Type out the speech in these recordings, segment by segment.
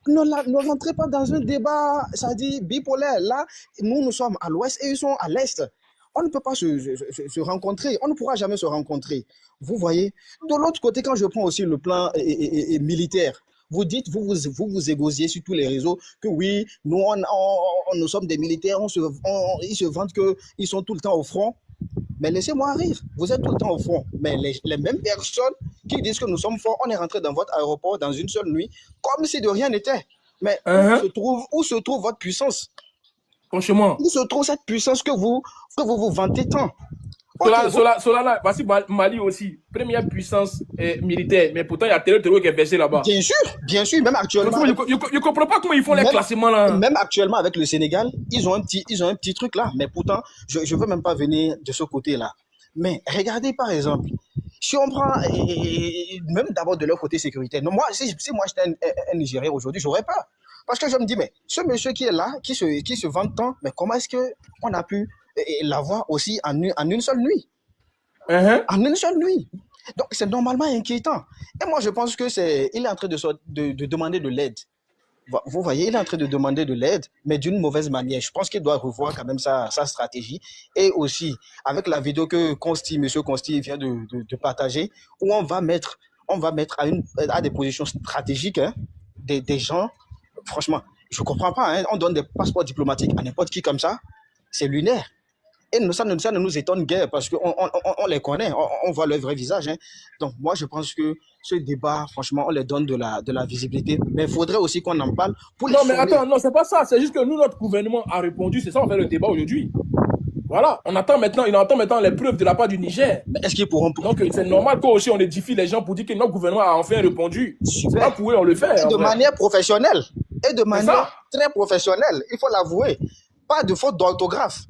Ne rentrez pas dans un débat, ça dit bipolaire. Là, nous sommes à l'ouest et ils sont à l'est. On ne peut pas se rencontrer. On ne pourra jamais se rencontrer. Vous voyez. De l'autre côté, quand je prends aussi le plan militaire, vous dites, vous égosiez sur tous les réseaux que oui, nous sommes des militaires, ils se vantent qu'ils sont tout le temps au front. Mais laissez-moi rire, vous êtes tout le temps au front. Mais les mêmes personnes qui disent que nous sommes forts, on est rentré dans votre aéroport dans une seule nuit, comme si de rien n'était. Mais où se trouve votre puissance? Franchement. Où se trouve cette puissance que vous vantez tant? Cela, voici Mali aussi, première puissance militaire, mais pourtant il y a tel terreau qui est versé là-bas. Bien sûr, même actuellement. Je ne comprends pas comment ils font les classements là. Même actuellement avec le Sénégal, ils ont un petit truc là, mais pourtant, je ne veux même pas venir de ce côté-là. Mais regardez par exemple, si on prend, même d'abord de leur côté sécuritaire, moi, si moi j'étais un Nigérien aujourd'hui, j'aurais peur. Parce que je me dis, mais ce monsieur qui est là, qui se vante tant, mais comment est-ce qu'on a pu l'avoir aussi en une seule nuit? En une seule nuit. Donc, c'est normalement inquiétant. Et moi, je pense qu'il est en train de demander de l'aide. Vous voyez, il est en train de demander de l'aide, mais d'une mauvaise manière. Je pense qu'il doit revoir quand même sa stratégie. Et aussi, avec la vidéo que M. Consti vient de partager, où on va mettre à des positions stratégiques des gens. Franchement, je ne comprends pas. On donne des passeports diplomatiques à n'importe qui comme ça. C'est lunaire. Et ça ne nous étonne guère parce qu'on les connaît, on voit leur vrai visage. Donc moi, je pense que ce débat, franchement, on les donne de la visibilité. Mais il faudrait aussi qu'on en parle pour les mais attends, non, c'est pas ça. C'est juste que nous, notre gouvernement a répondu. C'est ça, on fait le débat aujourd'hui. Voilà, il attend maintenant les preuves de la part du Niger. Mais est-ce qu'ils pourront... Donc c'est normal qu'aussi on édifie les gens pour dire que notre gouvernement a enfin répondu. Super. Pas pour eux, on le fait. Et de manière professionnelle. Et de manière très professionnelle. Il faut l'avouer. Pas de faute d'orthographe.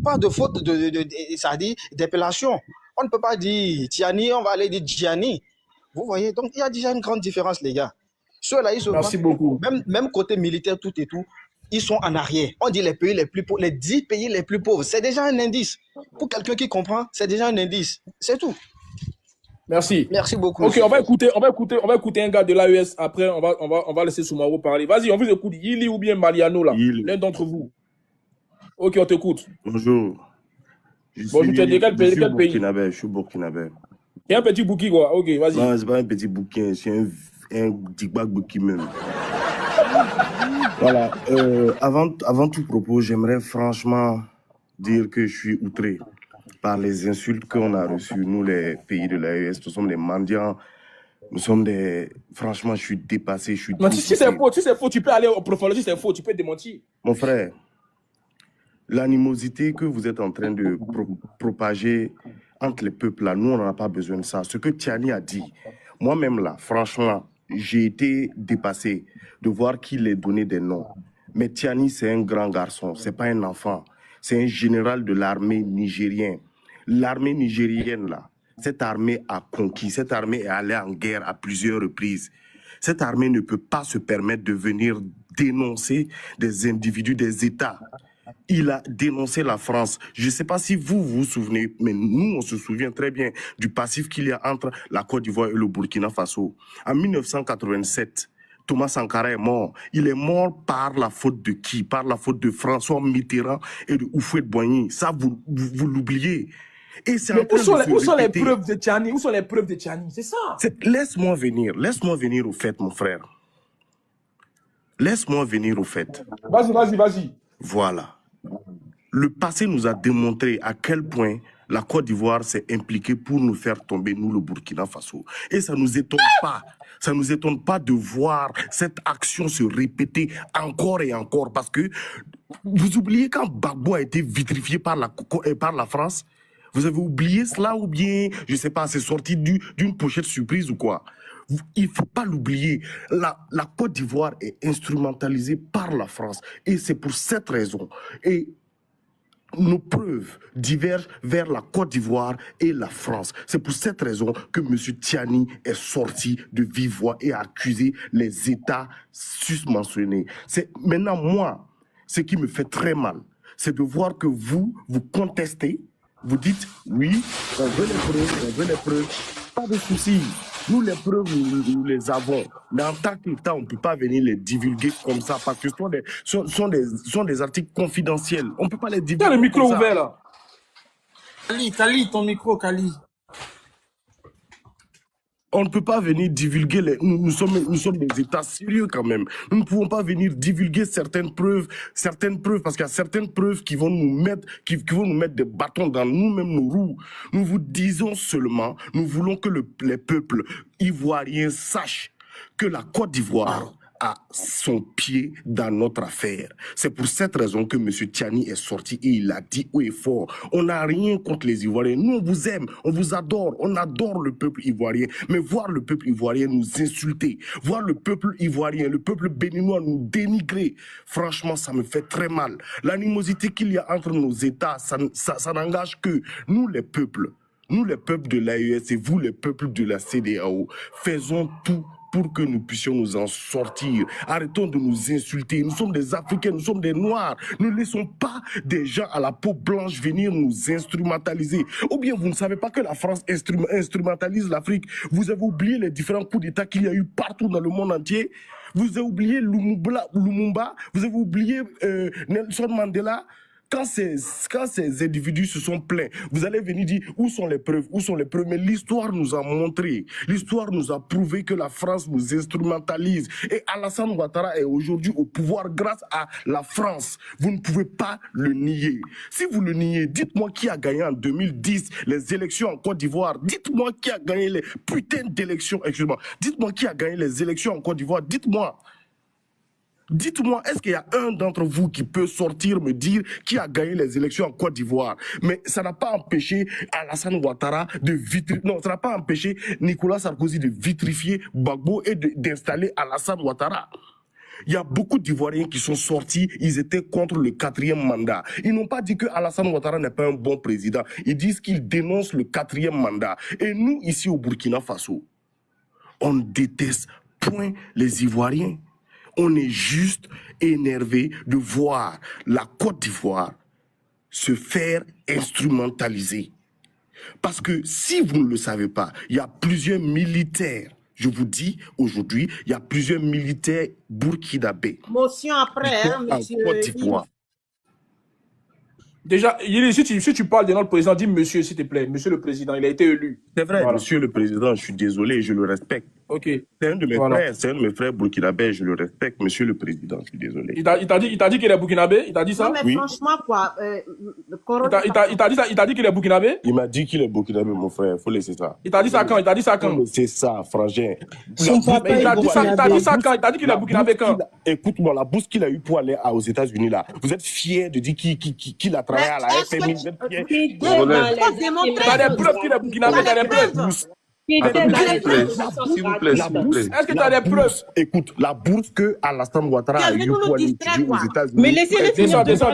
Pas de faute ça dit d'épellation. On ne peut pas dire Tiani, on va aller dire Gianni. Vous voyez, donc il y a déjà une grande différence, les gars. Ceux-là, ils sont... Merci beaucoup. Même côté militaire, tout et tout, ils sont en arrière. On dit les pays les plus pauvres, les 10 pays les plus pauvres. C'est déjà un indice. Pour quelqu'un qui comprend, c'est déjà un indice. C'est tout. Merci. Merci beaucoup. Ok, on va écouter un gars de l'AES. Après, on va laisser Soumaro parler. Vas-y, on vous écoute. Yili ou bien Mariano, là. L'un d'entre vous. Ok, on t'écoute. Bonjour. Bonjour, tu es de quel pays? Je suis burkinabé. C'est un petit bouquin, quoi. Ok, vas-y. Non, c'est pas un petit bouquin, c'est un digbag bouquin même. Voilà. Avant tout propos, j'aimerais franchement dire que je suis outré par les insultes qu'on a reçues, nous, les pays de l'AES. Nous sommes des mendiants. Nous sommes des... Franchement, je suis dépassé. Je suis... Non, si c'est faux, tu peux aller au profondeur. Si c'est faux, tu peux démentir. Mon frère, l'animosité que vous êtes en train de propager entre les peuples, là, nous, on n'en a pas besoin de ça. Ce que Tiani a dit, moi-même, là, franchement, j'ai été dépassé de voir qu'il ait donné des noms. Mais Tiani, c'est un grand garçon, c'est pas un enfant. C'est un général de l'armée nigérienne. L'armée nigérienne, là, cette armée a conquis, cette armée est allée en guerre à plusieurs reprises. Cette armée ne peut pas se permettre de venir dénoncer des individus, des États. Il a dénoncé la France. Je ne sais pas si vous vous souvenez, mais nous, on se souvient très bien du passif qu'il y a entre la Côte d'Ivoire et le Burkina Faso. En 1987, Thomas Sankara est mort. Il est mort par la faute de qui? Par la faute de François Mitterrand et de Houphouët-Boigny. Ça, vous l'oubliez. Et mais où sont les preuves de Tiani? Où sont les preuves de Tiani? C'est ça. Laisse-moi venir au fait, mon frère. Laisse-moi venir au fait. Vas-y. Voilà. Le passé nous a démontré à quel point la Côte d'Ivoire s'est impliquée pour nous faire tomber, nous, le Burkina Faso. Et ça ne nous étonne pas. Ça ne nous étonne pas de voir cette action se répéter encore et encore. Parce que vous oubliez quand Gbagbo a été vitrifié par la France? Vous avez oublié cela ou bien, je ne sais pas, c'est sorti d'une pochette surprise ou quoi? Il ne faut pas l'oublier. La Côte d'Ivoire est instrumentalisée par la France. Et c'est pour cette raison. Et nos preuves divergent vers la Côte d'Ivoire et la France. C'est pour cette raison que M. Tiani est sorti de vive voix et a accusé les États susmentionnés. Maintenant, moi, ce qui me fait très mal, c'est de voir que vous contestez, vous dites, oui, on veut les preuves, pas de soucis. Nous, les preuves, nous les avons. Mais en tant qu'État, on ne peut pas venir les divulguer comme ça parce que ce sont des articles confidentiels. On ne peut pas les divulguer. Tiens le micro comme ça. ouvert là. Kali, ton micro, Kali. On ne peut pas venir divulguer nous sommes des États sérieux quand même. Nous ne pouvons pas venir divulguer certaines preuves parce qu'il y a certaines preuves qui vont nous mettre, qui vont nous mettre des bâtons dans nous-mêmes nos roues. Nous vous disons seulement, nous voulons que les peuples ivoiriens sachent que la Côte d'Ivoire a son pied dans notre affaire. C'est pour cette raison que M. Tiani est sorti et il a dit haut et fort, on n'a rien contre les Ivoiriens. Nous, on vous aime, on vous adore, on adore le peuple ivoirien. Mais voir le peuple ivoirien nous insulter, voir le peuple ivoirien, le peuple béninois nous dénigrer, franchement, ça me fait très mal. L'animosité qu'il y a entre nos États, ça n'engage que nous, les peuples. Nous, les peuples de l'AES et vous, les peuples de la CEDEAO, faisons tout pour que nous puissions nous en sortir. Arrêtons de nous insulter. Nous sommes des Africains, nous sommes des Noirs. Ne laissons pas des gens à la peau blanche venir nous instrumentaliser. Ou bien vous ne savez pas que la France instrumentalise l'Afrique. Vous avez oublié les différents coups d'État qu'il y a eu partout dans le monde entier. Vous avez oublié Lumumba, vous avez oublié Nelson Mandela. Quand ces individus se sont plaints, vous allez venir dire où sont les preuves, où sont les preuves. Mais l'histoire nous a montré, l'histoire nous a prouvé que la France nous instrumentalise. Et Alassane Ouattara est aujourd'hui au pouvoir grâce à la France. Vous ne pouvez pas le nier. Si vous le niez, dites-moi qui a gagné en 2010 les élections en Côte d'Ivoire. Dites-moi qui a gagné les putains d'élections. Excusez-moi. Dites-moi qui a gagné les élections en Côte d'Ivoire. Dites-moi. Dites-moi, est-ce qu'il y a un d'entre vous qui peut sortir me dire qui a gagné les élections en Côte d'Ivoire? Mais ça n'a pas empêché Alassane Ouattara de vitrifier, non, ça n'a pas empêché Nicolas Sarkozy de vitrifier Gbagbo et d'installer Alassane Ouattara. Il y a beaucoup d'Ivoiriens qui sont sortis, ils étaient contre le 4e mandat. Ils n'ont pas dit que Alassane Ouattara n'est pas un bon président. Ils disent qu'ils dénoncent le 4e mandat. Et nous, ici au Burkina Faso, on déteste point les Ivoiriens. On est juste énervé de voir la Côte d'Ivoire se faire instrumentaliser. Parce que si vous ne le savez pas, il y a plusieurs militaires, je vous dis aujourd'hui, il y a plusieurs militaires burkinabés. Motion après, hein, monsieur. En Côte d'Ivoire. Déjà, si tu parles de notre président, dis monsieur, s'il te plaît. Monsieur le président, il a été élu. C'est vrai, voilà. Monsieur le président, je suis désolé, je le respecte. Ok. C'est un de mes frères, c'est un de mes frères burkinabés, je le respecte, monsieur le président, je suis désolé. Il t'a dit qu'il est burkinabé? Il t'a dit ça? Non, mais oui. Franchement, quoi, il t'a dit qu'il est burkinabé? Il m'a dit qu'il est burkinabé, mon frère, faut laisser ça. Il t'a dit ça quand? Il t'a dit ça quand? C'est ça, frangin. Il t'a dit ça quand? Il t'a dit qu'il est burkinabé quand? Écoute-moi, la bourse qu'il a eu pour aller aux États-Unis là, vous êtes fiers de dire qu'il a travaillé à la FMI, vous êtes fiers? T'as des preuves qu'il est burkinabé, t'as des preuves? S'il vous plaît. Est-ce que tu as des preuves? Écoute, la bourse que Alassane Ouattara a eu pour aller étudier aux États-Unis. Mais laissez-les finir. Descends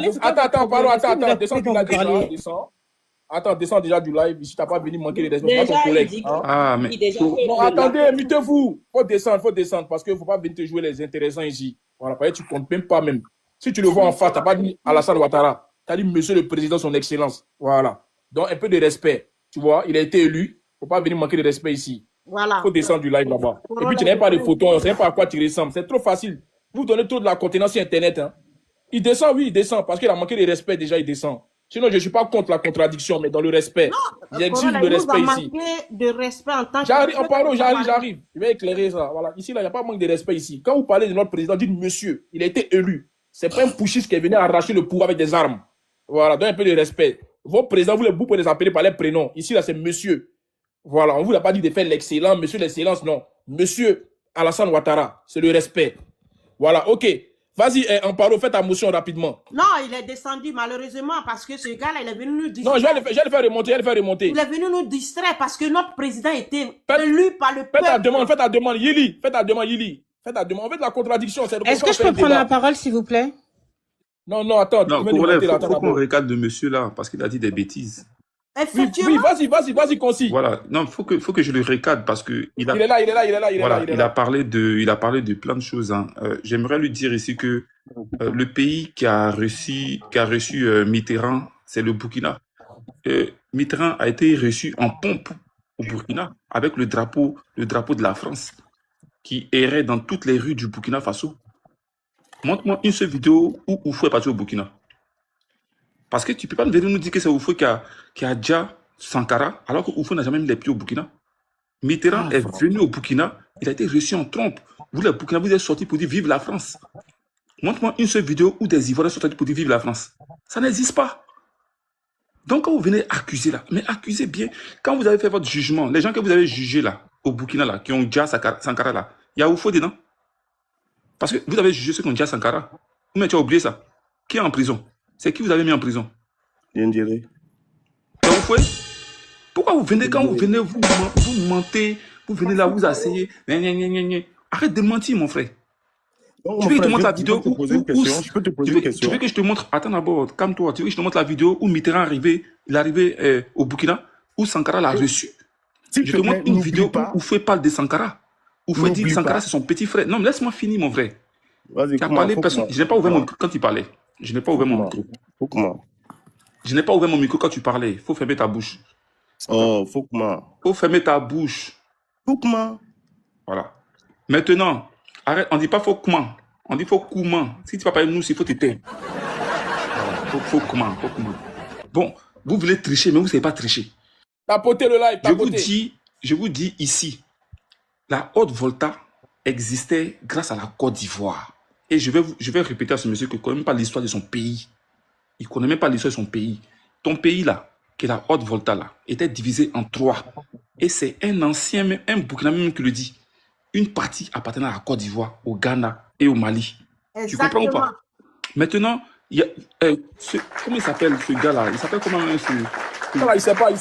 déjà du live. Si tu n'as pas venu manquer les respects, pas ton collègue. Ah, mais. Non, attendez, mutez-vous. Faut descendre, parce qu'il ne faut pas venir te jouer les intéressants ici. Voilà, tu ne comptes même pas même. Si tu le vois en face, tu n'as pas dit Alassane Ouattara. Tu as dit Monsieur le Président, son Excellence. Voilà. Donc, un peu de respect. Tu vois, il a été élu. Faut pas venir manquer de respect ici. Voilà. Faut descendre du live là-bas. Et puis tu n'as pas de photos, on ne sait pas à quoi tu ressembles. C'est trop facile. Vous donnez trop de la contenance sur Internet. Hein. Il descend, oui, il descend. Parce qu'il a manqué de respect déjà, il descend. Sinon, je ne suis pas contre la contradiction, mais dans le respect. Il exige le respect ici. De respect en tant que... J'arrive. Je vais éclairer ça. Voilà. Ici, là, il n'y a pas manque de respect ici. Quand vous parlez de notre président, dites monsieur. Il a été élu. C'est pas un pouchiste qui est venu arracher le pouvoir avec des armes. Voilà. Donne un peu de respect. Vos présidents, vous pouvez les appeler par les prénoms. Ici, là, c'est monsieur. Voilà, on ne vous a pas dit de faire l'excellent, monsieur l'excellence, non. Monsieur Alassane Ouattara, c'est le respect. Voilà, ok. Vas-y, Amparo, fais ta motion rapidement. Non, il est descendu malheureusement parce que ce gars-là, il est venu nous distraire. Non, je vais le faire remonter, Il est venu nous distraire parce que notre président était élu par le peuple. Fais ta demande, Yili. Fais ta demande. En fait, la contradiction, c'est... Est-ce que je peux prendre la parole, s'il vous plaît? Non, attends. Non, faut qu'on recadre de monsieur là, parce qu'il a dit des bêtises. Oui, vas-y, concis. Voilà, non, faut que je le recadre parce que il est là. Il a parlé de plein de choses. Hein. J'aimerais lui dire ici que le pays qui a reçu Mitterrand, c'est le Burkina. Mitterrand a été reçu en pompe au Burkina avec le drapeau de la France qui errait dans toutes les rues du Burkina Faso. Montre-moi une seule vidéo où Oufou est parti au Burkina. Parce que tu ne peux pas venir nous dire que c'est Oufou qui a déjà Sankara, alors que Oufou n'a jamais mis les pieds au Burkina. Mitterrand est venu au Burkina, il a été reçu en trompe. Vous, les Burkina, vous êtes sortis pour dire vive la France. Montre-moi une seule vidéo où des Ivoiriens sont sortis pour dire vive la France. Ça n'existe pas. Donc, quand vous venez accuser là, mais accusez bien. Quand vous avez fait votre jugement, les gens que vous avez jugés là, au Burkina là, qui ont déjà Sankara là, il y a Oufou dedans. Parce que vous avez jugé ceux qui ont déjà Sankara. Mais tu as oublié ça. Qui est en prison? C'est qui vous avez mis en prison? Yendéré. C'est Oufou. Pourquoi vous venez, quand vous venez, vous mentez, vous venez là, vous asseyez. Arrête de mentir, mon frère. Donc, Tu veux que je te montre la vidéo Je peux te poser une question. Tu veux que je te montre, attends d'abord, calme-toi, tu veux que je te montre la vidéo où Mitterrand il est arrivé au Burkina, où Sankara l'a reçu. Je te montre une vidéo où Oufou parle de Sankara. Oufou dit que Sankara c'est son petit frère. Non, mais laisse-moi finir, mon frère. Vas-y, Je n'ai pas ouvert mon micro quand il parlait. Je n'ai pas ouvert mon micro. Je n'ai pas ouvert mon micro quand tu parlais. Il faut fermer ta bouche. Oh, Fokma. Il faut fermer ta bouche. Fokma. Voilà. Maintenant, arrête, on ne dit pas Fokma. On dit Fokouman. Si tu ne vas pas nous, il faut te taire. Fokma. Bon, vous voulez tricher, mais vous ne savez pas tricher. Tapotez le live, tapotez. Je vous dis ici, la Haute-Volta existait grâce à la Côte d'Ivoire. Et je vais répéter à ce monsieur qu'il ne connaît même pas l'histoire de son pays. Il ne connaît même pas l'histoire de son pays. Ton pays là, qui est la Haute-Volta là, était divisé en 3. Et c'est un ancien, un Burkinabé même qui le dit. Une partie appartenant à la Côte d'Ivoire, au Ghana et au Mali. Exactement. Tu comprends ou pas? Maintenant, il y a, comment il s'appelle ce gars-là? Il s'appelle comment même ce... Non, il ne sait pas.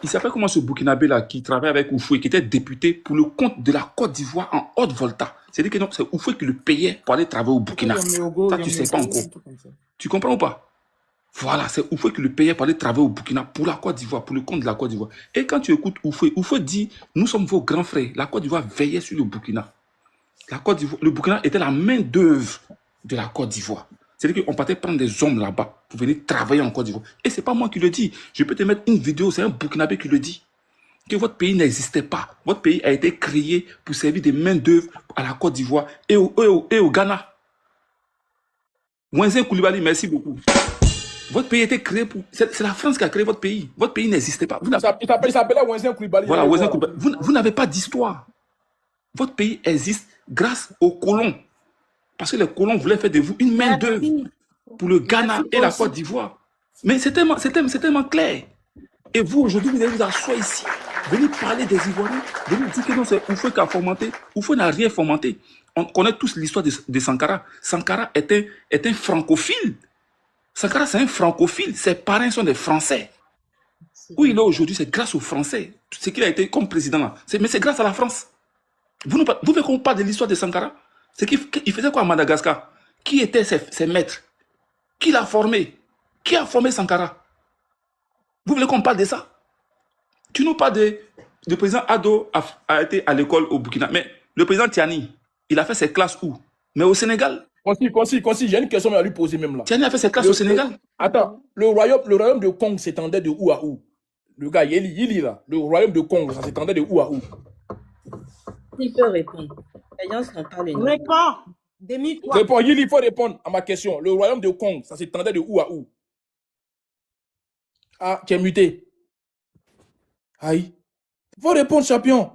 Il s'appelle comment ce Burkinabé là qui travaille avec Oufou et qui était député pour le compte de la Côte d'Ivoire en Haute-Volta. C'est-à-dire que c'est Oufou qui le payait pour aller travailler au Burkina. Ça, tu ne sais pas encore. Tu comprends ou pas? Voilà, c'est Oufou qui le payait pour aller travailler au Burkina pour la Côte d'Ivoire, pour le compte de la Côte d'Ivoire. Et quand tu écoutes Oufou dit, nous sommes vos grands frères. La Côte d'Ivoire veillait sur le Burkina. La Côte d'Ivoire, le Burkina était la main d'œuvre de la Côte d'Ivoire. C'est-à-dire qu'on partait prendre des hommes là-bas pour venir travailler en Côte d'Ivoire. Et ce n'est pas moi qui le dis. Je peux te mettre une vidéo, c'est un Burkinabé qui le dit. Que votre pays n'existait pas. Votre pays a été créé pour servir de main d'œuvre à la Côte d'Ivoire et au Ghana. Wenzen Koulibaly, merci beaucoup. Votre pays a été créé pour... C'est la France qui a créé votre pays. Votre pays n'existait pas. Il s'appelait Wenzen Koulibaly. Voilà, Wenzen Koulibaly. Vous n'avez pas d'histoire. Votre pays existe grâce aux colons. Parce que les colons voulaient faire de vous une main d'œuvre pour le Ghana et la Côte d'Ivoire. Mais c'est tellement clair. Et vous, aujourd'hui, vous allez vous asseoir ici, venir parler des Ivoiriens, venir dire que non, c'est Oufou qui a fomenté. Oufou n'a rien fomenté. On connaît tous l'histoire de Sankara. Sankara est un francophile. Sankara, c'est un francophile. Ses parents sont des Français. Où il est aujourd'hui, c'est grâce aux Français. Ce qu'il a été comme président là. Mais c'est grâce à la France. Vous voulez qu'on parle de l'histoire de Sankara? C'est qu'il faisait quoi à Madagascar? Qui étaient ses maîtres? Qui l'a formé? Qui a formé Sankara? Vous voulez qu'on parle de ça? Tu nous parles de... Le président Ado a été à l'école au Burkina. Mais le président Tiani, il a fait ses classes où? Mais au Sénégal. Concis, j'ai une question à lui poser même là. Tiani a fait ses classes au Sénégal. Attends, le royaume de Kong s'étendait de où à où? Le gars, il est là. Le royaume de Kong, ça s'étendait de où à où? Il peut répondre. Les gens n'ont pas le nom. Réponds. Réponds, il faut répondre à ma question. Le royaume de Kong, ça s'étendait de où à où? Ah, tu es muté. Aïe. Il faut répondre, champion.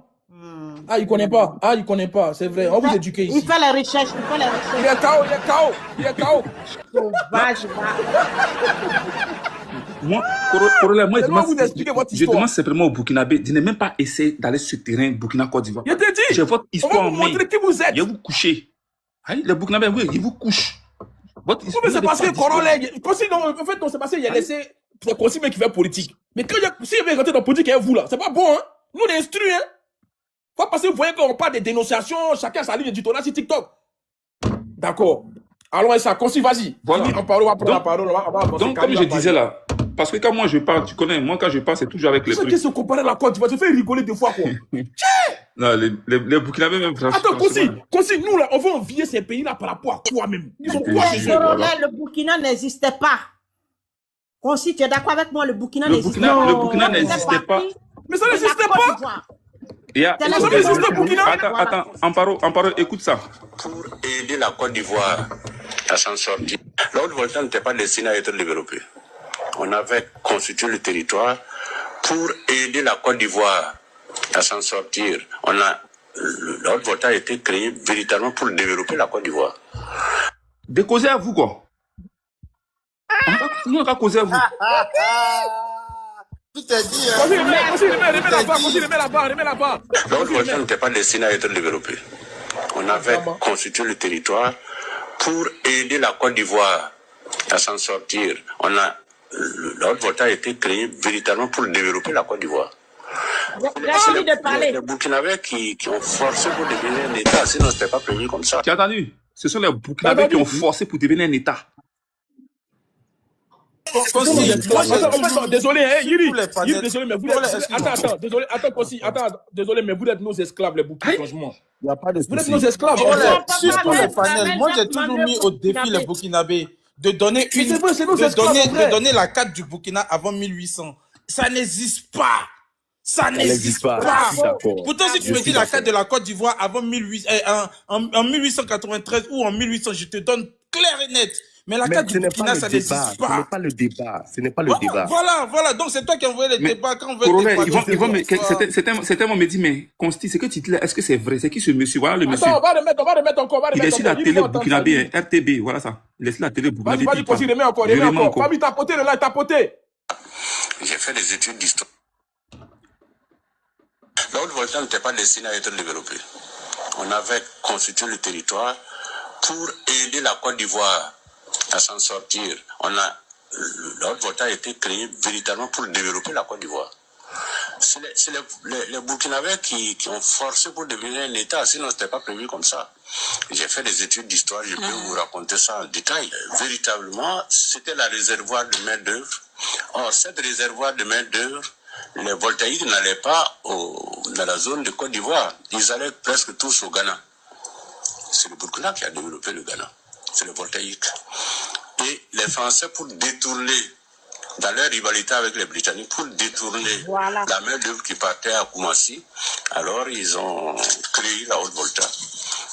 Ah, il ne connaît pas. C'est vrai. On vous éduque ici. Il fait les recherches. Il est KO. Sauvage, Moi, je demande simplement au Burkinabé de ne même pas essayer d'aller sur le terrain Burkina-Côte d'Ivoire. Je te dis. J'ai votre histoire en main. Montrer qui vous êtes. Il va vous coucher. Les Burkinabés, oui, ils vous couchent. Votre histoire, mais c'est parce que Corollaire, en fait, non, c'est parce qu'il a laissé c'est Consi qui fait politique. Mais quand s'il veut rentrer dans la politique, vous là, c'est pas bon, hein. Nous, on est instruits, hein. Faut parce que vous voyez qu'on parle de dénonciations, chacun sa ligne éditoriale sur TikTok. D'accord. Allons, ça, Consi, vas-y. Voilà. On parle, on va prendre la parole. Donc, comme je disais là, parce que quand moi je parle, tu connais, moi quand je parle, c'est toujours avec les trucs. Ceux qui se comparent à la Côte d'Ivoire, tu fais rigoler deux fois, quoi. Non, les Burkinabés même. Attends, Consi, nous là, on veut envier ces pays-là par rapport à quoi même? Ils ont quoi chez eux? Le Burkina n'existait pas. Consi, tu es d'accord avec moi, le Burkina n'existait pas. Le Burkina n'existait pas. Mais ça de la n'existait Côte pas. d'Ivoire. Il y a... C'est la Ça Côte existe au Burkina. Attends, Amparo, écoute ça. Pour aider la Côte d'Ivoire à s'en sortir. La Haute-Volta n'était pas destinée à être développée. On avait constitué le territoire pour aider la Côte d'Ivoire à s'en sortir. La Haute-Volta a été créée véritablement pour développer la Côte d'Ivoire. De causer à vous, quoi. Nous, on va causer à vous. Tout est dit. Vas-y, remets là-bas. La Haute-Volta n'était pas destinée à être développée. On avait constitué le territoire pour aider la Côte d'Ivoire à s'en sortir. La Haute-Volta a été créée véritablement pour développer la Côte d'Ivoire. Les Burkinabés qui ont forcé pour devenir un État, sinon ce n'était pas prévu comme ça. Tu as entendu? Ce sont les Burkinabés qui ont forcé pour devenir un État. Désolé, hein, Yiri, désolé, mais vous êtes... Attends, désolé, mais vous êtes nos esclaves, les Burkinabés, franchement. Il n'y a pas de Vous êtes souci. nos esclaves. Surtout les panels. Moi, j'ai toujours mis au défi les Burkinabés de donner de donner la carte du Burkina avant 1800. Ça n'existe pas. Ça n'existe pas. Pourtant, si tu me dis la carte de la Côte d'Ivoire avant en 1893 ou en 1800, je te donne clair et net. Mais la carte du Burkina, ça n'existe pas. Ce n'est pas le débat. Ce n'est pas le débat. Voilà. Donc, c'est toi qui as envoyé les débats. Quand on veut C'était un me dit, mais Consti, ce que tu dis là, est-ce que c'est vrai? C'est qui ce monsieur? Voilà le monsieur. Attends, on va remettre encore. Il est sur la télé burkinabé, RTB, voilà ça. Il est sur la télé burkinabé. Vas-y, Consti, remets encore. Fabi, tapoté, là, tapoté. J'ai fait des études d'histoire. La Haute-Volta n'était pas destinée à être développée. On avait constitué le territoire pour aider la Côte d'Ivoire à s'en sortir. La Haute-Volta a été créée véritablement pour développer la Côte d'Ivoire. C'est les Burkinabés qui ont forcé pour devenir un État, sinon ce n'était pas prévu comme ça. J'ai fait des études d'histoire, je peux vous raconter ça en détail. Véritablement, c'était la réservoir de main-d'œuvre. Or, cette réservoir de main-d'œuvre, les voltaïques n'allaient pas dans la zone de Côte d'Ivoire. Ils allaient presque tous au Ghana. C'est le Burkina qui a développé le Ghana. C'est le voltaïque. Et les Français, pour détourner, dans leur rivalité avec les Britanniques, pour détourner la main-d'œuvre qui partait à Koumassi, alors ils ont créé la Haute-Volta,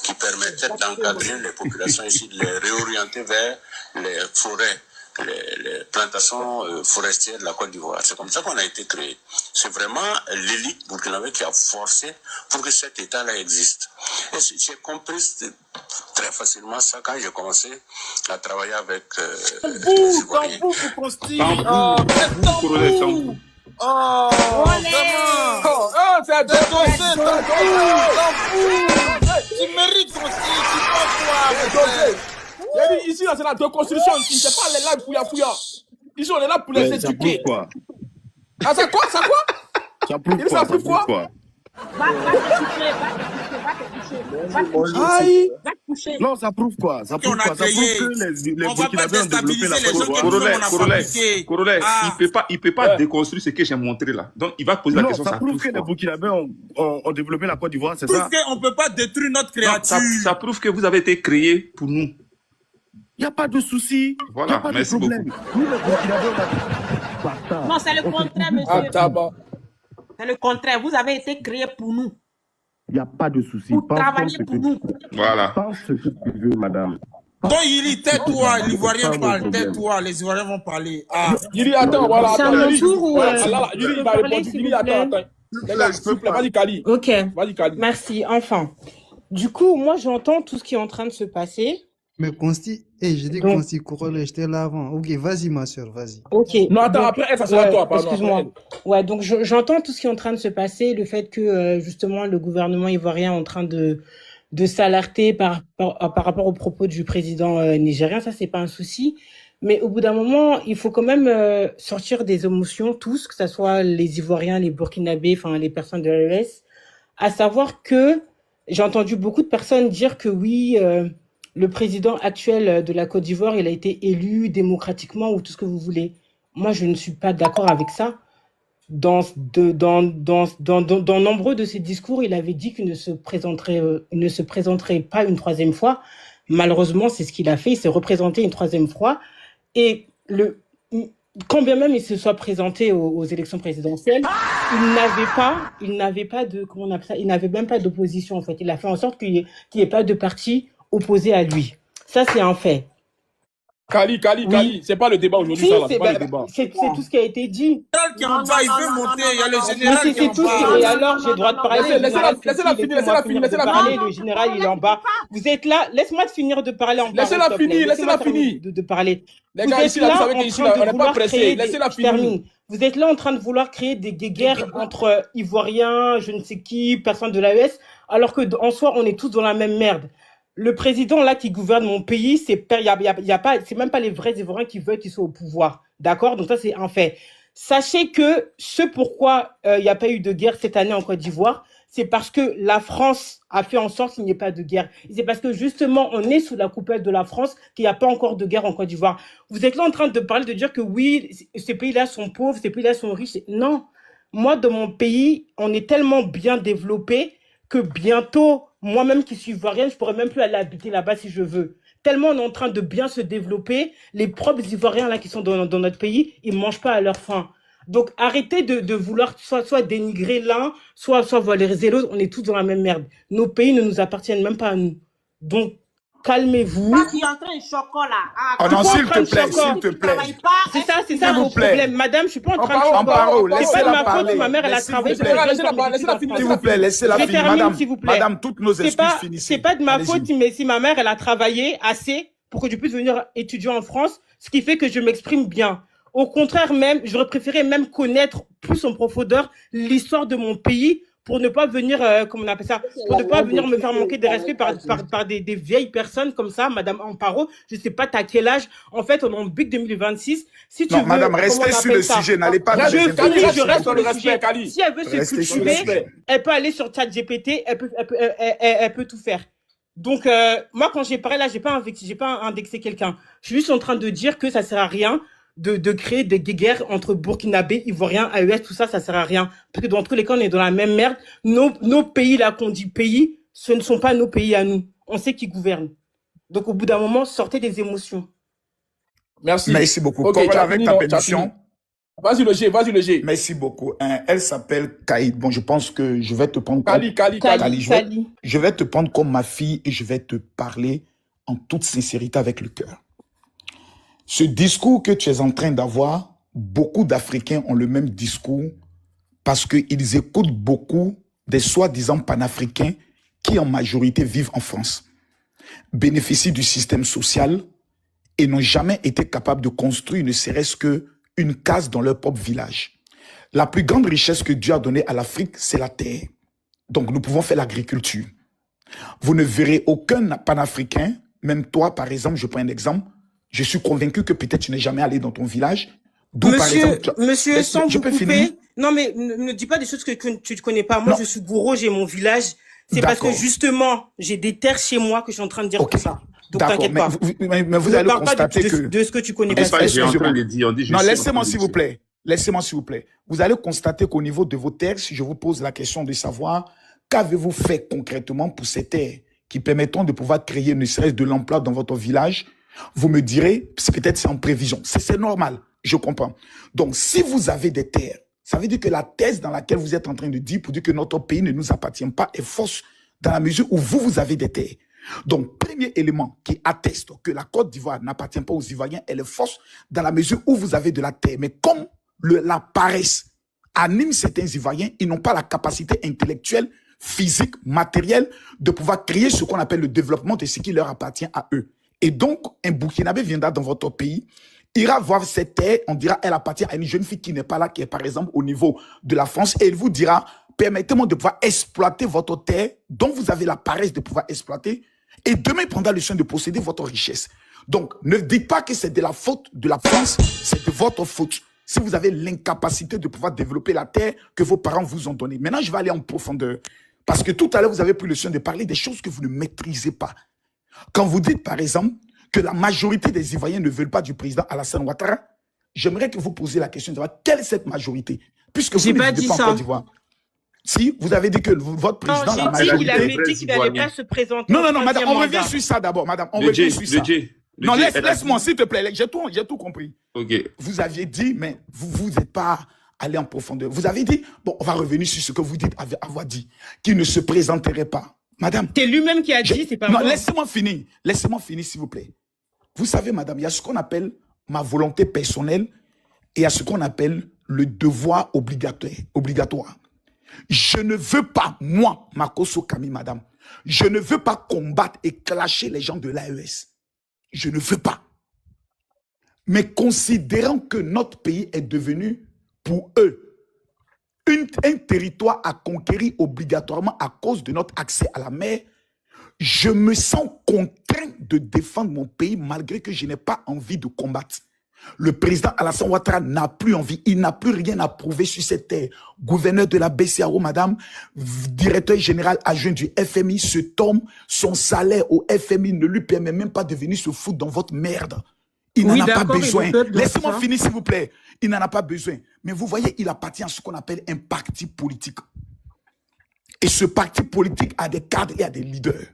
qui permettait d'encadrer les populations ici, de les réorienter vers les forêts, les plantations forestières de la Côte d'Ivoire. C'est comme ça qu'on a été créé. C'est vraiment l'élite burkinabé qui a forcé pour que cet État-là existe. Et j'ai compris très facilement ça quand j'ai commencé à travailler avec les Ivoiriens. Tu mérites aussi, tu peux quoi? Ici, là, c'est la déconstruction. C'est pas les lives fouilla. Ici, on est là pour les éduquer. Ah, ça quoi? Ça prouve quoi? Va te coucher. Non, ça prouve quoi? Ça prouve quoi? Ça prouve que les Burkinabés ont développé la Côte Corollaire, il peut pas déconstruire ce que j'ai montré là. Donc, il va poser la question. Ça prouve que les Burkinabés ont développé la Côte d'Ivoire, c'est ça? Prouve qu'on ne peut pas détruire notre créature. Ça prouve que vous avez été créé pour nous. Il n'y a pas de souci. Voilà, merci beaucoup. Non, c'est le contraire, monsieur. C'est le contraire. Vous avez été créé pour nous. Il n'y a pas de souci. Pour travailler pour nous. Voilà. Pense ce que tu veux, madame. Donc, Yili, tais-toi, l'Ivoirien parle, tais-toi, les Ivoiriens vont parler. Yili, attends, voilà. C'est à mon tour ou Yili, il va répondre. Yili, attends. Vas-y, Kali. Ok. Vas-y, Kali. Merci. Enfin. Du coup, moi, j'entends tout ce qui est en train de se passer. Mais Consti, j'ai dit Consti, Corollaire, j'étais là avant. Ok, vas-y, ma soeur, vas-y. Ok. Non, attends, après, ça sera toi, pardon. Excuse-moi. Ouais, donc j'entends tout ce qui est en train de se passer, le fait que, justement, le gouvernement ivoirien est en train de s'alerter par rapport aux propos du président nigérien. Ça, c'est pas un souci. Mais au bout d'un moment, il faut quand même sortir des émotions, tous, que ce soit les Ivoiriens, les Burkinabés, enfin, les personnes de l'AES, à savoir que j'ai entendu beaucoup de personnes dire que oui, le président actuel de la Côte d'Ivoire, il a été élu démocratiquement ou tout ce que vous voulez. Moi, je ne suis pas d'accord avec ça. Dans nombreux de ses discours, il avait dit qu'il ne se présenterait pas une troisième fois. Malheureusement, c'est ce qu'il a fait. Il s'est représenté une troisième fois. Et quand bien même il se soit présenté aux élections présidentielles, il n'avait pas de, comment on appelle ça, il n'avait même pas d'opposition, en fait. Il a fait en sorte qu'il n'y ait pas de parti opposé à lui. Ça, c'est un fait. Kali, c'est pas le débat aujourd'hui, Si, ça, là, c'est pas le débat. c'est tout ce qui a été dit. Qui en bas, il veut monter, il y a le général Mais qui est en c'est tout bas. et alors, j'ai le droit de parler. Laissez-la finir. Le général, il est en bas. Vous êtes là, laisse-moi finir de parler en bas. Laissez-la finir. De parler. Les gars, ici, là, vous savez qu'ici, on n'est pas pressé. Laissez-la finir. Vous êtes là en train de vouloir créer des guerres entre Ivoiriens, je ne sais qui, personnes de l'AES, alors que en soi, on est tous dans la même merde. Le président là qui gouverne mon pays, c'est même pas les vrais Ivoiriens qui veulent qu'ils soient au pouvoir, d'accord? Donc ça c'est un fait. Sachez que ce pourquoi il n'y a pas eu de guerre cette année en Côte d'Ivoire, c'est parce que la France a fait en sorte qu'il n'y ait pas de guerre. Et c'est parce que justement on est sous la coupole de la France qu'il n'y a pas encore de guerre en Côte d'Ivoire. Vous êtes là en train de parler de dire que oui, ces pays-là sont pauvres, ces pays-là sont riches. Non, moi dans mon pays, on est tellement bien développé que bientôt, moi-même qui suis ivoirienne, je pourrais même plus aller habiter là-bas si je veux. Tellement on est en train de bien se développer, les propres Ivoiriens là qui sont dans notre pays, ils mangent pas à leur faim. Donc arrêtez de vouloir soit dénigrer l'un, soit valoriser l'autre. On est tous dans la même merde. Nos pays ne nous appartiennent même pas à nous. Donc calmez-vous. Toi qui es en train de chocolat. Oh non, s'il te plaît. C'est ça vos problèmes. Madame, je suis pas en train de chocolat. Amparo, laissez-la parler. parler. Ma mère, elle a travaillé. S'il vous plaît, laissez-la finir. Madame, toutes nos excuses finissent. C'est pas de ma faute, mais si ma mère, elle a travaillé assez pour que je puisse venir étudier en France, ce qui fait que je m'exprime bien. Au contraire même, j'aurais préféré même connaître plus en profondeur l'histoire de mon pays pour ne pas venir, comment on appelle ça, pour ne pas venir me faire manquer de respect par des vieilles personnes comme ça, Madame Amparo. Je sais pas t'as quel âge. En fait, on est en BIC 2026. Si tu non, veux, Madame, restez sur le sujet, n'allez pas dans les je reste sur le sujet. Si elle veut se cultiver, elle peut aller sur ChatGPT, elle peut tout faire. Donc, moi, quand j'ai parlé là, j'ai pas indexé quelqu'un. Je suis juste en train de dire que ça sert à rien de créer des guerres entre Burkinabés, Ivoiriens, AES, tout ça, ça sert à rien. Parce que dans tous les cas, on est dans la même merde. Nos pays, là, qu'on dit pays, ce ne sont pas nos pays à nous. On sait qui gouverne. Donc, au bout d'un moment, sortez des émotions. Merci. Merci beaucoup. Okay, avec ta pétition. Vas-y, le G. Merci beaucoup. Elle s'appelle Kaïd. Bon, je pense que je vais te prendre Kali. Je vais te prendre comme ma fille et je vais te parler en toute sincérité avec le cœur. Ce discours que tu es en train d'avoir, beaucoup d'Africains ont le même discours parce qu'ils écoutent beaucoup des soi-disant panafricains qui en majorité vivent en France, bénéficient du système social et n'ont jamais été capables de construire ne serait-ce qu'une case dans leur propre village. La plus grande richesse que Dieu a donnée à l'Afrique, c'est la terre. Donc nous pouvons faire l'agriculture. Vous ne verrez aucun panafricain, même toi par exemple, je prends un exemple, je suis convaincu que peut-être tu n'es jamais allé dans ton village. Monsieur, sans vous couper, non mais ne dis pas des choses que tu ne connais pas. Moi, je suis gourou, j'ai mon village. C'est parce que justement, j'ai des terres chez moi que je suis en train de dire tout ça. Donc t'inquiète pas. Mais vous allez constater que de ce que tu connais pas. Non, laissez-moi s'il vous plaît. Laissez-moi s'il vous plaît. Vous allez constater qu'au niveau de vos terres, si je vous pose la question de savoir qu'avez-vous fait concrètement pour ces terres qui permettront de pouvoir créer ne serait-ce de l'emploi dans votre village, vous me direz, peut-être c'est en prévision. C'est normal, je comprends. Donc, si vous avez des terres, ça veut dire que la thèse dans laquelle vous êtes en train de dire pour dire que notre pays ne nous appartient pas est fausse dans la mesure où vous avez des terres. Donc, premier élément qui atteste que la Côte d'Ivoire n'appartient pas aux Ivoiriens, elle est fausse dans la mesure où vous avez de la terre. Mais comme la paresse anime certains Ivoiriens, ils n'ont pas la capacité intellectuelle, physique, matérielle de pouvoir créer ce qu'on appelle le développement de ce qui leur appartient à eux. Et donc, un Burkinabé viendra dans votre pays, ira voir cette terre, on dira, elle appartient à une jeune fille qui n'est pas là, qui est par exemple au niveau de la France, et elle vous dira, permettez-moi de pouvoir exploiter votre terre, dont vous avez la paresse de pouvoir exploiter, et demain prendra le soin de posséder votre richesse. Donc, ne dites pas que c'est de la faute de la France, c'est de votre faute. Si vous avez l'incapacité de pouvoir développer la terre que vos parents vous ont donnée. Maintenant, je vais aller en profondeur. Parce que tout à l'heure, vous avez pris le soin de parler des choses que vous ne maîtrisez pas. Quand vous dites, par exemple, que la majorité des Ivoiriens ne veulent pas du président Alassane Ouattara, j'aimerais que vous posiez la question de savoir quelle est cette majorité. Puisque vous ne vivez pas en Côte d'Ivoire. Si, vous avez dit que votre président, la majorité... Il avait dit qu'il n'allait pas se présenter. Non, madame, on revient sur ça d'abord, madame. On revient sur ça. Non, laisse-moi, s'il te plaît. J'ai tout compris. Ok. Vous aviez dit, mais vous n'êtes pas allé en profondeur. Vous avez dit, bon, on va revenir sur ce que vous dites, avoir dit, qu'il ne se présenterait pas. Madame. C'est lui-même qui a dit, c'est pas moi. Non, laissez-moi finir. Laissez-moi finir, s'il vous plaît. Vous savez, madame, il y a ce qu'on appelle ma volonté personnelle et il y a ce qu'on appelle le devoir obligatoire. Je ne veux pas, moi, Makosso Kami, madame, je ne veux pas combattre et clasher les gens de l'AES. Je ne veux pas. Mais considérant que notre pays est devenu, pour eux, un territoire à conquérir obligatoirement à cause de notre accès à la mer, je me sens contraint de défendre mon pays malgré que je n'ai pas envie de combattre. Le président Alassane Ouattara n'a plus envie, il n'a plus rien à prouver sur cette terre. Gouverneur de la BCEAO, madame, directeur général adjoint du FMI, cet homme, son salaire au FMI ne lui permet même pas de venir se foutre dans votre merde. Il n'en a pas besoin. Laissez-moi finir, s'il vous plaît. Il n'en a pas besoin. Mais vous voyez, il appartient à ce qu'on appelle un parti politique. Et ce parti politique a des cadres et a des leaders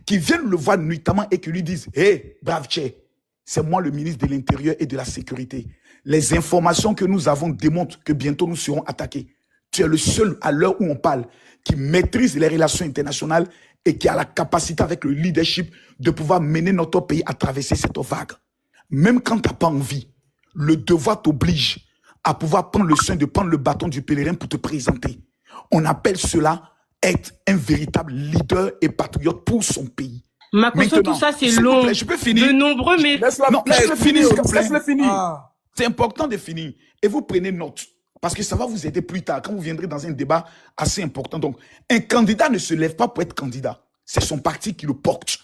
qui viennent le voir nuitamment et qui lui disent « Hé, brave Tché, c'est moi le ministre de l'Intérieur et de la Sécurité. Les informations que nous avons démontrent que bientôt nous serons attaqués. Tu es le seul, à l'heure où on parle, qui maîtrise les relations internationales et qui a la capacité avec le leadership de pouvoir mener notre pays à traverser cette vague. Même quand tu n'as pas envie, le devoir t'oblige à pouvoir prendre le soin de prendre le bâton du pèlerin pour te présenter. On appelle cela être un véritable leader et patriote pour son pays. Makosso, tout ça, c'est long. Je peux finir. De nombreux, mais... Non, laisse-le finir, s'il vous plaît. Laisse-le finir. C'est important de finir. Et vous prenez note. Parce que ça va vous aider plus tard, quand vous viendrez dans un débat assez important. Donc, un candidat ne se lève pas pour être candidat. C'est son parti qui le porte.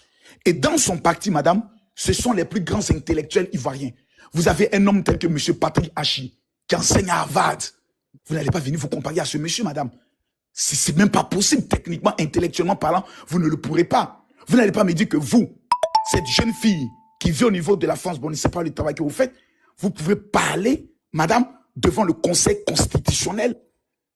Et dans son parti, madame, ce sont les plus grands intellectuels ivoiriens. Vous avez un homme tel que M. Patrick Hachi, qui enseigne à Harvard. Vous n'allez pas venir vous comparer à ce monsieur, madame. C'est même pas possible, techniquement, intellectuellement parlant, vous ne le pourrez pas. Vous n'allez pas me dire que vous, cette jeune fille qui vit au niveau de la France, bon, ne sait pas le travail que vous faites, vous pouvez parler, madame, devant le Conseil constitutionnel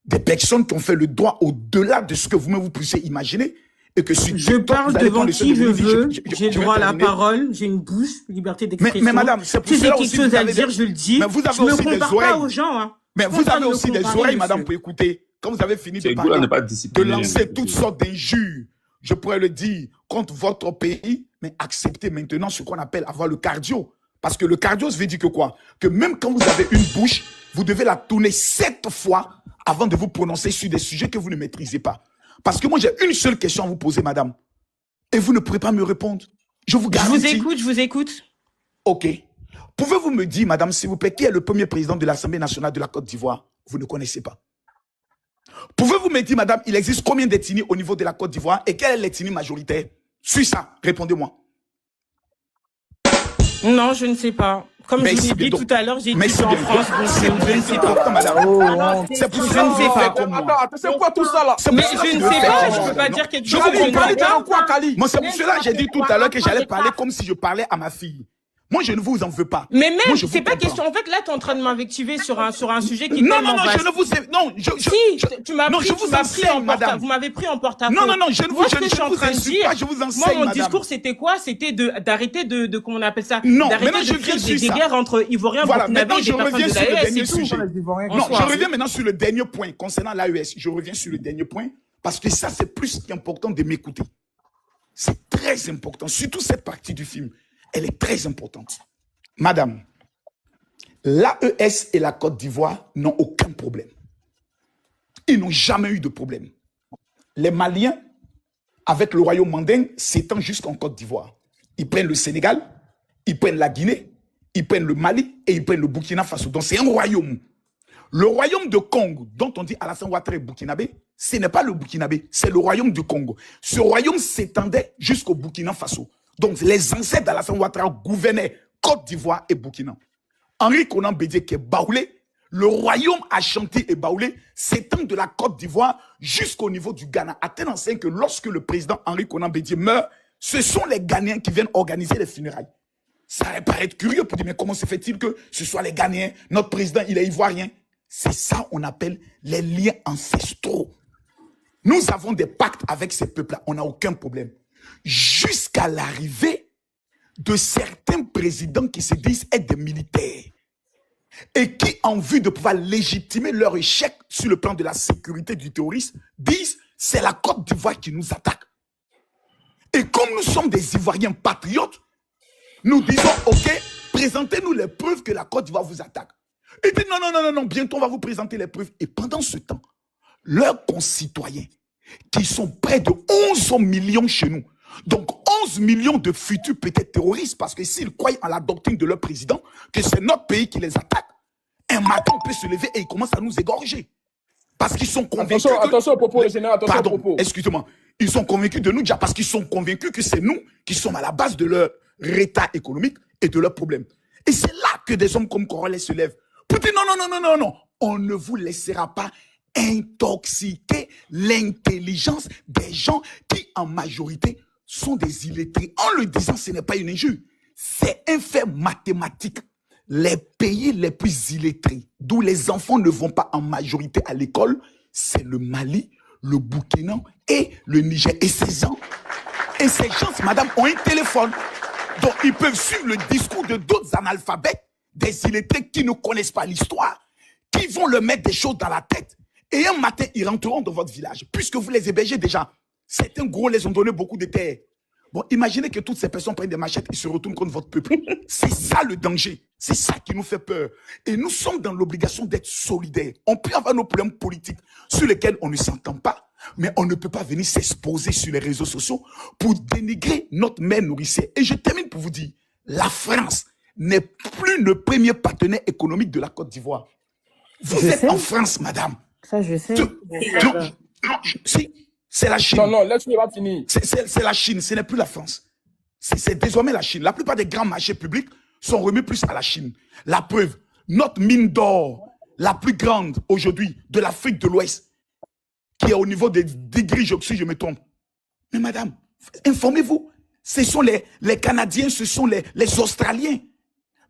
des personnes qui ont fait le droit au-delà de ce que vous-même vous puissiez imaginer. Et que je parle devant qui je veux, j'ai droit à la parole, j'ai une bouche, liberté d'expression. Mais madame, c'est pour si j'ai quelque chose à dire, je le dis. Mais vous avez je ne aussi me compare pas aux gens. Hein. Mais vous avez aussi des oreilles, madame, pour écouter. Quand vous avez fini de parler, de lancer toutes sortes d'injures, je pourrais le dire, contre votre pays, mais acceptez maintenant ce qu'on appelle avoir le cardio. Parce que le cardio, ça veut dire que quoi? Que même quand vous avez une bouche, vous devez la tourner 7 fois avant de vous prononcer sur des sujets que vous ne maîtrisez pas. Parce que moi, j'ai une seule question à vous poser, madame. Et vous ne pourrez pas me répondre. Je vous garantis. Je vous écoute. OK. Pouvez-vous me dire, madame, s'il vous plaît, qui est le premier président de l'Assemblée nationale de la Côte d'Ivoire? Vous ne connaissez pas. Pouvez-vous me dire, madame, il existe combien d'ethnies au niveau de la Côte d'Ivoire et quelle est l'ethnie majoritaire? Suis ça, répondez-moi. Non, je ne sais pas. Comme je vous l'ai dit tout à l'heure, j'ai dit en France, donc je ne sais pas. C'est pour ça que je ne sais pas. Attends, c'est quoi tout ça là? Mais je ne sais pas, je ne peux pas dire quelque chose. Moi, c'est pour cela que j'ai dit tout à l'heure que j'allais parler comme si je parlais à ma fille. Moi, je ne vous en veux pas. Mais même, c'est pas question. En fait, là, tu es en train de m'invectiver sur un sujet qui est tellement vaste. Je ne vous ai... Non, si, tu m'as pris en porte-à-faux. Vous m'avez pris en porte-à-faux. Non, je ne vous enseigne pas, je vous enseigne, moi, mon discours, c'était quoi? C'était d'arrêter de, comment on appelle ça? Non, d'arrêter de créer des guerres entre Ivoiriens, Burkinabés et des personnes de l'AES, c'est tout. Non, je reviens maintenant sur le dernier point concernant l'AES. Je reviens sur le dernier point parce que ça, c'est plus qu'important de m'écouter. C'est très important, surtout cette partie du film. Elle est très importante. Madame, l'AES et la Côte d'Ivoire n'ont aucun problème. Ils n'ont jamais eu de problème. Les Maliens, avec le royaume manding, s'étendent jusqu'en Côte d'Ivoire. Ils prennent le Sénégal, ils prennent la Guinée, ils prennent le Mali et ils prennent le Burkina Faso. Donc c'est un royaume. Le royaume de Congo, dont on dit Alassane Ouattara est burkinabé, ce n'est pas le burkinabé, c'est le royaume du Congo. Ce royaume s'étendait jusqu'au Burkina Faso. Donc les ancêtres d'Alassane Ouattara gouvernaient Côte d'Ivoire et Burkina. Henri Konan Bédié qui est baoulé, le royaume Ashanti et baoulé s'étend de la Côte d'Ivoire jusqu'au niveau du Ghana. À tel enseigne que lorsque le président Henri Konan Bédié meurt, ce sont les Ghanéens qui viennent organiser les funérailles. Ça va paraître curieux pour dire, mais comment se fait-il que ce soit les Ghanéens, notre président il est ivoirien? C'est ça on appelle les liens ancestraux. Nous avons des pactes avec ces peuples-là, on n'a aucun problème. Jusqu'à l'arrivée de certains présidents qui se disent être des militaires et qui, en vue de pouvoir légitimer leur échec sur le plan de la sécurité du terrorisme, disent c'est la Côte d'Ivoire qui nous attaque. Et comme nous sommes des Ivoiriens patriotes, nous disons, ok, présentez-nous les preuves que la Côte d'Ivoire vous attaque. Et dit non, bientôt on va vous présenter les preuves. Et pendant ce temps, leurs concitoyens, qui sont près de 11 millions chez nous, donc 11 millions de futurs peut-être terroristes, parce que s'ils croient en la doctrine de leur président, que c'est notre pays qui les attaque, un matin on peut se lever et ils commencent à nous égorger. Parce qu'ils sont convaincus attention au propos, le général, attention au propos. Excusez-moi. Ils sont convaincus de nous déjà parce qu'ils sont convaincus que c'est nous qui sommes à la base de leur état économique et de leurs problèmes. Et c'est là que des hommes comme Corolla se lèvent pour dire non, on ne vous laissera pas intoxiquer l'intelligence des gens qui en majorité sont des illettrés. En le disant, ce n'est pas une injure. C'est un fait mathématique. Les pays les plus illettrés, d'où les enfants ne vont pas en majorité à l'école, c'est le Mali, le Burkina et le Niger. Et ces gens, madame, ont un téléphone. Donc, ils peuvent suivre le discours de d'autres analphabètes, des illettrés qui ne connaissent pas l'histoire, qui vont leur mettre des choses dans la tête. Et un matin, ils rentreront dans votre village. Puisque vous les hébergez déjà, certains gros les ont donné beaucoup de terres. Bon, imaginez que toutes ces personnes prennent des machettes et se retournent contre votre peuple. C'est ça le danger. C'est ça qui nous fait peur. Et nous sommes dans l'obligation d'être solidaires. On peut avoir nos problèmes politiques sur lesquels on ne s'entend pas, mais on ne peut pas venir s'exposer sur les réseaux sociaux pour dénigrer notre mère nourricière. Et je termine pour vous dire, la France n'est plus le premier partenaire économique de la Côte d'Ivoire. Vous êtes en France, madame. Ça, je sais. Si. C'est la Chine. Non, laisse-moi pas finir. C'est la Chine, ce n'est plus la France. C'est désormais la Chine. La plupart des grands marchés publics sont remis plus à la Chine. La preuve, notre mine d'or, la plus grande aujourd'hui de l'Afrique de l'Ouest, qui est au niveau des degrés, si je me trompe. Mais madame, informez-vous, ce sont les Canadiens, ce sont les Australiens.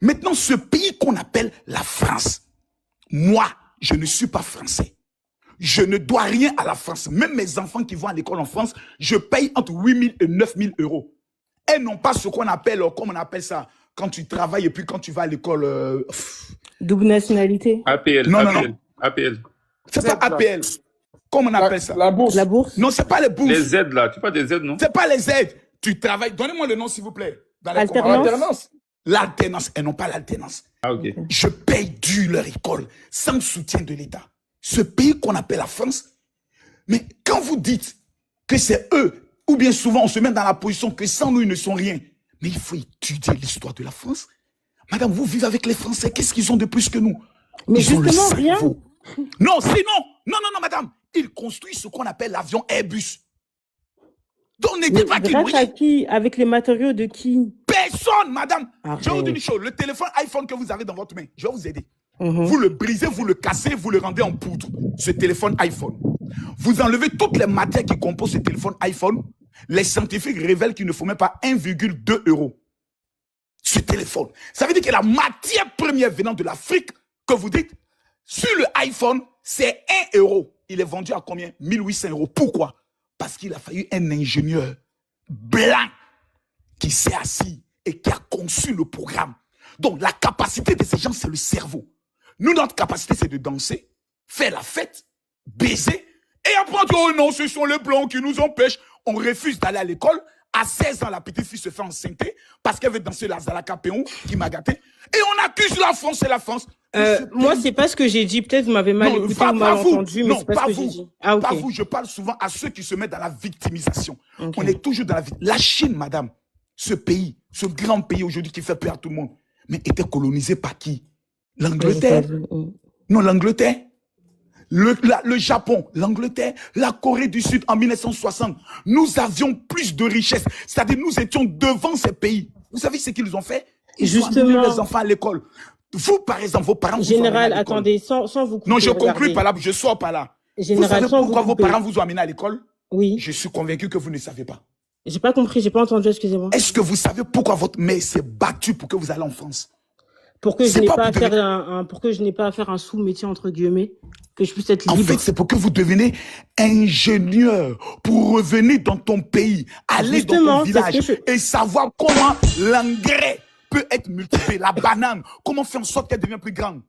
Maintenant, ce pays qu'on appelle la France, moi, je ne suis pas français. Je ne dois rien à la France. Même mes enfants qui vont à l'école en France, je paye entre 8 000 et 9 000 euros. Elles n'ont pas ce qu'on appelle, comment on appelle ça, quand tu travailles et puis quand tu vas à l'école. Double nationalité. APL. Non. APL. C'est pas APL. Comment on appelle ça? La bourse. La bourse. Non, c'est pas les bourses. Les aides là, tu parles des aides, non? C'est pas les aides. Tu travailles. Donnez-moi le nom, s'il vous plaît. Alternance. L'alternance. Elles n'ont pas l'alternance. Ah, ok. Je paye dû leur école sans soutien de l'État. Ce pays qu'on appelle la France, mais quand vous dites que c'est eux, ou bien souvent on se met dans la position que sans nous ils ne sont rien, mais il faut étudier l'histoire de la France. Madame, vous vivez avec les Français, qu'est-ce qu'ils ont de plus que nous? Mais ils justement, rien. Non, non, madame, ils construisent ce qu'on appelle l'avion Airbus. Donc n'était pas grâce à qui? Avec les matériaux de qui? Personne, madame. Arrête. Je vais vous dire une chose, le téléphone iPhone que vous avez dans votre main, je vais vous aider. Vous le brisez, vous le cassez, vous le rendez en poudre, ce téléphone iPhone. Vous enlevez toutes les matières qui composent ce téléphone iPhone. Les scientifiques révèlent qu'il ne faut même pas 1,2 €. Ce téléphone. Ça veut dire que la matière première venant de l'Afrique, que vous dites, sur le iPhone, c'est 1 €. Il est vendu à combien? 1 800 €. Pourquoi? Parce qu'il a fallu un ingénieur blanc qui s'est assis et qui a conçu le programme. Donc, la capacité de ces gens, c'est le cerveau. Nous, notre capacité, c'est de danser, faire la fête, baiser, et après, on dit, oh non, ce sont les Blancs qui nous empêchent. On refuse d'aller à l'école. À 16 ans, la petite fille se fait enceinte parce qu'elle veut danser la Zalaka Péon, qui m'a gâté. Et on accuse la France et la France. Moi, c'est pas ce que j'ai dit. Peut-être vous m'avez mal écouté ou mal entendu, mais c'est pas ce que j'ai dit. Ah, pas vous, je parle souvent à ceux qui se mettent dans la victimisation. On est toujours dans la victimisation. La Chine, madame, ce pays, ce grand pays aujourd'hui qui fait peur à tout le monde, mais était colonisé par qui? L'Angleterre. Non, l'Angleterre. Le Japon, l'Angleterre, la Corée du Sud en 1960. Nous avions plus de richesses. C'est-à-dire nous étions devant ces pays. Vous savez ce qu'ils ont fait? Ils ont amené les enfants à l'école. Vous, par exemple, vos parents... Général, attendez, sans vous couper. Non, je conclue par là, je sors par là. Général, vous savez pourquoi vos parents vous ont amené à l'école? Oui. Je suis convaincu que vous ne savez pas. J'ai pas compris, j'ai pas entendu, excusez-moi. Est-ce que vous savez pourquoi votre mère s'est battue pour que vous alliez en France? Pour que je n'ai pas à faire un sous-métier, entre guillemets. que je puisse être En libre. fait, c'est pour que vous deveniez ingénieur, pour revenir dans ton pays, aller dans ton village et savoir comment l'engrais peut être multiplié, la banane, comment faire en sorte qu'elle devienne plus grande.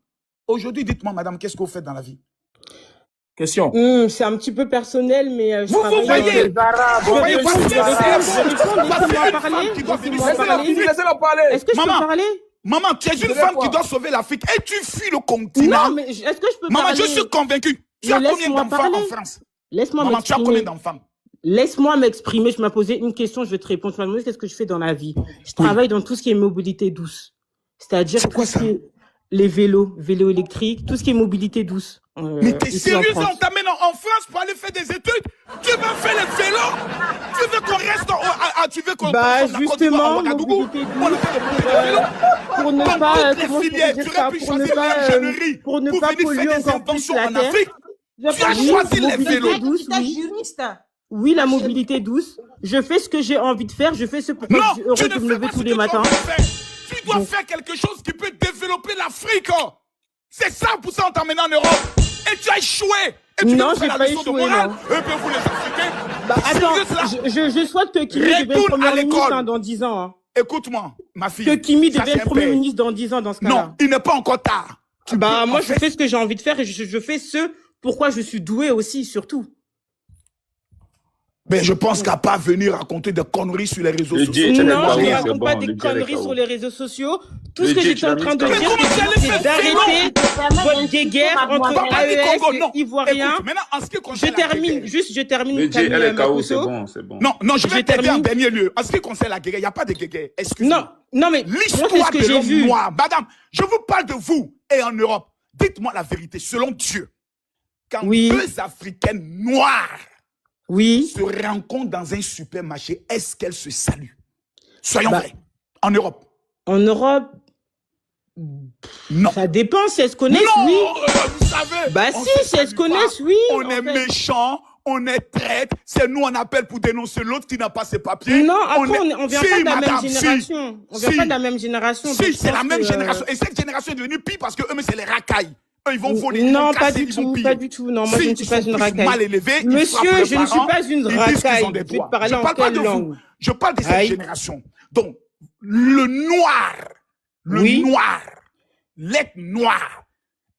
Aujourd'hui, dites-moi, madame, qu'est-ce que vous faites dans la vie? Question. C'est un petit peu personnel, mais vous voyez, laissez-la parler. Est-ce que je peux parler? Maman, tu es une femme qui doit sauver l'Afrique et tu fuis le continent. Non, mais est-ce que je peux Maman, parler? je suis convaincu. Tu as combien d'enfants en France? Laisse-moi Maman, tu as combien d'enfants? Laisse-moi m'exprimer. Je m'ai posé une question, je vais te répondre. Tu m'as demandé qu'est-ce que je fais dans la vie. Je travaille dans tout ce qui est mobilité douce. C'est-à-dire les vélos électriques, tout ce qui est mobilité douce. Mais t'es sérieux, on t'amène en France pour aller faire des études? Tu veux faire les vélos? Tu veux qu'on reste tu veux qu'on justement, mobilité douce, pour ne pas, pour ne pas polluer encore plus la terre. Tu as choisi les vélos. Tu es juriste. Oui, la mobilité douce. Je fais ce que j'ai envie de faire. Je fais ce pourquoi je suis heureux de me lever tous les matins. Tu dois faire quelque chose qui peut développer l'Afrique. C'est ça, pour ça on t'emmène en Europe. Et tu as échoué. Et tu non, j'ai pas échoué. Et bien vous les Africains. Attends, je souhaite que Kimi devienne Premier ministre dans 10 ans. Hein. Écoute-moi, ma fille. Que Kimi devienne Premier ministre dans 10 ans dans ce cas-là. Non, il n'est pas encore tard. Moi, je fais ce que j'ai envie de faire et je fais ce pourquoi je suis doué aussi, surtout. Mais je pense qu'à pas venir raconter des conneries sur les réseaux sociaux. Non, je ne raconte pas des conneries sur les réseaux sociaux. Tout ce que j'étais en train de dire, c'est d'arrêter votre guéguerre entre AES et Ivoiriens. Je termine. Le Dieu, elle est KO, c'est bon. Non, je vais t'aider en dernier lieu. En ce qui concerne la guéguerre, il n'y a pas de guéguerre. Excusez-moi. Non, mais l'histoire de l'homme noir. Madame, je vous parle de vous et en Europe. Dites-moi la vérité, selon Dieu. Quand deux Africaines noires se rencontrent dans un supermarché, est-ce qu'elles se saluent? Soyons vrais. En Europe. En Europe, non. Ça dépend si elles se connaissent, non, oui. Vous savez. Si elles se connaissent, oui. On est méchants, on est traîtres. C'est nous, on appelle pour dénoncer l'autre qui n'a pas ses papiers. Non, après, on vient pas de la même génération. On vient pas de la même génération. Si, c'est la même génération. Et cette génération est devenue pire parce que eux, c'est les racailles. Eux, ils vont voler. Non, pas du tout. Non, moi, je ne suis pas une racaille. Mal élevés, monsieur, je ne suis pas une racaille. Je vais te parler en quelle langue? Je parle de cette génération. Donc, le noir, l'être noir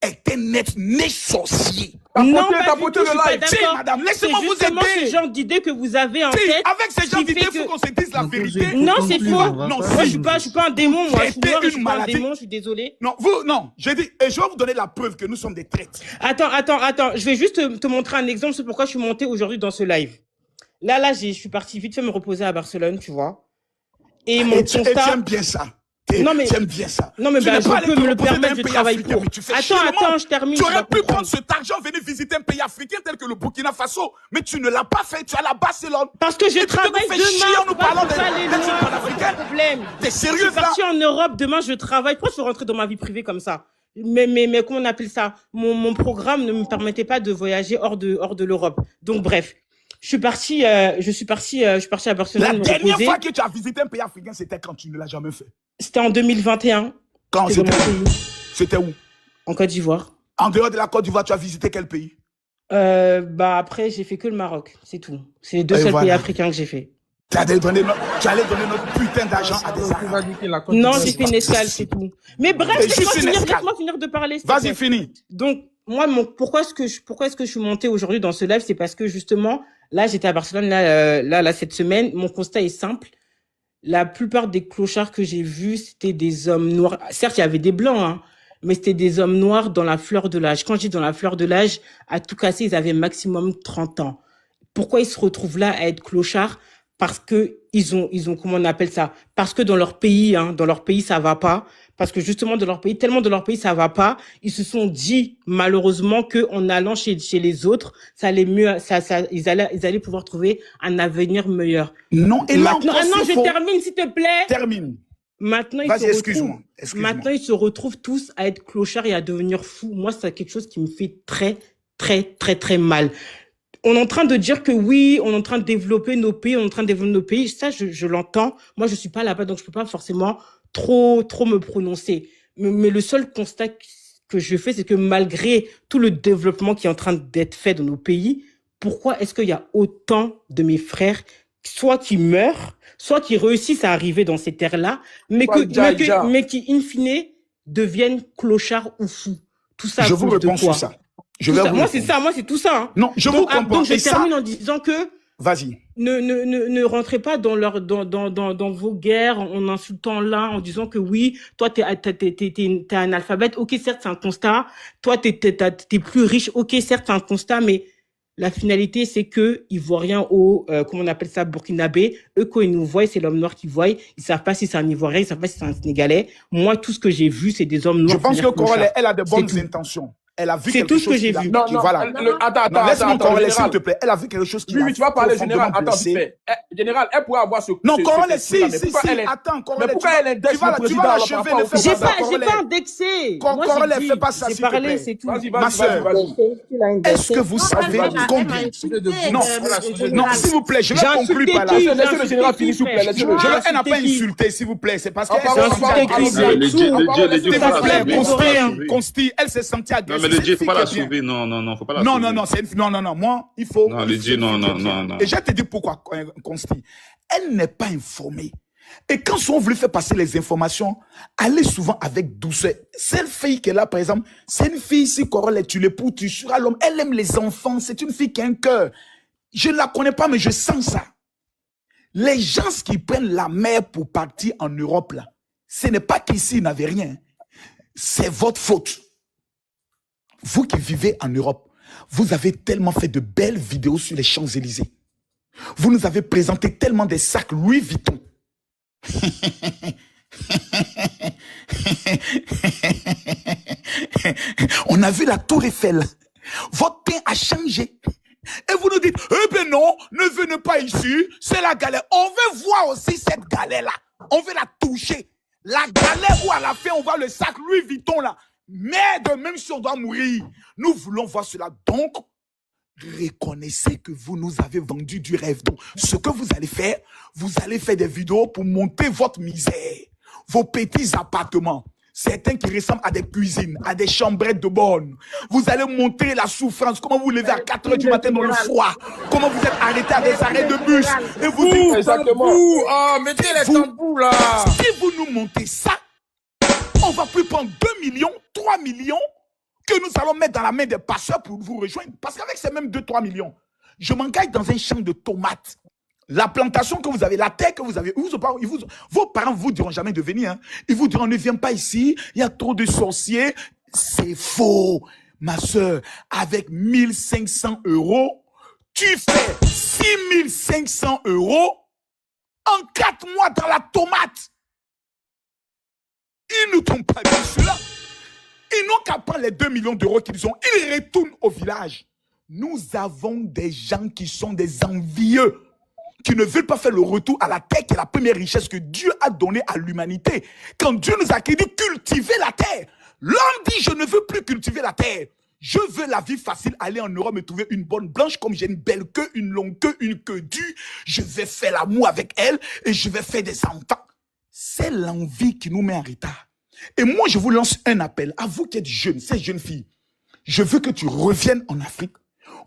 est un être né sorcier. Non, pas du tout, je suis pas d'accord. Madame, laissez-moi vous aider. Ce genre d'idée que vous avez en tête. Avec ces gens d'idées, il faut qu'on se dise la vérité. Non, c'est faux. Moi, je suis pas un démon, moi. Je suis pas un démon, je suis désolé. Non, j'ai dit, et je vais vous donner la preuve que nous sommes des traîtres. Attends. Je vais juste te montrer un exemple, c'est pourquoi je suis monté aujourd'hui dans ce live. Là, je suis parti vite fait me reposer à Barcelone, tu vois. Et mon constat. Et tu aimes bien ça. J'aime bien ça. Non, mais je peux me le permettre, je travaille pour. Attends, je termine. Tu aurais pu prendre cet argent, venir visiter un pays africain tel que le Burkina Faso, mais tu ne l'as pas fait, tu es à la Barcelone. Parce que je travaille demain. En nous parlant des panafricains. T'es sérieux, là? Je suis parti en Europe, demain je travaille. Pourquoi je suis rentré dans ma vie privée comme ça? Mais comment on appelle ça? Mon programme ne me permettait pas de voyager hors de l'Europe. Donc bref. Je suis parti à Barcelone. La dernière fois que tu as visité un pays africain, c'était quand tu ne l'as jamais fait? C'était en 2021. Quand c'était où? En Côte d'Ivoire. En dehors de la Côte d'Ivoire, tu as visité quel pays? Après, j'ai fait que le Maroc, c'est tout. C'est les deux seuls pays africains que j'ai fait. Tu allais donner notre putain d'argent à des Arabes. Non, j'ai fait une escale, c'est tout. Mais bref, laisse-moi finir de parler. Vas-y, finis. Donc, moi, pourquoi est-ce que je suis montée aujourd'hui dans ce live? C'est parce que justement, là, j'étais à Barcelone, là, cette semaine. Mon constat est simple. La plupart des clochards que j'ai vus, c'était des hommes noirs. Certes, il y avait des blancs, hein, mais c'était des hommes noirs dans la fleur de l'âge. Quand je dis dans la fleur de l'âge, à tout casser, ils avaient maximum 30 ans. Pourquoi ils se retrouvent là à être clochards? Parce que ils ont, comment on appelle ça? Parce que dans leur pays, ça va pas. Parce que justement, tellement de leur pays, ça va pas. Ils se sont dit, malheureusement, que en allant chez les autres, ça allait mieux, ils allaient pouvoir trouver un avenir meilleur. Non, et maintenant, je termine, s'il te plaît. Termine. Maintenant, ils se retrouvent tous à être clochards et à devenir fous. Moi, c'est quelque chose qui me fait très, très, très, très mal. On est en train de dire que oui, on est en train de développer nos pays, Ça, je l'entends. Moi, je suis pas là-bas, donc je peux pas forcément trop me prononcer. Mais le seul constat que je fais, c'est que malgré tout le développement qui est en train d'être fait dans nos pays, pourquoi est-ce qu'il y a autant de mes frères, soit qui meurent, soit qui réussissent à arriver dans ces terres-là, mais qui, in fine, deviennent clochards ou fous. Tout ça. Je vous réponds sur ça. Moi, c'est ça. Moi, c'est tout ça. Hein. Non, je vous comprends. Donc, je termine en disant que vas-y. Ne rentrez pas dans vos guerres en insultant l'un, en disant que oui, toi, t'es un alphabète. Ok, certes, c'est un constat. Toi, t'es plus riche. Ok, certes, c'est un constat, mais la finalité, c'est que Ivoiriens comment on appelle ça, burkinabé, eux, quand ils nous voient, c'est l'homme noir qui voit. Ils savent pas si c'est un Ivoirien, ils savent pas si c'est un Sénégalais. Moi, tout ce que j'ai vu, c'est des hommes noirs. Je pense que Corolle, elle a de bonnes intentions. Elle a vu quelque chose. C'est tout ce que j'ai vu. Non, voilà. Attends, laisse-moi Corolle, s'il te plaît. Elle a vu quelque chose qui Oui, tu vas parler, général. Attends, vite fait. Général, elle pourrait avoir ce. Non, Corolle, si. Attends, Corolle. Mais pourquoi elle indexe le président? Tu vas l'achever, ne fais pas ça. J'ai pas indexé. Corolle, elle fait pas ça, s'il te plaît. C'est tout. Ma sœur, est-ce que vous savez combien? Non, s'il vous plaît, je vais conclure par là. Laissez le général finir, s'il vous plaît. Elle n'a pas insulté, s'il vous plaît. C'est parce qu'elle Consti, elle s'est sentie agressée. Non, mais le Dieu, faut pas la sauver. Non, faut pas la sauver. Non, moi, il faut. Non, le Dieu, non. Et je vais te dire pourquoi, Consti. Elle n'est pas informée. Et quand on voulait faire passer les informations, elle est souvent avec douceur. Cette fille qui est là, par exemple, c'est une fille, si Corolle, tu l'épouses, tu seras l'homme. Elle aime les enfants. C'est une fille qui a un cœur. Je ne la connais pas, mais je sens ça. Les gens qui prennent la mer pour partir en Europe, là, ce n'est pas qu'ici, ils n'avaient rien. C'est votre faute. Vous qui vivez en Europe, vous avez tellement fait de belles vidéos sur les Champs-Élysées. Vous nous avez présenté tellement des sacs Louis Vuitton. On a vu la Tour Eiffel. Votre pain a changé. Et vous nous dites, eh bien non, ne venez pas ici, c'est la galère. On veut voir aussi cette galère-là. On veut la toucher. La galère où à la fin, on voit le sac Louis Vuitton là. Merde, même si on doit mourir, nous voulons voir cela. Donc, reconnaissez que vous nous avez vendu du rêve. Donc, ce que vous allez faire des vidéos pour monter votre misère. Vos petits appartements. Certains qui ressemblent à des cuisines, à des chambrettes de bonne. Vous allez monter la souffrance. Comment vous levez à 4 h du matin dans le froid. Comment vous êtes arrêté à des arrêts de bus. Et vous dites, exactement. Ah, mettez les tambours là. Si vous nous montez ça, on va plus prendre 2 millions, 3 millions que nous allons mettre dans la main des passeurs pour vous rejoindre. Parce qu'avec ces mêmes 2-3 millions, je m'engage dans un champ de tomates. La plantation que vous avez, la terre que vous avez, vos parents ne vous diront jamais de venir. Hein. Ils vous diront, ne viens pas ici, il y a trop de sorciers. C'est faux. Ma soeur, avec 1500 €, tu fais 6500 € en 4 mois dans la tomate. Ils ne t'ont pas dit cela. Ils n'ont qu'à prendre les 2 millions d'euros qu'ils ont. Ils retournent au village. Nous avons des gens qui sont des envieux, qui ne veulent pas faire le retour à la terre, qui est la première richesse que Dieu a donnée à l'humanité. Quand Dieu nous a dit cultiver la terre, l'homme dit je ne veux plus cultiver la terre. Je veux la vie facile, aller en Europe me trouver une bonne blanche, comme j'ai une belle queue, une longue queue, une queue dure. Je vais faire l'amour avec elle et je vais faire des enfants. C'est l'envie qui nous met en retard. Et moi, je vous lance un appel à vous qui êtes jeunes, ces jeunes filles. Je veux que tu reviennes en Afrique.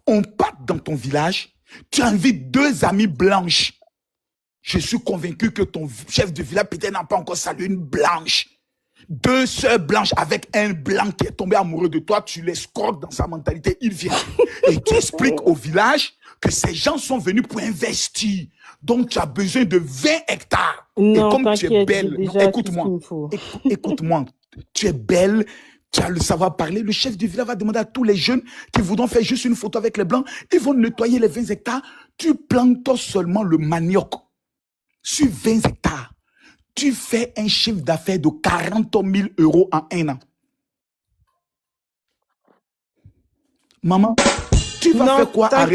On part dans ton village. Tu invites 2 amies blanches. Je suis convaincu que ton chef de village peut-être n'a pas encore salué une blanche. 2 sœurs blanches avec un blanc qui est tombé amoureux de toi. Tu l'escortes dans sa mentalité. Il vient. Et tu expliques au village que ces gens sont venus pour investir. Donc, tu as besoin de 20 hectares. Non, et comme tu es belle, écoute-moi, tu es belle, tu as le savoir parler. Le chef du village va demander à tous les jeunes qui voudront faire juste une photo avec les blancs. Ils vont nettoyer les 20 hectares. Tu plantes seulement le manioc. Sur 20 hectares, tu fais un chiffre d'affaires de 40 000 € en 1 an. Maman, tu vas faire quoi à